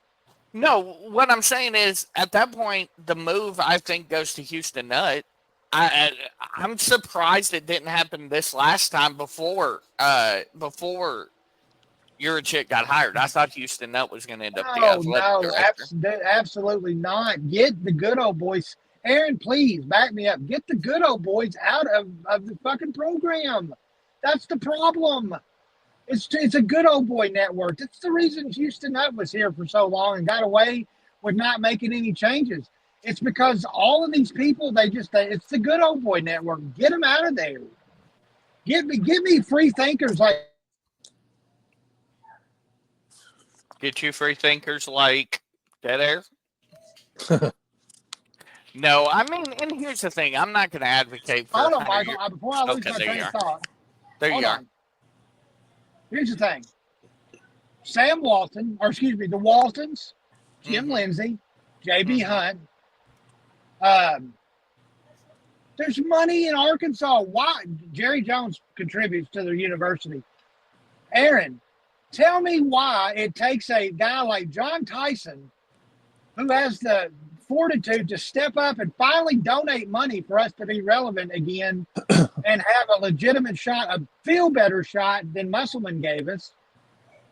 No, what I'm saying is, at that point, the move, I think, goes to Houston Nutt. I'm surprised it didn't happen this last time before Yurachek got hired. I thought Houston Nutt was going to end up the athletic director. Absolutely not. Get the good old boys. Aaron, please back me up. Get the good old boys out of the fucking program. That's the problem. It's a good old boy network. That's the reason Houston Nutt was here for so long and got away with not making any changes. It's because all of these people, it's the good old boy network. Get them out of there. Give me free thinkers like. Get you free thinkers like Dead Air? No, I mean, and here's the thing. I'm not going to advocate for... Hold on, Michael. Before I lose my train of thought. There you are. Here's the thing. The Waltons, Jim Lindsay, J.B. Hunt. There's money in Arkansas. Why? Jerry Jones contributes to the university. Aaron, tell me why it takes a guy like John Tyson, who has the fortitude to step up and finally donate money for us to be relevant again and have a legitimate shot, a feel better shot than Musselman gave us.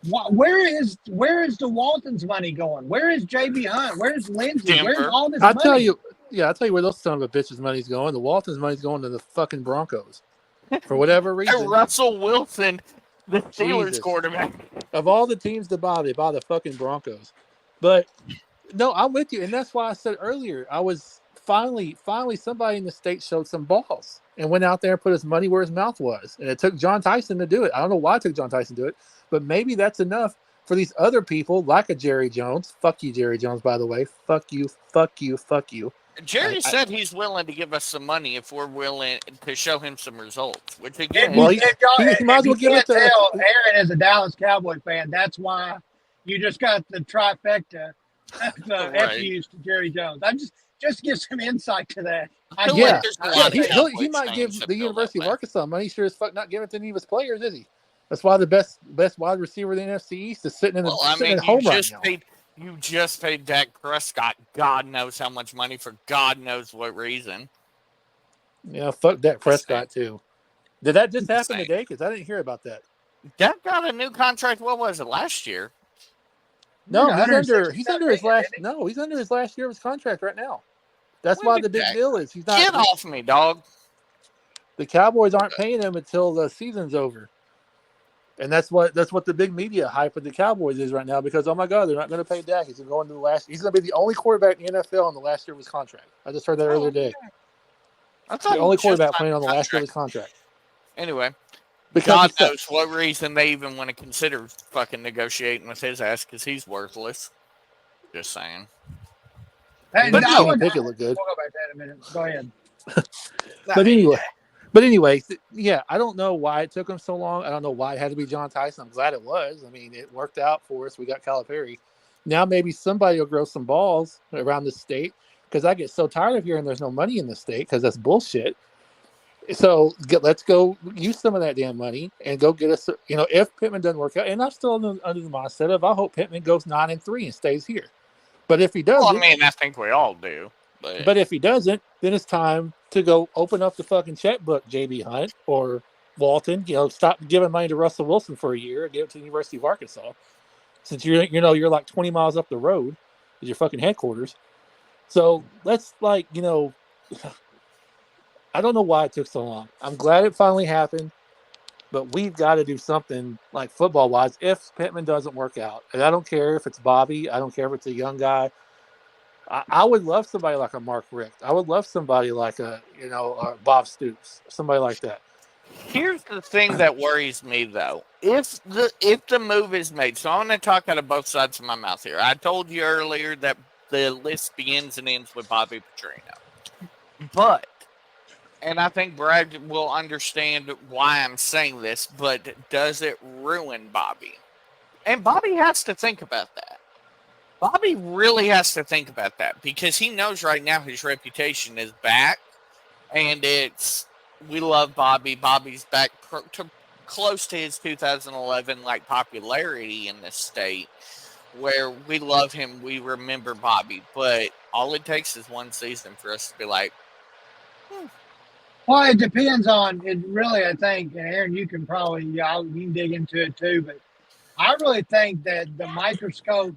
Where is the Waltons money going? Where is JB Hunt? Where's Lindsay? Denver. Where's all this money? I'll tell you where those son of a bitches' money's going. The Waltons' money's going to the fucking Broncos. For whatever reason. Russell Wilson, the Steelers quarterback. Of all the teams to buy, they buy the fucking Broncos. But no, I'm with you, and that's why I said earlier, I was finally somebody in the state showed some balls and went out there and put his money where his mouth was. And it took John Tyson to do it. I don't know why it took John Tyson to do it, but maybe that's enough for these other people like a Jerry Jones. Fuck you, Jerry Jones, by the way. Fuck you, fuck you, fuck you. Jerry said he's willing to give us some money if we're willing to show him some results. Which again, he might as well give it to Aaron is a Dallas Cowboy fan. That's why you just got the trifecta. FUs to Jerry Jones. I'm just give some insight to that. He might give the University of Arkansas money. He sure as fuck not giving it to any of his players, is he? That's why the best wide receiver in the NFC East is sitting in the home right now. You just paid Dak Prescott God knows how much money for God knows what reason. Yeah, fuck Dak Prescott too. Did that just happen today? Because I didn't hear about that. Dak got a new contract. What was it, last year? No, he's under his last year of his contract right now. That's why the big deal is he's not. Get off me, dog. The Cowboys aren't paying him until the season's over, and that's what the big media hype of the Cowboys is right now. Because oh my God, they're not going to pay Dak. He's going to He's going to be the only quarterback in the NFL in the last year of his contract. I just heard that earlier today. I thought the only quarterback playing on the last year of his contract. Anyway, God knows what reason they even want to consider fucking negotiating with his ass because he's worthless. Just saying. And But I Kenny would, Pickett looked good. we'll go back to that in a minute. Go ahead. But anyway, yeah, I don't know why it took him so long. I don't know why it had to be John Tyson. I'm glad it was. I mean, it worked out for us. We got Calipari. Now maybe somebody will grow some balls around the state because I get so tired of hearing there's no money in the state because that's bullshit. So let's go use some of that damn money and go get us. If Pittman doesn't work out, and I'm still under the mindset of I hope Pittman goes 9-3 and stays here. But if he doesn't, I mean, I think we all do. But if he doesn't, then it's time to go open up the fucking checkbook, JB Hunt or Walton. Stop giving money to Russell Wilson for a year and give it to the University of Arkansas. Since you're like 20 miles up the road is your fucking headquarters. So let's I don't know why it took so long. I'm glad it finally happened, but we've got to do something like football wise if Pittman doesn't work out. And I don't care if it's Bobby. I don't care if it's a young guy. I would love somebody like a Mark Richt. I would love somebody like a Bob Stoops, somebody like that. Here's the thing that worries me though. If the move is made, so I'm going to talk out of both sides of my mouth here. I told you earlier that the list begins and ends with Bobby Petrino. And I think Brad will understand why I'm saying this, but does it ruin Bobby? And Bobby has to think about that. Bobby really has to think about that because he knows right now his reputation is back, and we love Bobby. Bobby's back to close to his 2011 popularity in this state, where we love him, we remember Bobby, but all it takes is one season for us to be like, Well, it depends on it. Really, I think, and Aaron, you can probably you can dig into it too, but I really think that the microscope.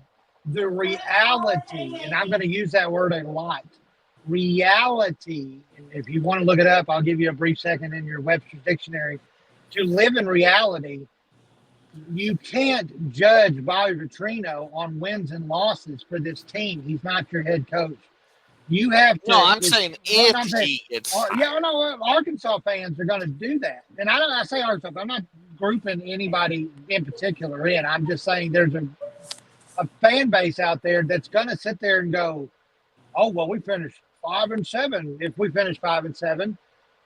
The reality, and I'm going to use that word a lot, reality, if you want to look it up, I'll give you a brief second in your Webster's Dictionary. To live in reality, you can't judge Bobby Petrino on wins and losses for this team. He's not your head coach. You have to. No, I'm saying if he gets Arkansas fans are going to do that. And I say Arkansas, I'm not grouping anybody in particular in. I'm just saying there's a fan base out there that's going to sit there and go, oh, well, we finished 5-7. If we finish 5-7,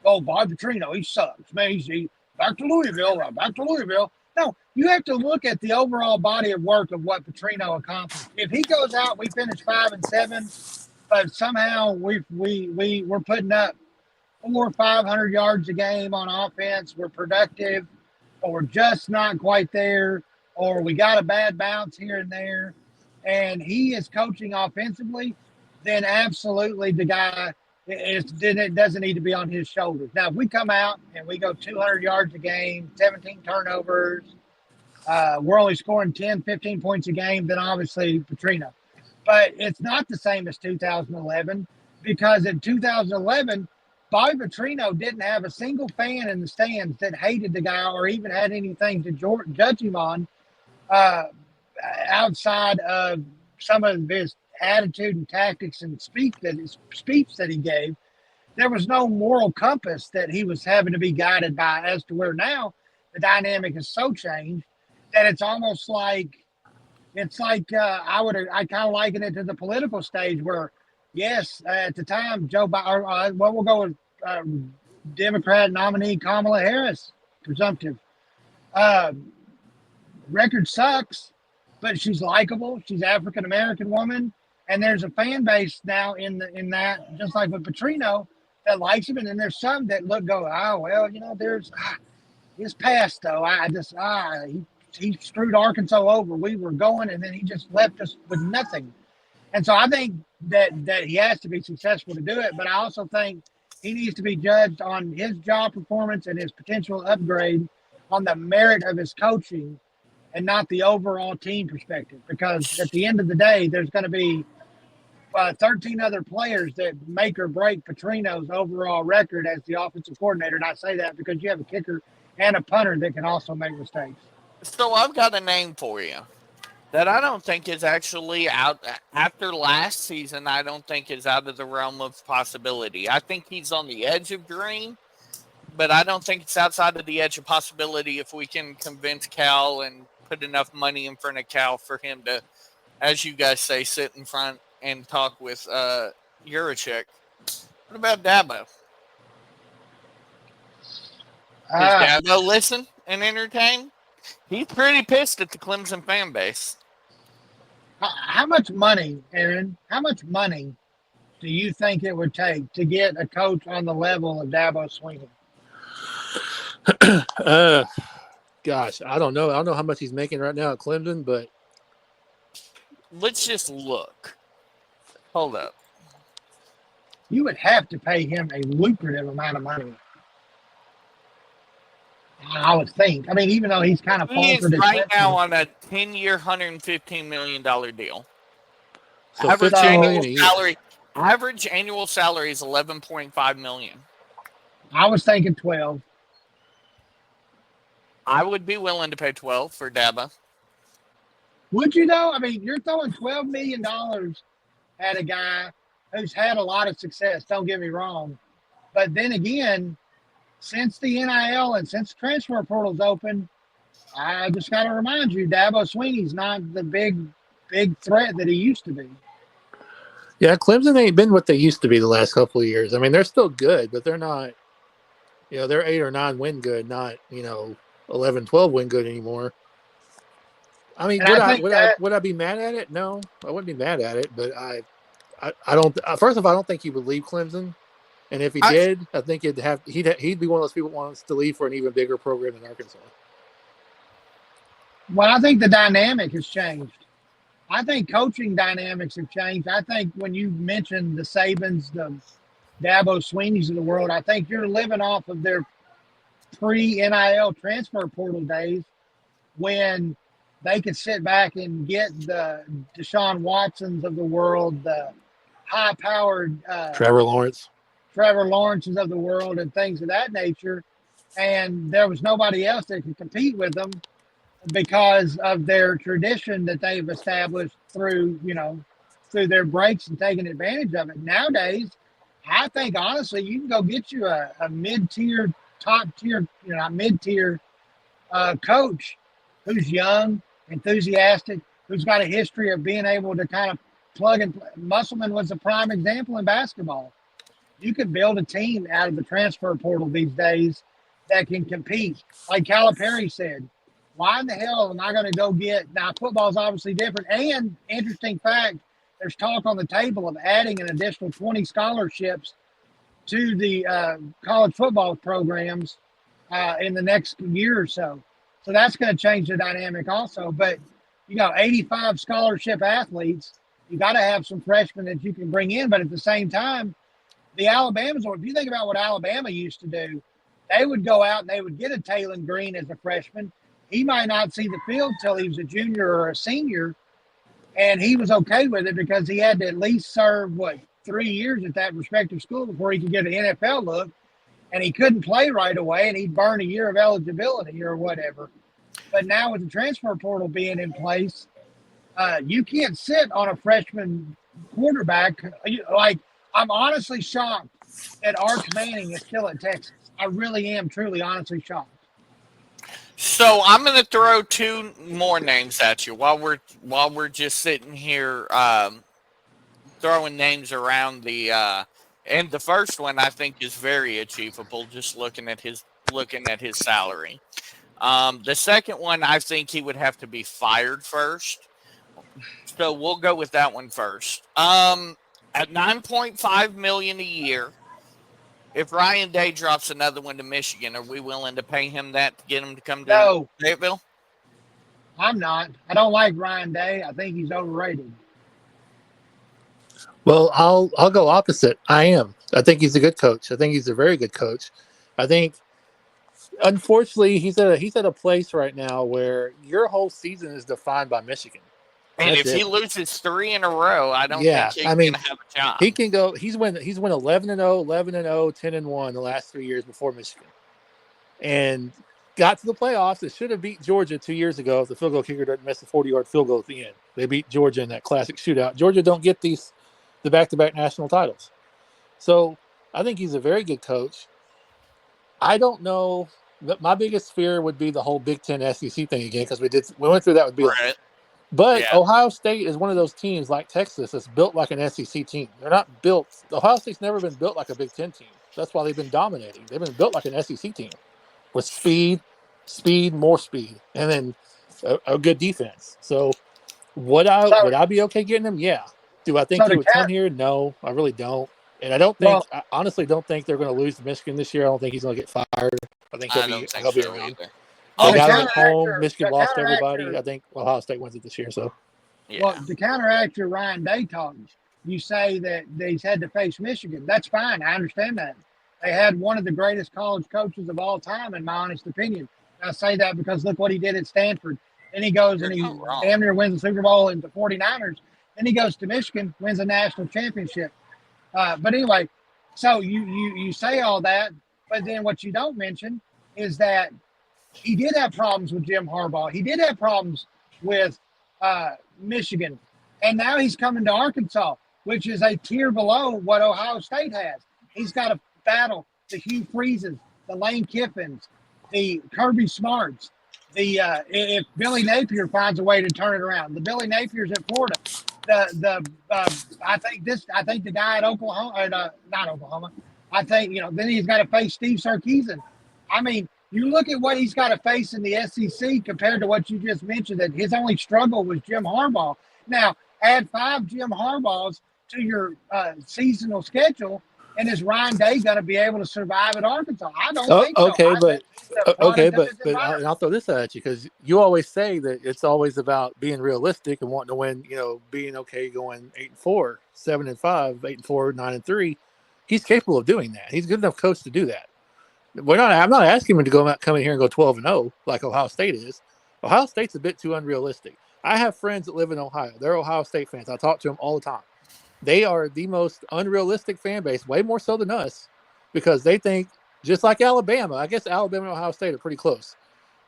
oh, Bob Petrino, he sucks. Man, he's back to Louisville. No, you have to look at the overall body of work of what Petrino accomplished. If he goes out, we finish 5-7, but somehow we're putting up 400 or 500 yards a game on offense. We're productive, but we're just not quite there. Or we got a bad bounce here and there, and he is coaching offensively, then absolutely the guy it doesn't need to be on his shoulders. Now, if we come out and we go 200 yards a game, 17 turnovers, we're only scoring 10, 15 points a game, then obviously Petrino. But it's not the same as 2011 because in 2011, Bobby Petrino didn't have a single fan in the stands that hated the guy or even had anything to judge him on. Outside of some of his attitude and tactics and speech that he gave, there was no moral compass that he was having to be guided by as to where now the dynamic is so changed that it's almost like I kind of liken it to the political stage where, yes, at the time, Joe Biden, we'll go with Democrat nominee Kamala Harris, presumptive. Record sucks, but she's likable. She's an African-American woman. And there's a fan base now in that, just like with Petrino, that likes him. And then there's some that there's his past though. He screwed Arkansas over. We were going, and then he just left us with nothing. And so I think that he has to be successful to do it. But I also think he needs to be judged on his job performance and his potential upgrade on the merit of his coaching and not the overall team perspective. Because at the end of the day, there's going to be 13 other players that make or break Petrino's overall record as the offensive coordinator. And I say that because you have a kicker and a punter that can also make mistakes. So I've got a name for you that I don't think is actually out after last season. I don't think is out of the realm of possibility. I think he's on the edge of dream, but I don't think it's outside of the edge of possibility if we can convince Cal and put enough money in front of Cal for him to, as you guys say, sit in front and talk with Juracek. What about Dabo? Does Dabo listen and entertain? He's pretty pissed at the Clemson fan base. How much money, Aaron? How much money do you think it would take to get a coach on the level of Dabo Swinney? Gosh, I don't know. I don't know how much he's making right now at Clemson, but let's just look. Hold up. You would have to pay him a lucrative amount of money. I would think. I mean, even though he's kind of faltered right now on a 10-year, $115 million deal. So average annual salary is $11.5 million. I was thinking 12. I would be willing to pay 12 for Dabo. Would you though? I mean, you're throwing $12 million at a guy who's had a lot of success. Don't get me wrong, but then again, since the NIL and since transfer portal's open, I just got to remind you, Dabo Swinney's not the big threat that he used to be. Yeah, Clemson ain't been what they used to be the last couple of years. I mean, they're still good, but they're not, they're 8 or 9 win good, not, 11, 12 win good anymore. I mean, would I be mad at it? No, I wouldn't be mad at it, but I don't. First of all, I don't think he would leave Clemson, and if he did, I think he'd be one of those people who wants to leave for an even bigger program in Arkansas. Well, I think the dynamic has changed. I think coaching dynamics have changed. I think when you mentioned the Sabans, the Dabo Sweeneys of the world, I think you're living off of their pre-NIL transfer portal days when they could sit back and get the Deshaun Watsons of the world, the high-powered Trevor Lawrences of the world and things of that nature. And there was nobody else that could compete with them because of their tradition that they've established through their breaks and taking advantage of it. Nowadays, I think, honestly, you can go get you a mid-tier, top-tier, mid-tier coach who's young, enthusiastic, who's got a history of being able to kind of plug and play. Musselman was a prime example in basketball. You could build a team out of the transfer portal these days that can compete. Like Calipari said, why in the hell am I going to go get – now, football's obviously different. And, interesting fact, there's talk on the table of adding an additional 20 scholarships to the college football programs in the next year or so. So that's going to change the dynamic also. But, 85 scholarship athletes, you got to have some freshmen that you can bring in. But at the same time, the Alabamans, or if you think about what Alabama used to do, they would go out and they would get a Taylon Green as a freshman. He might not see the field till he was a junior or a senior, and he was okay with it because he had to at least serve, 3 years at that respective school before he could get an NFL look, and he couldn't play right away, and he'd burn a year of eligibility or whatever. But now with the transfer portal being in place, you can't sit on a freshman quarterback. I'm honestly shocked that Arch Manning is still at Texas. I really am truly honestly shocked. So I'm going to throw 2 more names at you while we're just sitting here throwing names around the and the first one I think is very achievable just looking at his salary. The second one I think he would have to be fired first. So we'll go with that one first. At $9.5 million a year, if Ryan Day drops another one to Michigan, are we willing to pay him that to get him to come to Fayetteville? I'm not. I don't like Ryan Day. I think he's overrated. Well, I'll go opposite. I am. I think he's a good coach. I think he's a very good coach. I think, unfortunately, he's at a place right now where your whole season is defined by Michigan. And if he loses 3 in a row, I don't think he's going to have a job. He can go. He's won 11-0, 11-0, 10-1 the last 3 years before Michigan, and got to the playoffs. It should have beat Georgia 2 years ago if the field goal kicker doesn't miss a 40-yard field goal at the end. They beat Georgia in that classic shootout. Georgia don't get the back-to-back national titles, so I think he's a very good coach. I don't know. My biggest fear would be the whole Big Ten SEC thing again because we went through that with Bielema. Right. But Yeah. Ohio State is one of those teams like Texas that's built like an SEC team. They're not built. Ohio State's never been built like a Big Ten team. That's why they've been dominating. They've been built like an SEC team with speed, more speed, and then a good defense. So would I be okay getting him? Yeah. Do I think So he the would come here? No, I really don't. And I honestly don't think they're going to lose to Michigan this year. I don't think he's going to get fired. I think I don't think he'll be so around. either. They got him counter at home. actor- Michigan the lost counter everybody. actor- I think Ohio State wins it this year. So Yeah. Well, to counteract your Ryan Day talk, you say that he's had to face Michigan. That's fine. I understand that. They had one of the greatest college coaches of all time, in my honest opinion. I say that because look what he did at Stanford. Then he goes and he You're not wrong. damn near wins the Super Bowl in the 49ers. Then he goes to Michigan, wins a national championship. But anyway, so you say all that, but then what you don't mention is that he did have problems with Jim Harbaugh. He did have problems with Michigan. And now he's coming to Arkansas, which is a tier below what Ohio State has. He's got to battle the Hugh Freezes, the Lane Kiffins, the Kirby Smarts, the if Billy Napier finds a way to turn it around, the Billy Napiers at Florida, I think the guy at Oklahoma, not Oklahoma. I think then he's got to face Steve Sarkisian. I mean, you look at what he's got to face in the SEC compared to what you just mentioned, that his only struggle was Jim Harbaugh. Now, add 5 Jim Harbaughs to your seasonal schedule, and is Ryan Day going to be able to survive at Arkansas? I don't think so. But I'll throw this at you because you always say that it's always about being realistic and wanting to win. Being okay going 8-4, 7-5, 8-4, 9-3. He's capable of doing that. He's a good enough coach to do that. I'm not asking him to come in here and go 12-0 like Ohio State is. Ohio State's a bit too unrealistic. I have friends that live in Ohio. They're Ohio State fans. I talk to them all the time. They are the most unrealistic fan base, way more so than us, because they think, just like Alabama, I guess Alabama and Ohio State are pretty close,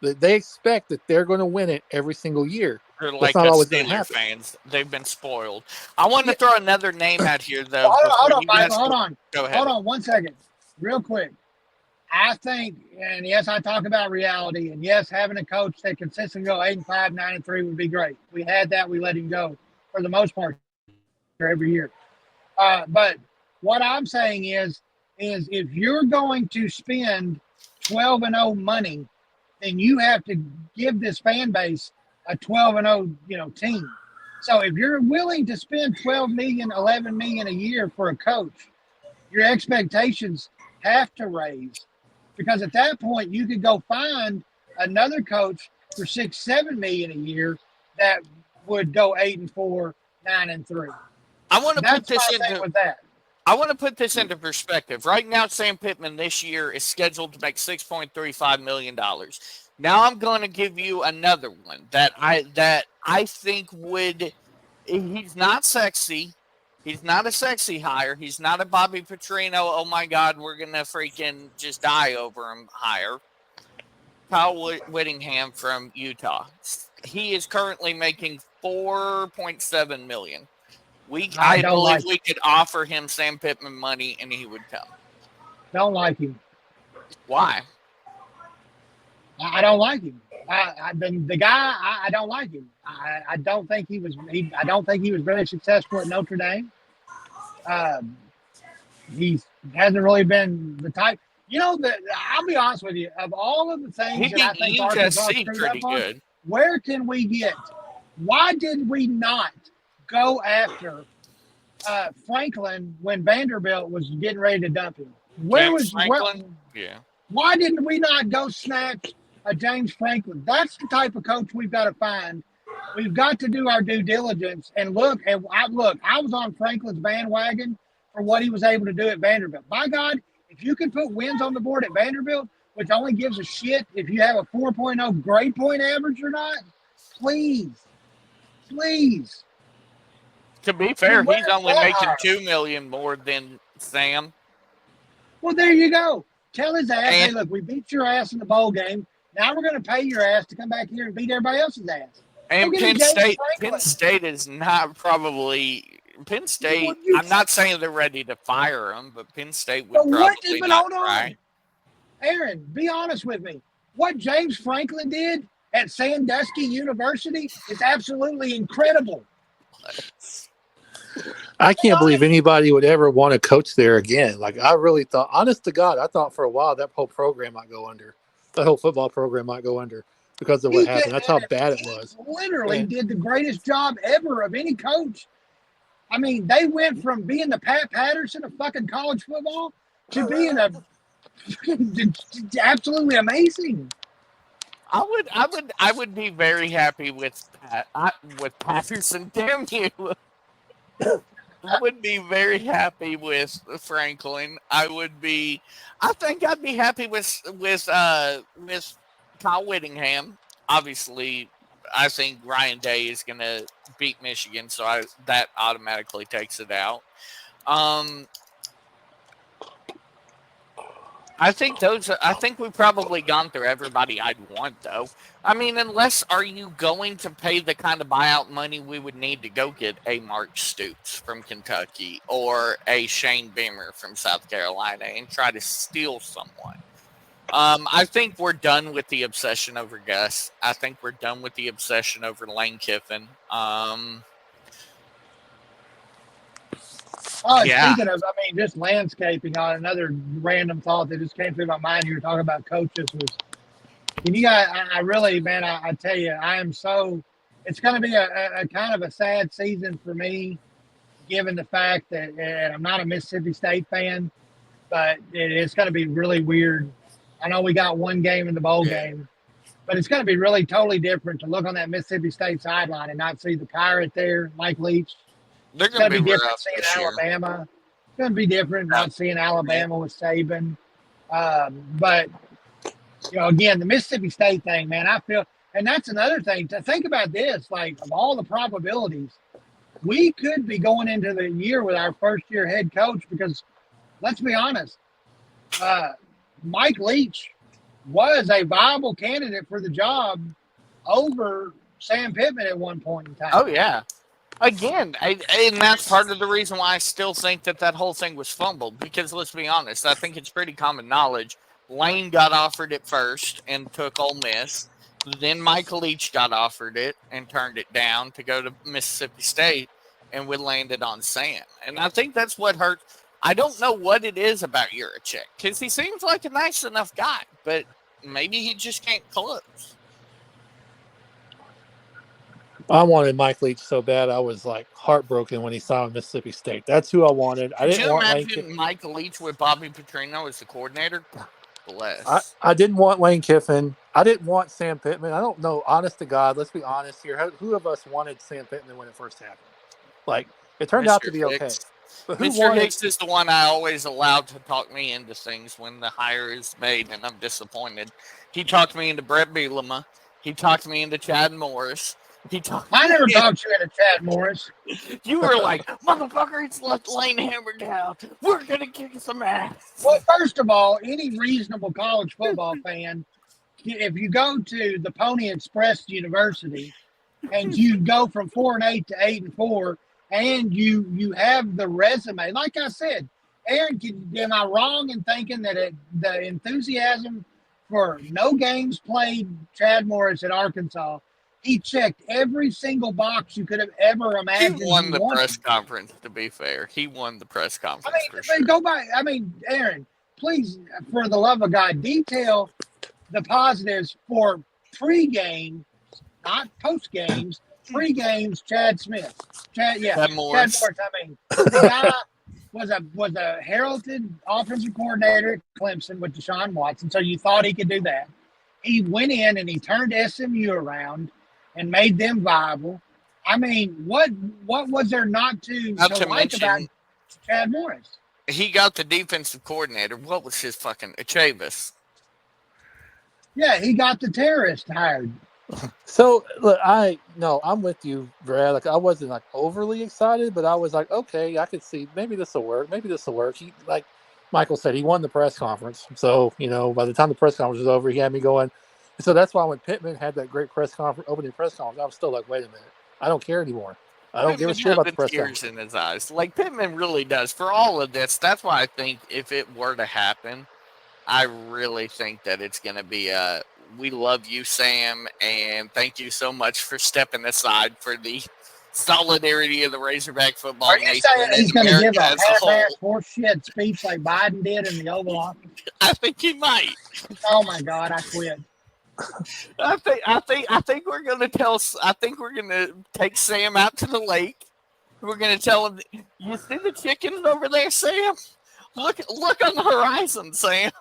that they expect that they're going to win it every single year. They're like not always Steelers fans. They've been spoiled. I want to throw another name out here, though. Hold on, Michael. Hold on. Go ahead. Hold on 1 second. Real quick. I think, and yes, I talk about reality, and yes, having a coach that consistently go 8-5, 9-3 would be great. We had that. We let him go for the most part every year. But what I'm saying is if you're going to spend 12-0 money, then you have to give this fan base a 12-0, team. So if you're willing to spend $12 million, $11 million a year for a coach, your expectations have to raise, because at that point you could go find another coach for $6, $7 million a year that would go 8-4, 9-3. I want to put this into with that. I want to put this into perspective. Right now, Sam Pittman this year is scheduled to make $6.35 million. Now I'm going to give you another one that I think would. He's not sexy. He's not a sexy hire. He's not a Bobby Petrino. Oh my God, we're gonna freaking just die over him hire. Kyle Whittingham from Utah. He is currently making $4.7 million. I believe we could offer him Sam Pittman money and he would come. Don't like him. Why? I don't like him. The guy, I don't like him. I don't think he was. I don't think he was very successful at Notre Dame. He hasn't really been the type. I'll be honest with you. Of all of the things that I think Arkansas screwed up on, where can we get? Why did we not go after Franklin when Vanderbilt was getting ready to dump him? Where was Franklin? Why didn't we not go snatch a James Franklin? That's the type of coach we've got to find. We've got to do our due diligence and look. And I was on Franklin's bandwagon for what he was able to do at Vanderbilt. By God, if you can put wins on the board at Vanderbilt, which only gives a shit if you have a 4.0 grade point average or not, please. To be fair, he's only making $2 million more than Sam. Well, there you go. Tell his ass, hey, look, we beat your ass in the bowl game. Now we're going to pay your ass to come back here and beat everybody else's ass. And Penn State is not probably Penn State. I'm not saying they're ready to fire him, but Penn State would probably not try. Aaron, be honest with me. What James Franklin did at Sandusky University is absolutely incredible. I can't believe anybody would ever want to coach there again. Like, I really thought, honest to God, I thought for a while that whole program might go under. The whole football program might go under because of what happened. That's how bad it was. Literally did the greatest job ever of any coach. I mean, they went from being the Pat Patterson of fucking college football to being absolutely amazing. I would be very happy with Patterson. Damn you! I would be very happy with Franklin. I think I'd be happy with Kyle Whittingham. Obviously, I think Ryan Day is going to beat Michigan, so that automatically takes it out. I think we've probably gone through everybody I'd want, though. I mean, unless are you going to pay the kind of buyout money we would need to go get a Mark Stoops from Kentucky or a Shane Beamer from South Carolina and try to steal someone? I think we're done with the obsession over Gus. I think we're done with the obsession over Lane Kiffin. Speaking of, just landscaping, on another random thought that just came through my mind. You were talking about coaches. I really, man, I tell you, it's going to be a kind of a sad season for me, given the fact that, and I'm not a Mississippi State fan, but it's going to be really weird. I know we got one game in the bowl game, but it's going to be really totally different to look on that Mississippi State sideline and not see the Pirate there, Mike Leach. They're going to be different seeing Alabama. It's going to be different not seeing Alabama with Saban. But, again, the Mississippi State thing, man, I feel – and that's another thing. To think about this, like, of all the probabilities, we could be going into the year with our first-year head coach because, let's be honest, Mike Leach was a viable candidate for the job over Sam Pittman at one point in time. Oh, yeah. Again, and that's part of the reason why I still think that whole thing was fumbled. Because let's be honest, I think it's pretty common knowledge. Lane got offered it first and took Ole Miss. Then Michael Leach got offered it and turned it down to go to Mississippi State, and we landed on Sam. And I think that's what hurt. I don't know what it is about Yurachek, because he seems like a nice enough guy, but maybe he just can't close. I wanted Mike Leach so bad. I was like heartbroken when he signed Mississippi State. That's who I wanted. I didn't want Lane Kiffin. Mike Leach with Bobby Petrino as the coordinator. Bless. I didn't want Lane Kiffin. I didn't want Sam Pittman. I don't know. Honest to God, let's be honest here. Who of us wanted Sam Pittman when it first happened? Like, it turned out to be okay. But Mr. Hicks is the one I always allowed to talk me into things when the hire is made, and I'm disappointed. He talked me into Brett Bielema. He talked me into Chad Morris. I never talked you into Chad Morris. You were like, motherfucker, it's left Lane hammered down. We're going to kick some ass. Well, first of all, any reasonable college football fan, if you go to the Pony Express University and you go from 4-8 to 8-4, and you have the resume, like I said, Aaron, am I wrong in thinking that the enthusiasm for no games played Chad Morris at Arkansas? He checked every single box you could have ever imagined. He won the press conference, to be fair. He won the press conference. Go back. Aaron, please, for the love of God, detail the positives for pre-game, not post-games, pre-games, Chad Smith. Chad Morris. The guy was a heralded offensive coordinator at Clemson with Deshaun Watson, so you thought he could do that. He went in and he turned SMU around and made them viable. I mean, what was there not to like about Chad Morris? He got the defensive coordinator. What was his fucking Chavis? Yeah, he got the terrorist hired. So look, I'm with you, Brad. Like, I wasn't like overly excited, but I was like, okay, I could see maybe this will work. He, like Michael said, he won the press conference. So, by the time the press conference was over, he had me going. So that's why when Pittman had that great opening press conference, I was still like, wait a minute, I don't care anymore. I don't give a shit about the press conference. Tears in his eyes, like Pittman really does. For all of this, that's why I think if it were to happen, I really think that it's going to be a. We love you, Sam, and thank you so much for stepping aside for the solidarity of the Razorback football Are you nation saying he's and going to give America a as a whole. half-ass horseshit speech like Biden did in the Oval Office? I think he might. Oh my God, I quit. I think we're gonna tell. I think we're gonna take Sam out to the lake. We're gonna tell him, "You see the chickens over there, Sam? Look on the horizon, Sam."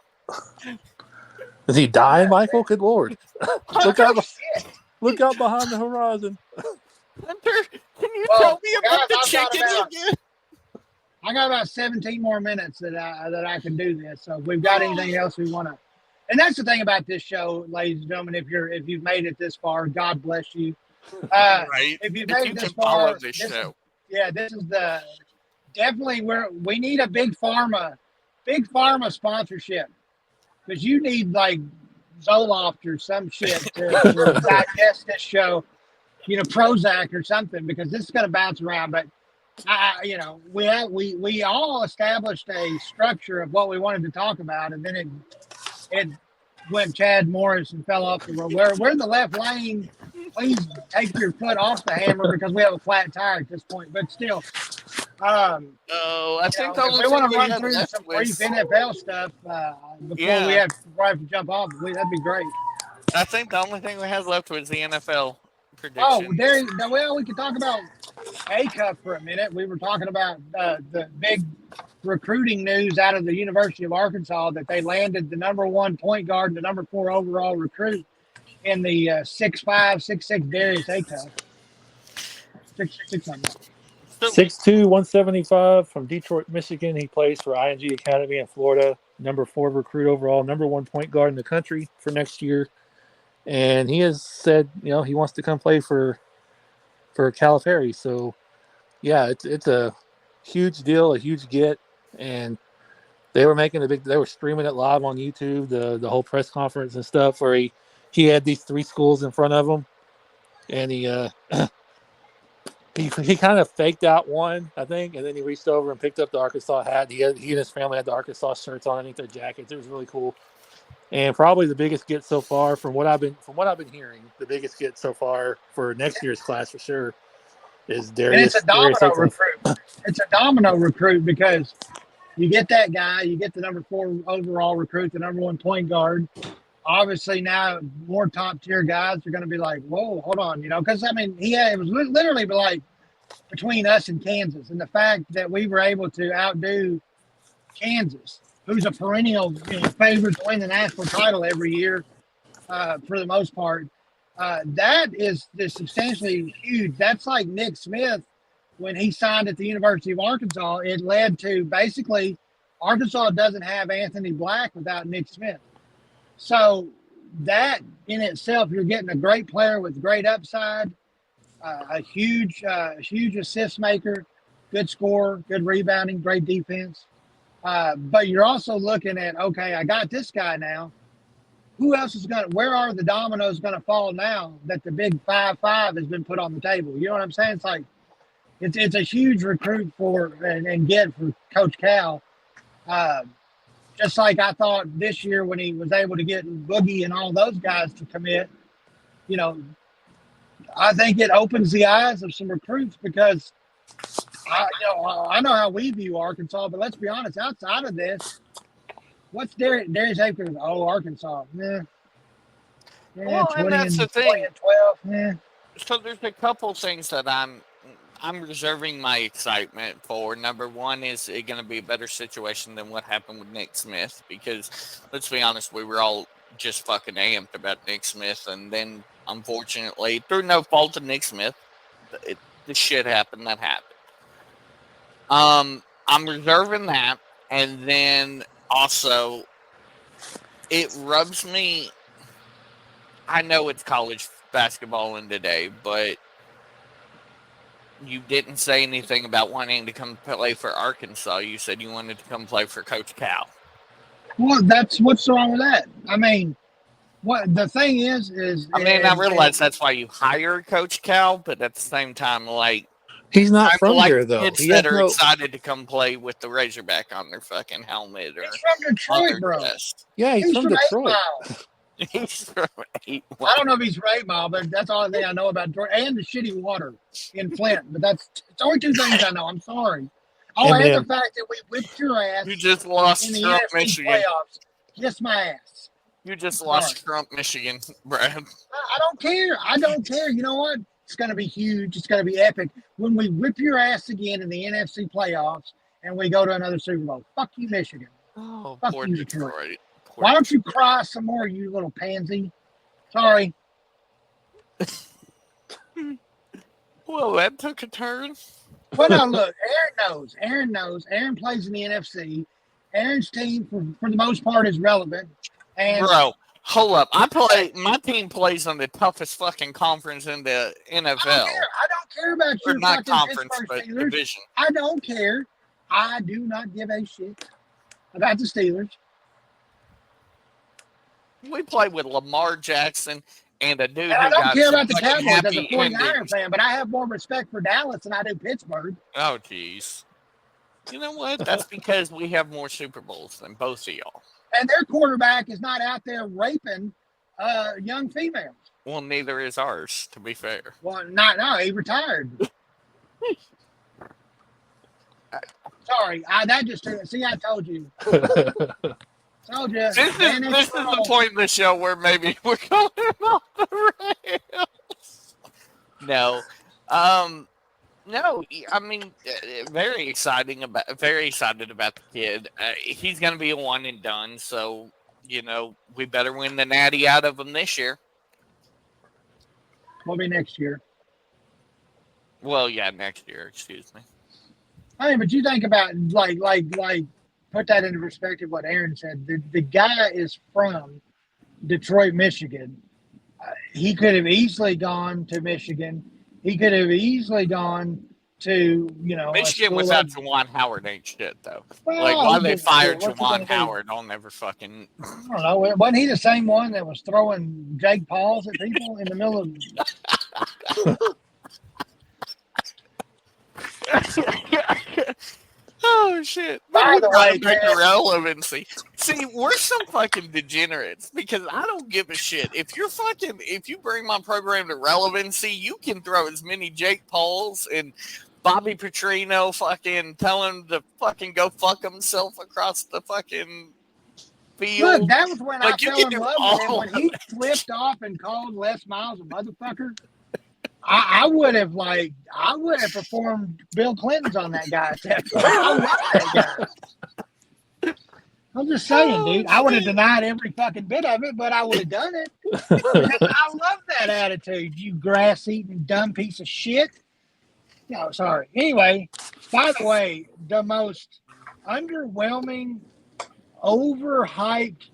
Is he dying, Michael? Good Lord! Look out! Shit. Look out behind the horizon. Hunter, can you Well, tell me about guys, the I've got chickens about- again? I got about 17 more minutes that I can do this. So if we've got anything else we want to, and that's the thing about this show, ladies and gentlemen. If you've made it this far, God bless you. Right. If you've If made you it this can follow far, this show. this is the definitely we need a big pharma sponsorship, because you need like Zoloft or some shit to digest this show, Prozac or something, because this is going to bounce around. But we all established a structure of what we wanted to talk about, and then it went Chad Morris and fell off the road. We're in the left lane. Please take your foot off the hammer, because we have a flat tire at this point. But still, I think we want to run through some brief NFL stuff before we have to jump off. That'd be great. I think the only thing we have left was the NFL prediction. Oh, we could talk about A-Cup for a minute. We were talking about the big recruiting news out of the University of Arkansas, that they landed the number 1 point guard and the number 4 overall recruit in the 6'5", 6'6" Darius A-Cup. 6'2", 175 from Detroit, Michigan. He plays for ING Academy in Florida. Number 4 recruit overall, number 1 point guard in the country for next year. And he has said, he wants to come play for Calipari. So, yeah, it's a huge deal, a huge get. And they were they were streaming it live on YouTube, the whole press conference and stuff, where he had these 3 schools in front of him, and he kind of faked out one, I think, and then he reached over and picked up the Arkansas hat. He and his family had the Arkansas shirts on underneath their jackets. It was really cool. And probably the biggest get so far, from what I've been hearing, the biggest get so far for next year's class for sure is Darius. And it's a domino recruit. It's a domino recruit, because you get that guy, you get the number 4 overall recruit, the number 1 point guard. Obviously now more top tier guys are going to be like, whoa, hold on, because it was literally like between us and Kansas, and the fact that we were able to outdo Kansas, who's a perennial favorite to win the national title every year for the most part. That is substantially huge. That's like Nick Smith when he signed at the University of Arkansas. It led to basically Arkansas doesn't have Anthony Black without Nick Smith. So that in itself, you're getting a great player with great upside, a huge assist maker, good scorer, good rebounding, great defense. But you're also looking at, okay, I got this guy now. Who else is where are the dominoes going to fall now that the big 5-5 has been put on the table? You know what I'm saying? It's like, it's a huge recruit and get for Coach Cal. Just like I thought this year when he was able to get Boogie and all those guys to commit, I think it opens the eyes of some recruits, because I know how we view Arkansas, but let's be honest, outside of this, what's Darius Akers? Oh, Arkansas. Yeah. Well, 20 and that's the thing. 20 and 12. Yeah. So there's a couple things that I'm reserving my excitement for. Number one, is it going to be a better situation than what happened with Nick Smith? Because let's be honest, we were all just fucking amped about Nick Smith, and then unfortunately, through no fault of Nick Smith, the shit happened that happened. I'm reserving that, and then also, it rubs me. I know it's college basketball in today, but you didn't say anything about wanting to come play for Arkansas. You said you wanted to come play for Coach Cal. Well, what's wrong with that? What the thing is I realize that's why you hired Coach Cal, but at the same time, like, He's not from here, though. Kids He that has are no. excited to come play with the Razorback on their fucking helmet or He's from on Detroit, their bro. chest. Yeah, he's from 8 Detroit. Mile. He's from 8 I don't know if he's from 8 Mile, but that's all thing I know about Detroit. And the shitty water in Flint. But it's only 2 things I know. I'm sorry. Oh, and the fact that we whipped your ass You just lost in the Trump, NFC Michigan. playoffs. Kiss my ass. You just lost Trump, Michigan, Brad. I don't care. I don't care. You know what? It's going to be huge. It's going to be epic when we whip your ass again in the NFC playoffs and we go to another Super Bowl. Fuck you, Michigan. Oh, Fuck poor you, Detroit. Why don't you cry some more, you little pansy? Sorry. Well, that took a turn. Well, no, look, Aaron knows. Aaron plays in the NFC. Aaron's team, for the most part, is relevant. And bro, hold up. My team plays on the toughest fucking conference in the NFL. I don't care about your not fucking conference, Pittsburgh but Steelers. division. I don't care. I do not give a shit about the Steelers. We play with Lamar Jackson and a dude And I don't care about the Cowboys as a happy 49er fan, but I have more respect for Dallas than I do Pittsburgh. Oh, jeez. You know what? That's because we have more Super Bowls than both of y'all. And their quarterback is not out there raping young females. Well, neither is ours, to be fair. Well, no, he retired. Sorry, that just see. I told you. Told you. This is the point in the show where maybe we're going off the rails. No, no. I mean, very excited about the kid. He's going to be a one and done. So we better win the natty out of him this year. Will be next year. Well, yeah, next year. Excuse me. I mean, but you think about like put that into perspective. What Aaron said. The guy is from Detroit, Michigan. He could have easily gone to Michigan. He could have easily gone to Michigan without Juwan Howard ain't shit though. Well, why they fired Juwan Howard, I'll never fucking. I don't know. Wasn't he the same one that was throwing Jake Pauls at people in the middle of? Oh shit! By the way, relevancy. See, we're some fucking degenerates because I don't give a shit. If you bring my program to relevancy, you can throw as many Jake Pauls and Bobby Petrino fucking tell him to fucking go fuck himself across the fucking field. Look, that was when I fell in love with him when he flipped off and called Les Miles a motherfucker. I would have performed Bill Clinton's on that guy. I love that guy. I'm just saying, dude. I would have denied every fucking bit of it, but I would have done it. I love that attitude, you grass-eating dumb piece of shit. No, sorry. Anyway, by the way, the most underwhelming, overhyped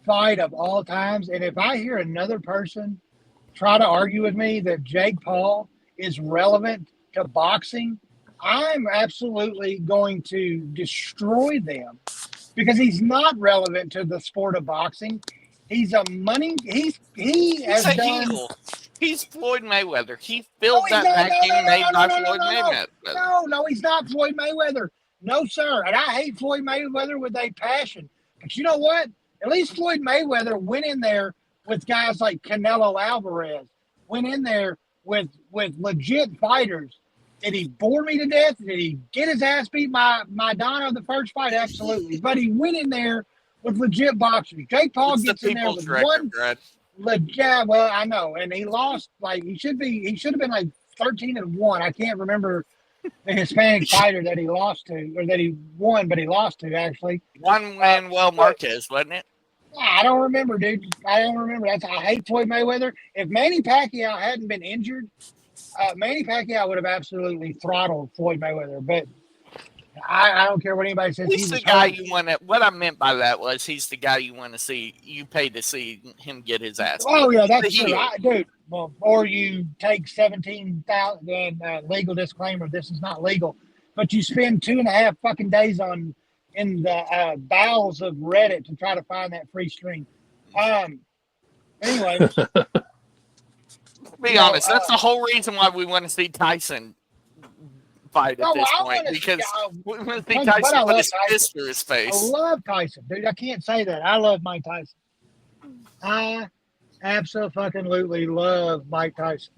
fight of all times, and if I hear another person try to argue with me that Jake Paul is relevant to boxing, I'm absolutely going to destroy them because he's not relevant to the sport of boxing. He's a money. He's done. He's Floyd Mayweather. He filled that vacuum made by Floyd Mayweather. No, he's not Floyd Mayweather. No, sir. And I hate Floyd Mayweather with a passion. But you know what? At least Floyd Mayweather went in there with guys like Canelo Alvarez, went in there with legit fighters. Did he bore me to death? Did he get his ass beat by Maidana the first fight? Absolutely. But he went in there with legit boxers. Jake Paul gets in there with one. Yeah, well, I know. And he lost, he should have been like 13-1. I can't remember the Hispanic fighter that he lost to, or that he won, but he lost to, actually. One Manuel Marquez, wasn't it? I don't remember, dude. I don't remember. I hate Floyd Mayweather. If Manny Pacquiao hadn't been injured, Manny Pacquiao would have absolutely throttled Floyd Mayweather. But I don't care what anybody says. He's the guy you want to. What I meant by that was he's the guy you want to see. You pay to see him get his ass. Oh yeah, that's true, dude. Well, or you take 17,000 legal disclaimer. This is not legal, but you spend 2.5 fucking days in the bowels of Reddit to try to find that free stream. Anyway, be honest, that's the whole reason why we want to see Tyson fight at this point because we think Tyson put his fist through his face. I love Tyson, dude. I can't say that. I love Mike Tyson. I absolutely love Mike Tyson.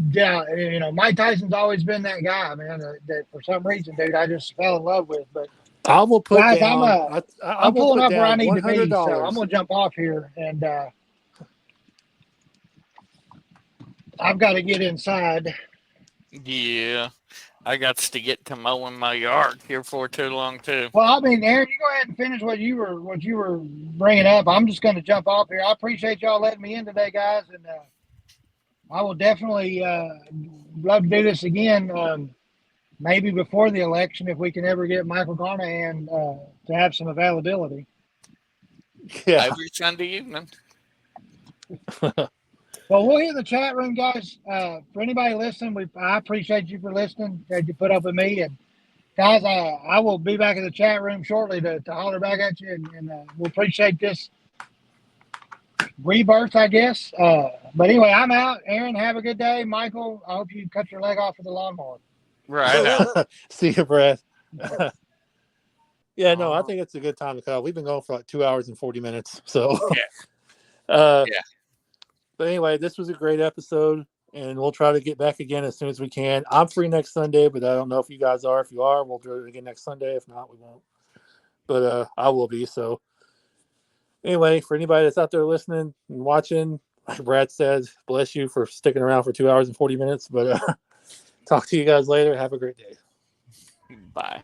Yeah, Mike Tyson's always been that guy, man. That for some reason, dude, I just fell in love with. But I will put guys, down. I'm pulling up where I need to be, $100. so I'm gonna jump off here, and I've got to get inside. Yeah, I got to get to mowing my yard here for too long too. Well, I mean, Aaron, you go ahead and finish what you were bringing up. I'm just going to jump off here. I appreciate y'all letting me in today, guys, and I will definitely love to do this again. Maybe before the election, if we can ever get Michael Carnahan to have some availability. Yeah. Every Sunday evening. Well, we'll hit the chat room, guys. For anybody listening, I appreciate you for listening. That you put up with me, and guys, I will be back in the chat room shortly to holler back at you, and we'll appreciate this rebirth, I guess. But anyway, I'm out. Aaron, have a good day. Michael, I hope you cut your leg off with the lawnmower. Right. See you, Brad. Yeah, no, I think it's a good time to call. We've been going for like 2 hours and 40 minutes. So, yeah. But anyway, this was a great episode, and we'll try to get back again as soon as we can. I'm free next Sunday, but I don't know if you guys are. If you are, we'll do it again next Sunday. If not, we won't. But I will be. So, anyway, for anybody that's out there listening and watching, like Brad said, bless you for sticking around for 2 hours and 40 minutes. But talk to you guys later. Have a great day. Bye.